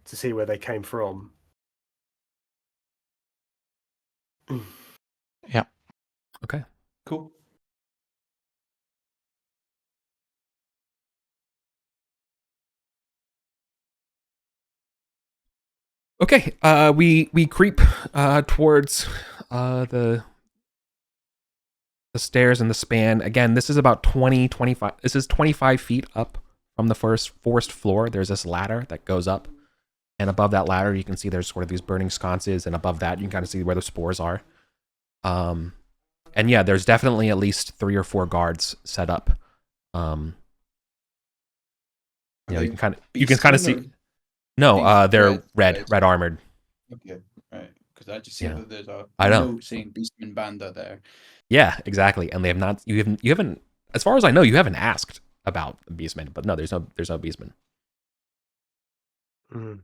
to see where they came from. Yeah. Okay. Cool. Okay. We creep towards the stairs and the span. Again, this is about 25. This is 25 feet up from the first forest floor. There's this ladder that goes up. And above that ladder, you can see there's sort of these burning sconces. And above that, you can kind of see where the spores are. And yeah, there's definitely at least 3 or 4 guards set up. You know, you can kind of see. No, they're red armored. Okay, right. Because I just see Yeah. that there's a I know. note saying Beastman Banda there. Yeah, exactly. And they have not. You haven't. As far as I know, you haven't asked about the Beastmen. But no, there's no Beastmen. Mm.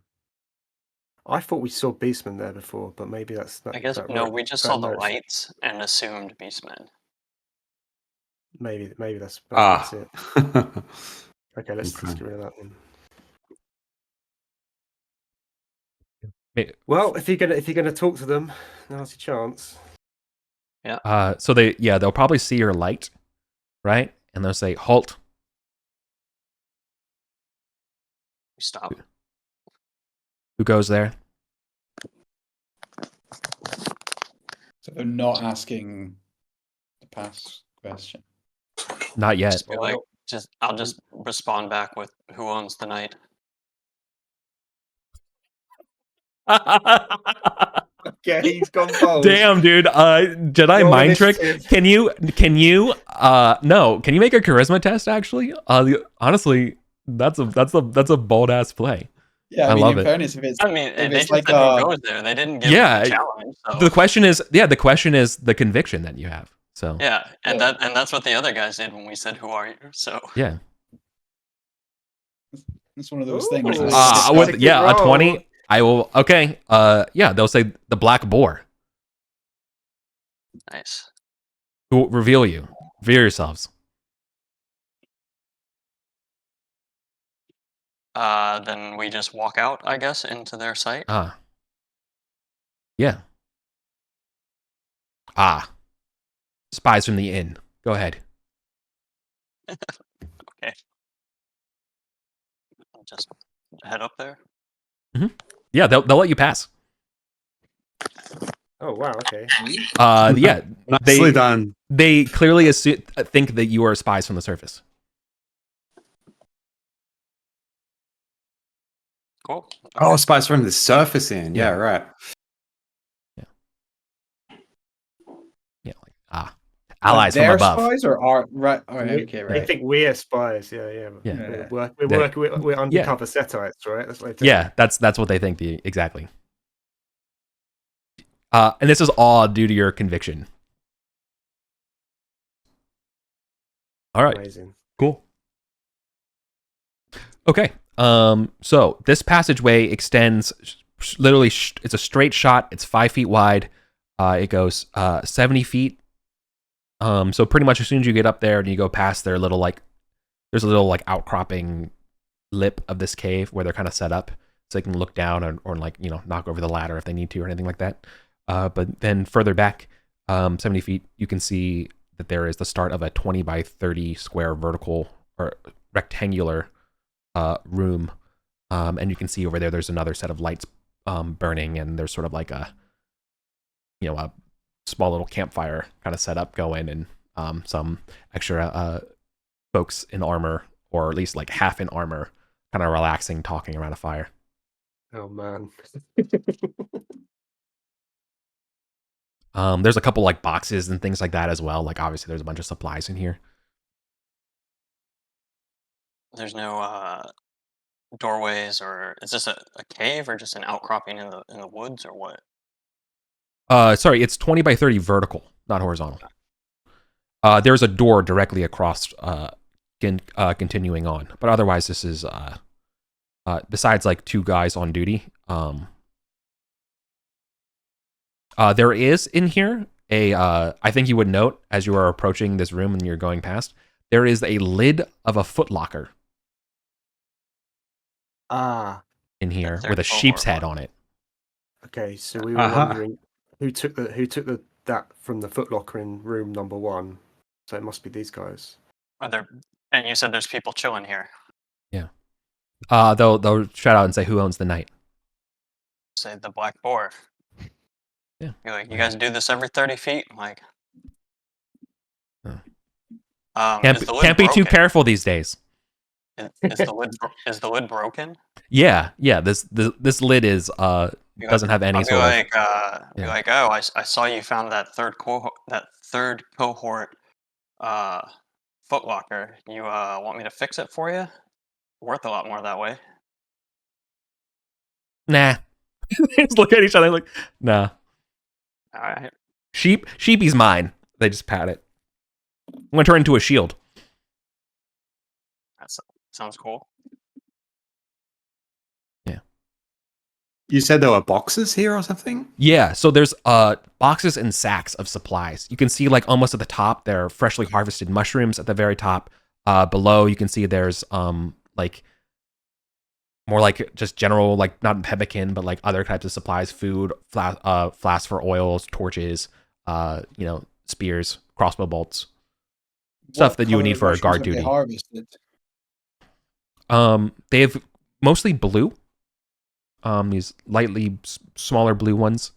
I thought we saw Beastmen there before, but maybe that's not. I guess no, we just saw the lights and assumed beastmen. Maybe that's it. Okay, let's get rid of that one. Well, if you're gonna talk to them, now's your chance. Yeah. So they'll probably see your light, right? And they'll say, "Halt." We stop. Who goes there? So they're not asking the pass question. Not yet. Just be like, I'll just respond back with who owns the night. Okay, he's gone bold. Damn, dude. Jedi Roll mind trick. initiative. Can you no, can you make a charisma test actually? Honestly, that's a bold ass play. Yeah, I mean, love in it. fairness, if it's I mean, if they it's just like said who goes there. They didn't give Yeah, a challenge. So. The question is the conviction that you have. So Yeah, and that's what the other guys did when we said, "Who are you?" So yeah. it's one of those Ooh. things. With a roll. 20, I will. Okay. Yeah, they'll say the black boar. nice. Who will reveal you? Reveal yourselves. Then we just walk out, I guess, into their site. Yeah. Spies from the inn. Go ahead. Okay. I'll just head up there. Yeah, they'll let you pass. Oh wow. Okay. Yeah. Nicely done. They clearly think that you are spies from the surface. Cool. Oh, spies from the surface in. Yeah, Yeah. right. Yeah, like allies from They're above. spies or are right? All right, okay, They right. think we're spies. Yeah. Yeah. We're undercover setites, right? That's what they Yeah, that's what they think. Exactly. And this is all due to your conviction. All right. Amazing. Cool. Okay. So this passageway extends literally. It's a straight shot. It's 5 feet wide. It goes 70 feet. So pretty much as soon as you get up there and you go past their little there's a little outcropping lip of this cave where they're kind of set up so they can look down or knock over the ladder if they need to or anything like that. But then further back, 70 feet, you can see that there is the start of a 20 by 30 square vertical or rectangular room. And you can see over there's another set of lights burning, and there's sort of like a small little campfire kind of setup going, and some extra folks in armor, or at least half in armor, kind of relaxing, talking around a fire. Oh man. There's a couple boxes and things like that as well. Obviously there's a bunch of supplies in here. There's no doorways, or is this a cave or just an outcropping in the woods, or what? Sorry, it's 20 by 30 vertical, not horizontal. There's a door directly across, continuing on, but otherwise this is besides 2 guys on duty. There is in here I think you would note as you are approaching this room and you're going past, there is a lid of a footlocker in here with a sheep's head on it. Okay, so we were wondering who took that from the footlocker in room number 1. So it must be these guys. And you said there's people chilling here. Yeah. They'll shout out and say who owns the night. Say the black boar. Yeah. You're like, you guys do this every 30 feet? I'm like, can't be too careful these days. Is the lid broken? Yeah. This lid is doesn't have any sort of. Be like, oh, I saw you found that third cohort footlocker. You want me to fix it for you? Worth a lot more that way. Nah. They just look at each other like, nah. All right. Sheepy's mine. They just pat it. I'm gonna turn into a shield. That sounds cool. Yeah. You said there were boxes here or something? Yeah, so there's boxes and sacks of supplies. You can see almost at the top there are freshly harvested mushrooms at the very top. Below you can see there's more just general not pemmican but other types of supplies, food, flasks for oils, torches, spears, crossbow bolts. Stuff that you would need for a guard duty. Harvested? They have mostly blue. These lightly smaller blue ones.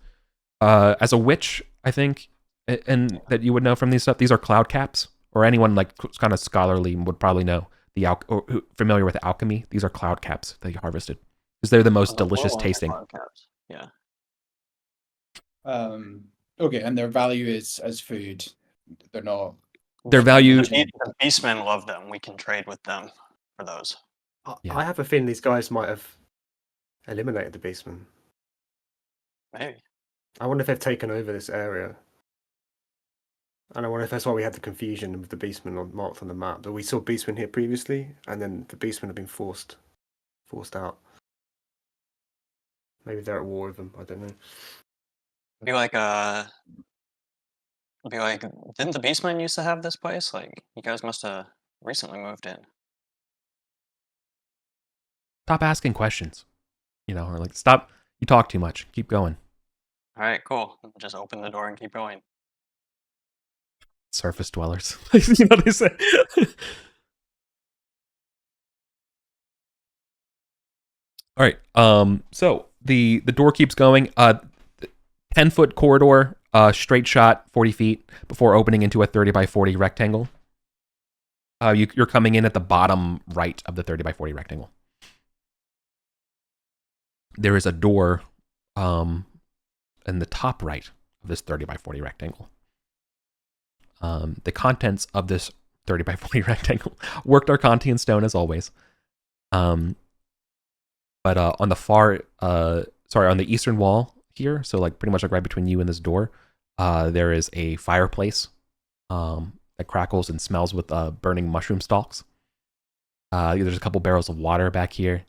As a witch, I think, and that you would know from these stuff. These are cloud caps, or anyone like kind of scholarly would probably know or familiar with alchemy. These are cloud caps that you harvested because they're the most delicious tasting. Yeah. Okay, and their value is as food. They're not. Their value. The beastmen love them. We can trade with them for those. I have a feeling these guys might have eliminated the beastmen. Maybe. I wonder if they've taken over this area. And I wonder if that's why we had the confusion with the beastmen marked on the map. That we saw beastmen here previously, and then the beastmen have been forced out. Maybe they're at war with them. I don't know. Be like didn't the beastmen used to have this place? Like, you guys must have recently moved in. Stop asking questions. Or like, stop. You talk too much. Keep going. All right, cool. Just open the door and keep going. Surface dwellers. You know what they say. All right. So the door keeps going. 10-foot corridor, straight shot, 40 feet before opening into a 30 by 40 rectangle. You're coming in at the bottom right of the 30 by 40 rectangle. There is a door in the top right of this 30 by 40 rectangle. The contents of this 30 by 40 rectangle, worked Arcantian stone as always. But on the on the eastern wall here, so like pretty much like right between you and this door, there is a fireplace that crackles and smells with burning mushroom stalks. There's a couple barrels of water back here.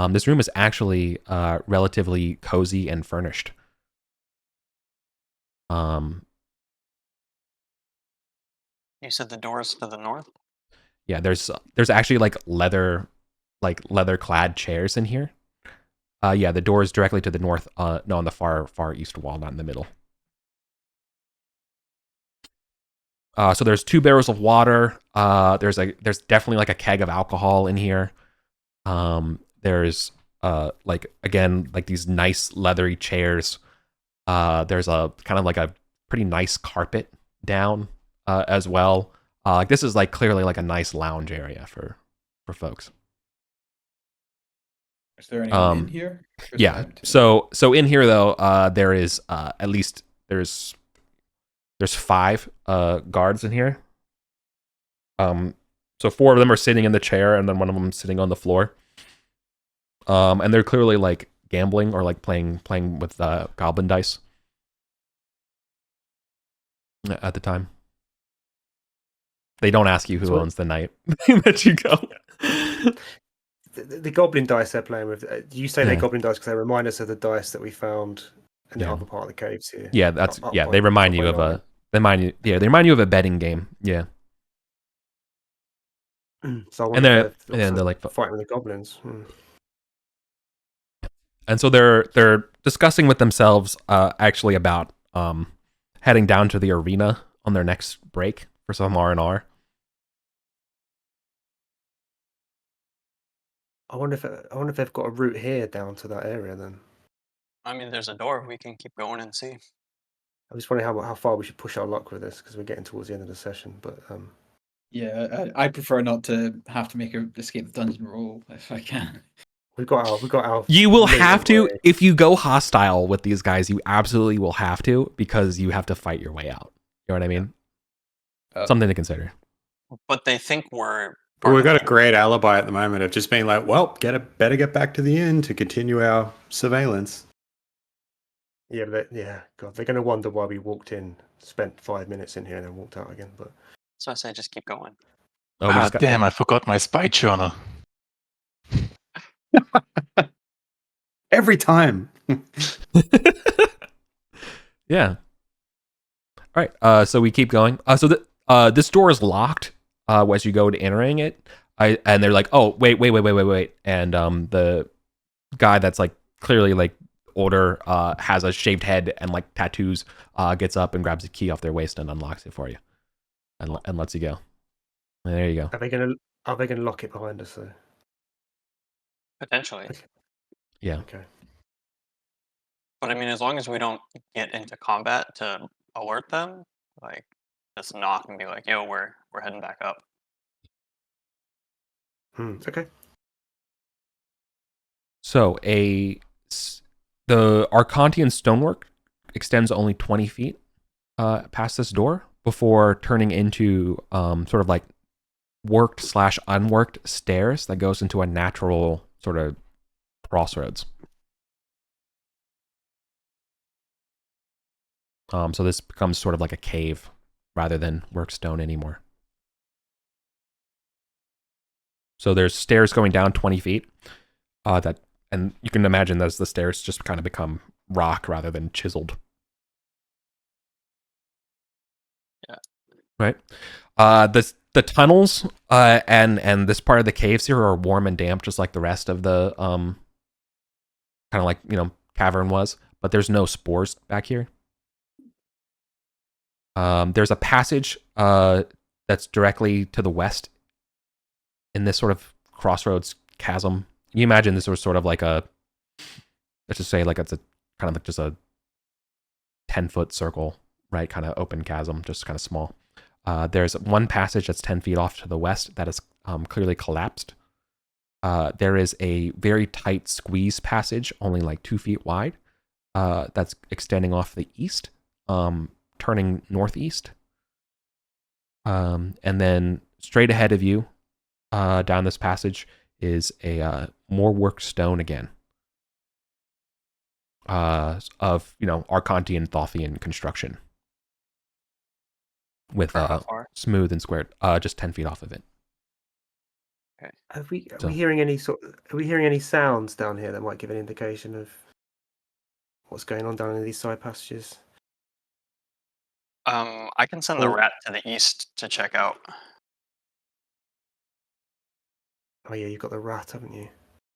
This room is actually relatively cozy and furnished. You said the doors to the north? Yeah, there's actually like leather clad chairs in here. Yeah, the door is directly to the north, no, on the far east wall, not in the middle. So there's 2 barrels of water. There's definitely like a keg of alcohol in here. There's like again like these nice leathery chairs. There's a kind of like a pretty nice carpet down as well. Like this is like clearly like a nice lounge area for folks. Is there anyone in here? Yeah. So in here though, there is at least there's 5 guards in here. So 4 of them are sitting in the chair, and then one of them is sitting on the floor. And they're clearly like gambling or like playing with goblin dice at the time. They don't ask you who owns the night. They let you go. The goblin dice they're playing with. You say they're goblin dice because they remind us of the dice that we found in the upper part of the caves here. Yeah, they remind you of a. They remind you of a betting game. Yeah. So and they're like fighting with the goblins. And so they're discussing with themselves actually about heading down to the arena on their next break for some R&R. I wonder if they've got a route here down to that area then. I mean, there's a door. We can keep going and see. I'm just wondering how far we should push our luck with this because we're getting towards the end of the session. But yeah, I prefer not to have to make a escape the dungeon roll if I can. We've got our. You will have to if you go hostile with these guys. You absolutely will have to because you have to fight your way out. You know what I mean? Something to consider. But they think we're. But we've got a great alibi at the moment of just being like, well, better get back to the inn to continue our surveillance. Yeah, God, they're going to wonder why we walked in, spent 5 minutes in here, and then walked out again. But so I say, just keep going. Damn! I forgot my spy journal. Every time. Yeah. All right. So we keep going. So this door is locked. As you go to entering it, and they're like, "Oh, wait," and the guy that's like clearly like older, has a shaved head and like tattoos, gets up and grabs a key off their waist and unlocks it for you, and lets you go. And there you go. Are they gonna lock it behind us though? Potentially. Okay. Yeah. Okay. But I mean, as long as we don't get into combat to alert them, like just knock and be like, "Yo, we're heading back up." Okay. So the Arcantian stonework extends only 20 feet past this door before turning into sort of like worked/unworked stairs that goes into a natural sort of crossroads. So this becomes sort of like a cave rather than work stone anymore. So there's stairs going down 20 feet. And you can imagine that the stairs just kind of become rock rather than chiseled. Yeah. Right. The tunnels and this part of the caves here are warm and damp, just like the rest of the kind of like cavern was. But there's no spores back here. There's a passage that's directly to the west in this sort of crossroads chasm. You imagine this was sort of like let's just say like it's a kind of like just a 10-foot circle, right? Kind of open chasm, just kind of small. There's one passage that's 10 feet off to the west that is clearly collapsed. There is a very tight squeeze passage, only like 2 feet wide, that's extending off the east, turning northeast. And then straight ahead of you, down this passage, is a more worked stone again, of Arcantian Thothian construction, with smooth and squared, just 10 feet off of it. Okay. Are we hearing any sounds down here that might give an indication of what's going on down in these side passages? I can send the rat to the east to check out. Oh yeah, you've got the rat, haven't you?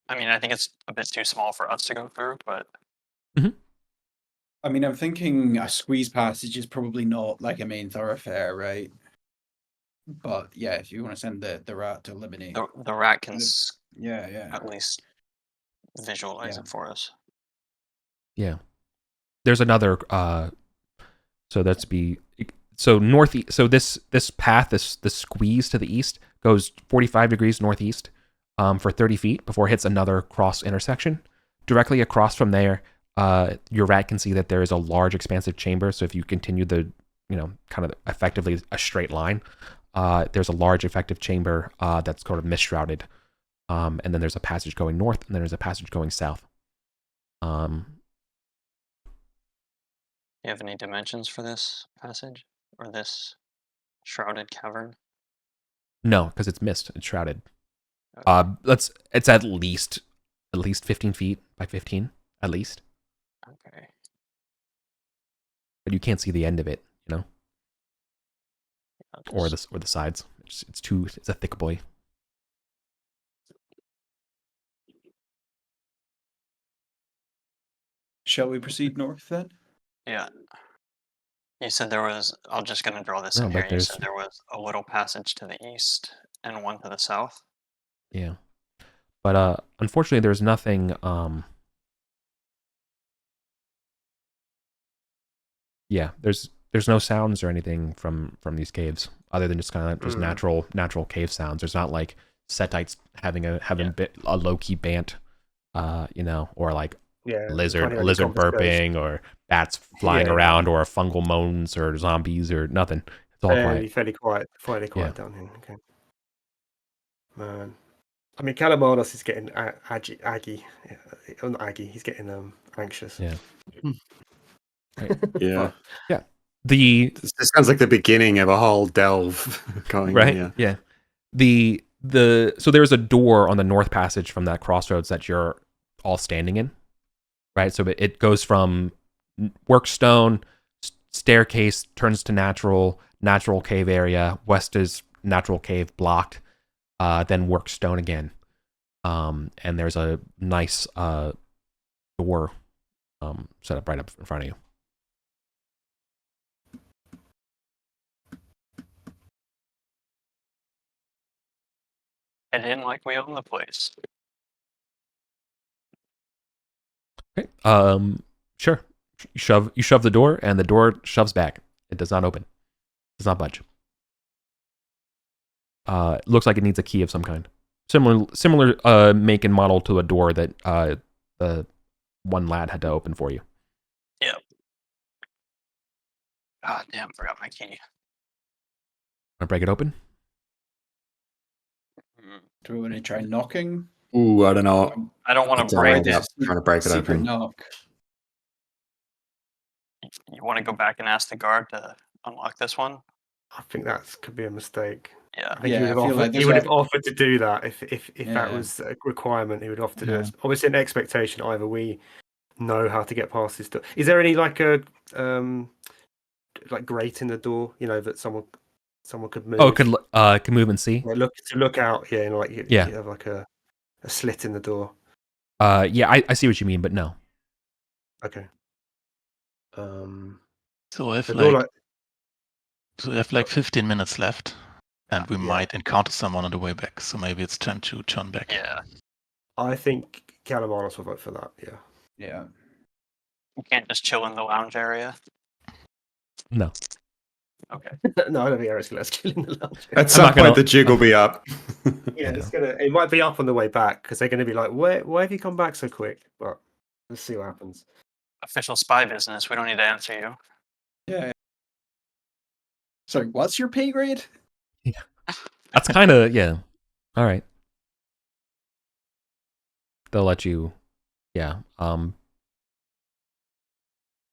I mean, I think it's a bit too small for us to go through, but I mean, I'm thinking a squeeze passage is probably not like a main thoroughfare, right? But yeah, if you want to send the rat to eliminate the rat can at least visualize it for us. Yeah. There's another northeast. So this path, this squeeze to the east goes 45 degrees northeast for 30 feet before it hits another cross intersection. Directly across from there, your rat can see that there is a large expansive chamber. So if you continue the, kind of effectively a straight line, there's a large effective chamber that's sort of mist-shrouded. And then there's a passage going north, and then there's a passage going south. You have any dimensions for this passage or this shrouded cavern? No, because it's mist. It's shrouded. Okay. It's at least 15 feet by 15, at least. Okay. But you can't see the end of it, or the sides. It's a thick boy. Shall we proceed north then? Yeah. You said there was. I'm just gonna draw this in here. You said there was a little passage to the east and one to the south. Yeah, but unfortunately, there's nothing. Yeah, there's no sounds or anything from these caves other than just kind of just natural cave sounds. There's not like setites having a low key bant, or like lizard burping or bats flying around or fungal moans or zombies or nothing. It's all fairly quiet down here. Okay, man. I mean, Calamanos is getting aggy. Not aggy. He's getting anxious. Yeah. Right. Yeah. Yeah. This sounds like the beginning of a whole delve going. Right. Yeah. So there's a door on the north passage from that crossroads that you're all standing in. Right. So it goes from work stone, staircase turns to natural cave area. West is natural cave blocked. Then work stone again. And there's a nice door set up right up in front of you. I didn't like we own the place. Okay. Sure. You shove the door, and the door shoves back. It does not open. It does not budge. It looks like it needs a key of some kind. Similar make and model to a door that the one lad had to open for you. Yep. Ah, damn, forgot my key. Want to break it open? Do we want to try knocking? Ooh, I don't know. I don't want That's to all break right, yeah. it. Trying to break it Secret open. knock. You want to go back and ask the guard to unlock this one? I think that could be a mistake. Yeah. I think Yeah, he would have I feel offered, like he there's would have a- offered to do that if that Yeah. was a requirement. He would offer to do Yeah. it. Obviously, an expectation. Either we know how to get past this door. Is there any like a like grate in the door? You know that someone could move. Oh, could move and see. Yeah, look out. Yeah, like you have like a slit in the door. Yeah, I see what you mean, but no. Okay. So if The door, like, so we have like 15 minutes left, and we Yeah. might encounter someone on the way back. So maybe it's time to turn back. Yeah. I think Calamanos will vote for that. Yeah. Yeah. You can't just chill in the lounge area. No. Okay. No, I don't think Eric's going to kill in the lounge. At some not gonna- point, the jig will be up. Yeah, it might be up on the way back because they're going to be like, why have you come back so quick? But let's see what happens. Official spy business. We don't need to answer you. Yeah. Sorry, what's your pay grade? That's kind of yeah. All right. They'll let you. Yeah.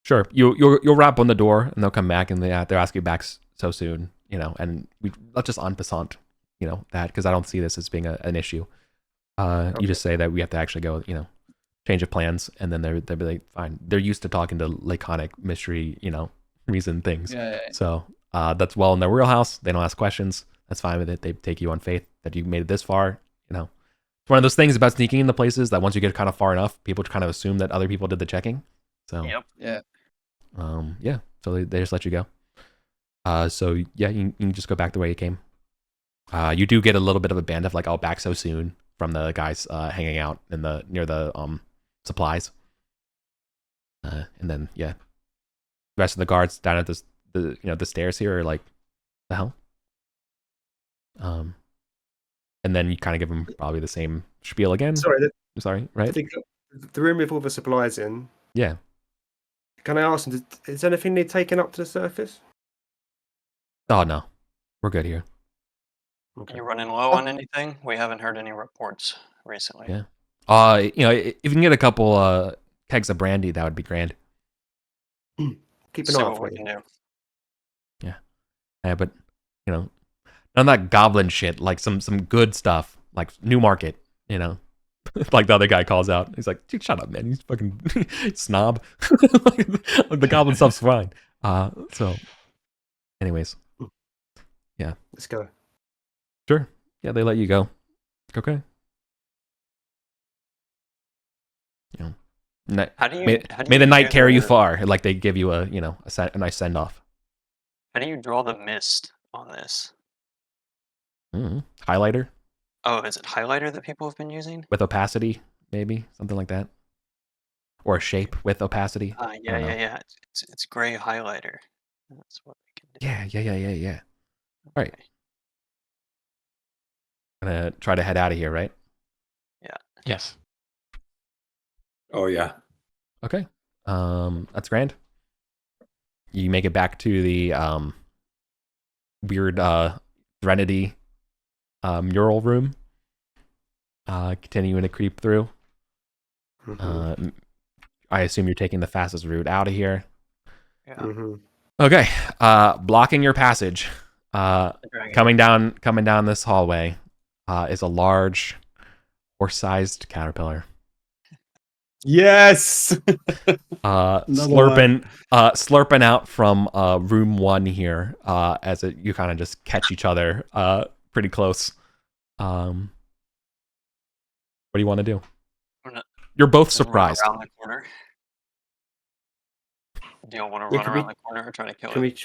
Sure. You'll rap on the door, and they'll come back, and they'll ask you back so soon. You know, and let's just en passant. You know that because I don't see this as being an issue. Okay. You just say that we have to actually go. You know, change of plans, and then they'll be like, fine. They're used to talking to laconic mystery. You know, reason things. Yeah. So that's well in their wheelhouse. They don't ask questions. That's fine with it. They take you on faith that you made it this far. You know, it's one of those things about sneaking into places that once you get kind of far enough, people kind of assume that other people did the checking. So Yep. Yeah. yeah. So they just let you go. So yeah, you can just go back the way you came. You do get a little bit of a band of like, oh, back so soon from the guys hanging out in near the supplies. And then yeah, the rest of the guards down at the stairs here are like, the hell. And then you kind of give them probably the same spiel again. Sorry, Right? the room with all the supplies in. Yeah. Can I ask them, is anything need taken up to the surface? Oh no, we're good here. Okay. You running low on anything? We haven't heard any reports recently. Yeah. If you can get a couple kegs of brandy, that would be grand. Keep an See eye out what for we you. can do. Yeah, but none of that goblin shit. Like some good stuff, like Newmarket. You know, like the other guy calls out. He's like, "Dude, shut up, man. He's fucking snob." Like, the goblin stuff's fine. So, anyways, yeah, Let's go. sure. Yeah, they let you go. Okay. You know, How do you may the night do carry you the- far. Like they give you a nice send off. How do you draw the mist on this? Highlighter Oh, is it highlighter that people have been using? with opacity, maybe something like that, or a shape with opacity. Yeah, know. yeah. It's gray highlighter. That's what we can do. Yeah. All right. Okay. Gonna try to head out of here, right? Yes. Oh yeah. Okay. That's grand. You make it back to the weird Threnody mural room. Continuing to creep through. Mhm. I assume you're taking the fastest route out of here. Yeah. Mhm. Okay. Blocking your passage. The dragon. Coming down this hallway is a large horse-sized caterpillar. Yes. Slurping out from room 1 here as you kind of just catch each other pretty close. What do you want to do? I'm gonna- You're both Run surprised. around the corner. Do you want to Yeah, run can around we- the corner or try to kill Can it?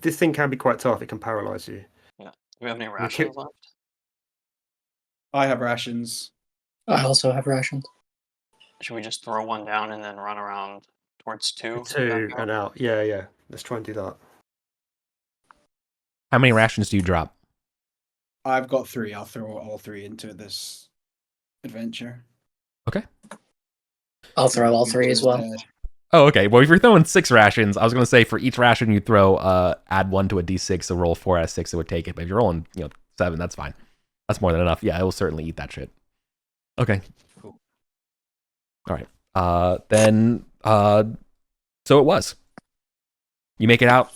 this thing can be quite tough. It can paralyze you. Do we have any kill- rations left? I have rations. I also have rations. should we just throw one down and then run around towards 2? Two and out. Yeah. Let's try and do that. How many rations do you drop? I've got 3. I'll throw all 3 into this adventure. Okay. I'll throw all 3 as well. Oh, okay. Well, if you're throwing 6 rations, I was going to say for each ration you throw, add 1 to a d6, so roll 4 out of 6, it would take it. But if you're rolling, 7, that's fine. That's more than enough. Yeah, it will certainly eat that shit. Okay. Cool. All right. Then, so it was. You make it out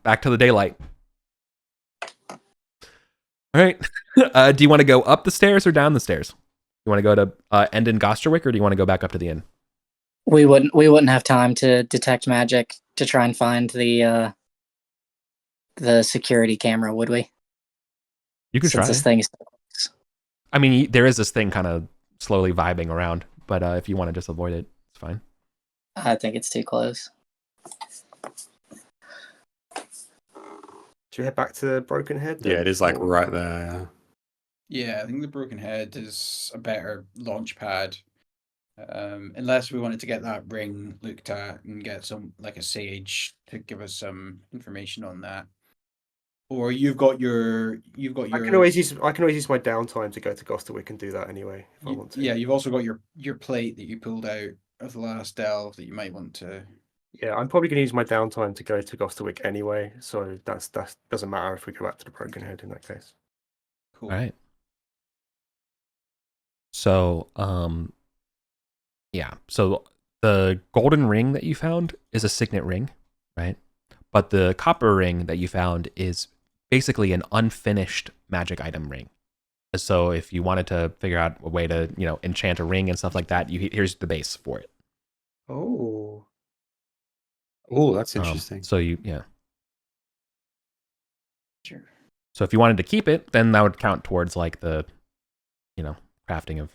back to the daylight. All right. Do you want to go up the stairs or down the stairs? You want to go to end in Gosterwick, or do you want to go back up to the inn? We wouldn't have time to detect magic to try and find the security camera, would we? You can Since try. this thing is... I mean, there is this thing kind of slowly vibing around, but if you want to just avoid it, it's fine. I think it's too close. Should we head back to the Broken Head? Yeah, it is like right there. Yeah, I think the Broken Head is a better launch pad. Unless we wanted to get that ring looked at and get some, like a sage to give us some information on that. Or you've got your. I can always use my downtime to go to Gosterwick and do that anyway if I want to. Yeah, you've also got your plate that you pulled out of the last delve that you might want to. Yeah, I'm probably going to use my downtime to go to Gosterwick anyway, so that doesn't matter if we go back to the Broken Head in that case. Cool. All right. So, yeah. So the golden ring that you found is a signet ring, right? But the copper ring that you found is basically an unfinished magic item ring. So if you wanted to figure out a way to, enchant a ring and stuff like that, here's the base for it. Oh, that's interesting. Yeah. Sure. So if you wanted to keep it, then that would count towards like the, crafting of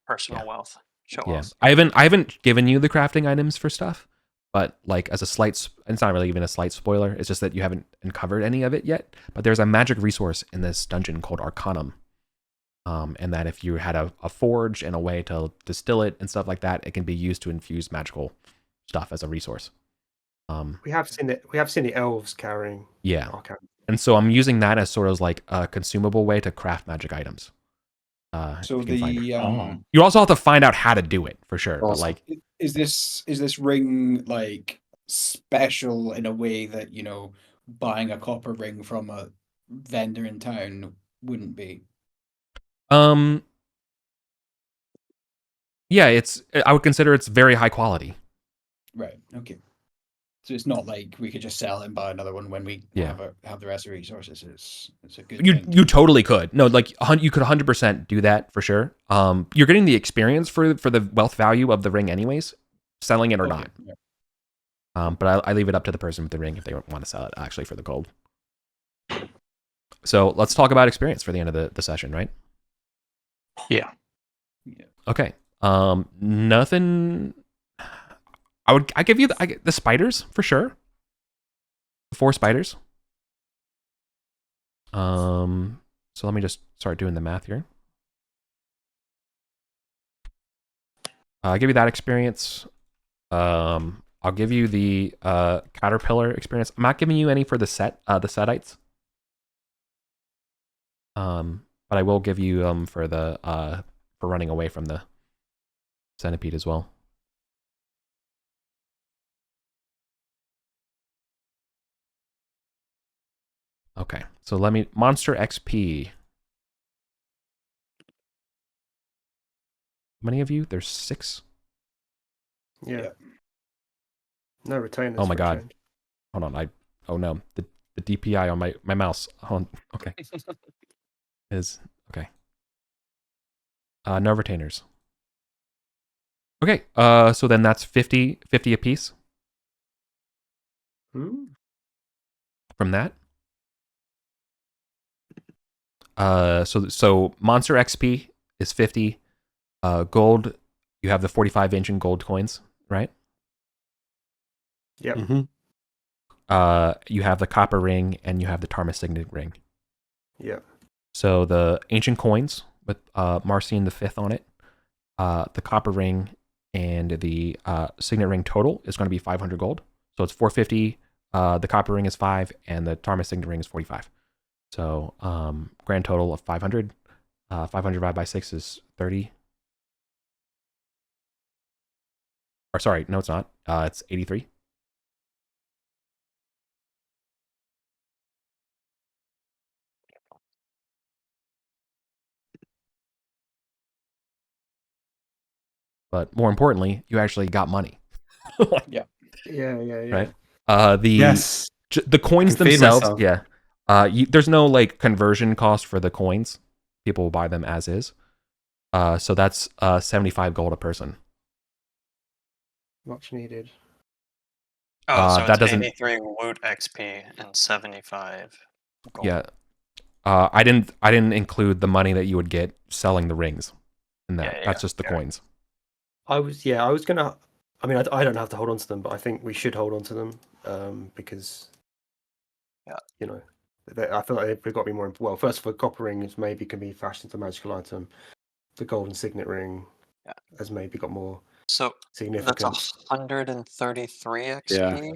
personal wealth. Show yeah. us. I haven't given you the crafting items for stuff, but like as a slight, it's not really even a slight spoiler. It's just that you haven't uncovered any of it yet. But there's a magic resource in this dungeon called Arcanum. And that if you had a forge and a way to distill it and stuff like that, it can be used to infuse magical stuff as a resource. we have seen it. We have seen the elves carrying. Yeah. Arcanum. And so I'm using that as sort of like a consumable way to craft magic items. So if you can find it. the You also have to find out how to do it for sure. But Awesome. like, is this ring like special in a way that buying a copper ring from a vendor in town wouldn't be? yeah, I would consider it's very high quality. Right. Okay. So it's not like we could just sell it and buy another one when we Yeah. have the rest of the resources. It's a good You thing. you totally could. No, like you could 100% do that for sure. You're getting the experience for the wealth value of the ring anyways, selling it or Okay, not. yeah. But I leave it up to the person with the ring if they want to sell it actually for the gold. So let's talk about experience for the end of the session, right? Yeah. Okay. Nothing. I give you the spiders for sure. 4 spiders. So let me just start doing the math here. I'll give you that experience. I'll give you the caterpillar experience. I'm not giving you any for the setites. But I will give you for the for running away from the centipede as well. Okay, so let me monster XP. How many of you? There's 6. Yeah. No retainers. Oh my for a God. change. Hold on. Oh no. The DPI on my mouse. Hold on. Okay. Is okay. No retainers. Okay. So then that's 50 apiece Hmm? from that. So monster XP is 50. Gold, you have the 45 ancient gold coins, right? Yep. Mm-hmm. You have the copper ring and you have the Tarma signet ring. Yeah. So the ancient coins with Marcian the 5th on it. The copper ring and the signet ring total is going to be 500 gold. So it's 450. The copper ring is 5, and the Tarma signet ring is 45. So grand total of 500. 500 divided by 6 is 30. Or sorry, no, it's not. It's 83. But more importantly, you actually got money. Yeah. Right. The Yes. the coins I can feed themselves. myself. Yeah. There's no like conversion cost for the coins. People will buy them as is. So that's 75 gold a person. Much needed. Oh, so that it's doesn't- 83 loot XP and 75 gold. Yeah. I didn't include the money that you would get selling the rings. In that. Yeah, That's just the coins. I was gonna. I mean, I don't have to hold on to them, but I think we should hold on to them because, you know, I feel like they've got to be more. Well, first of all, copper rings maybe can be fashioned into a magical item. The golden signet ring has maybe got more So significance. that's 133 XP Yeah.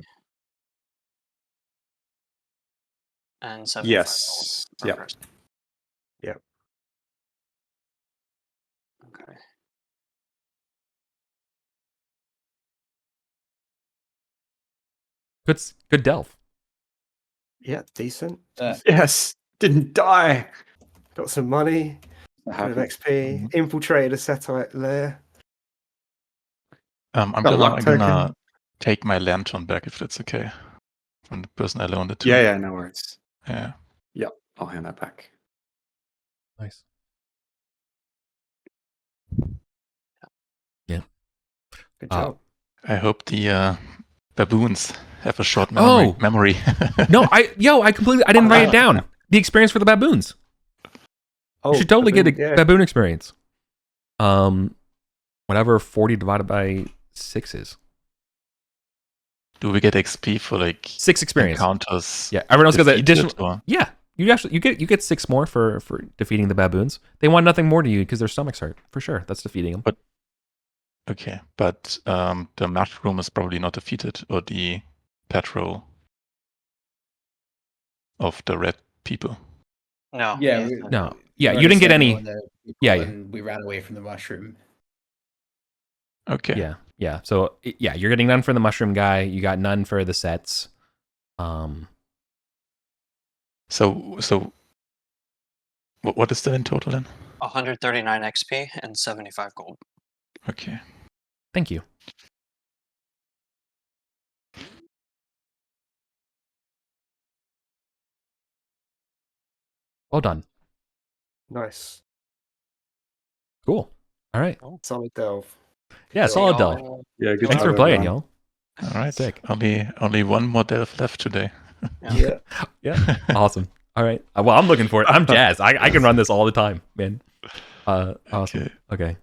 and 75 Yes. gold per Yep. person. Yep. Okay. Good delve. Yeah, decent. Yes. Didn't die. Got some money. That Got an happened. XP. Infiltrated a Setite lair. I'm Got a luck gonna token. take my lantern back if that's okay from the person I loaned it to. Yeah, no worries. Yeah. I'll hand that back. Nice. Good job. I hope the baboons have a short memory. No, I didn't write it down. The experience for the baboons. Oh, You should totally get a yeah. baboon experience. Whatever 40 divided by 6 is. Do we get XP for like 6 experience. encounters? Yeah, everyone else gets defeated, additional. or- Yeah, you get 6 more for defeating the baboons. They want nothing more to you because their stomachs hurt. For sure, that's defeating them. Okay, but the mushroom is probably not defeated, or the patrol of the red people. No. Yeah, No, yeah, we you didn't get already any. said no on the people Yeah. and we ran away from the mushroom. Okay. Yeah. So yeah, you're getting none for the mushroom guy. You got none for the sets. So what is that in total then? 139 XP and 75 gold. Okay. Thank you. Well done. Nice. Cool. All right. Solid delve. Yeah, job. solid delve. Yeah, good Thanks job, for playing, everyone. y'all. All right. Sick. Only one more delve left today. Yeah. Yeah. Awesome. All right. Well, I'm looking for it. I'm jazzed. I can run this all the time, man. Awesome. Okay.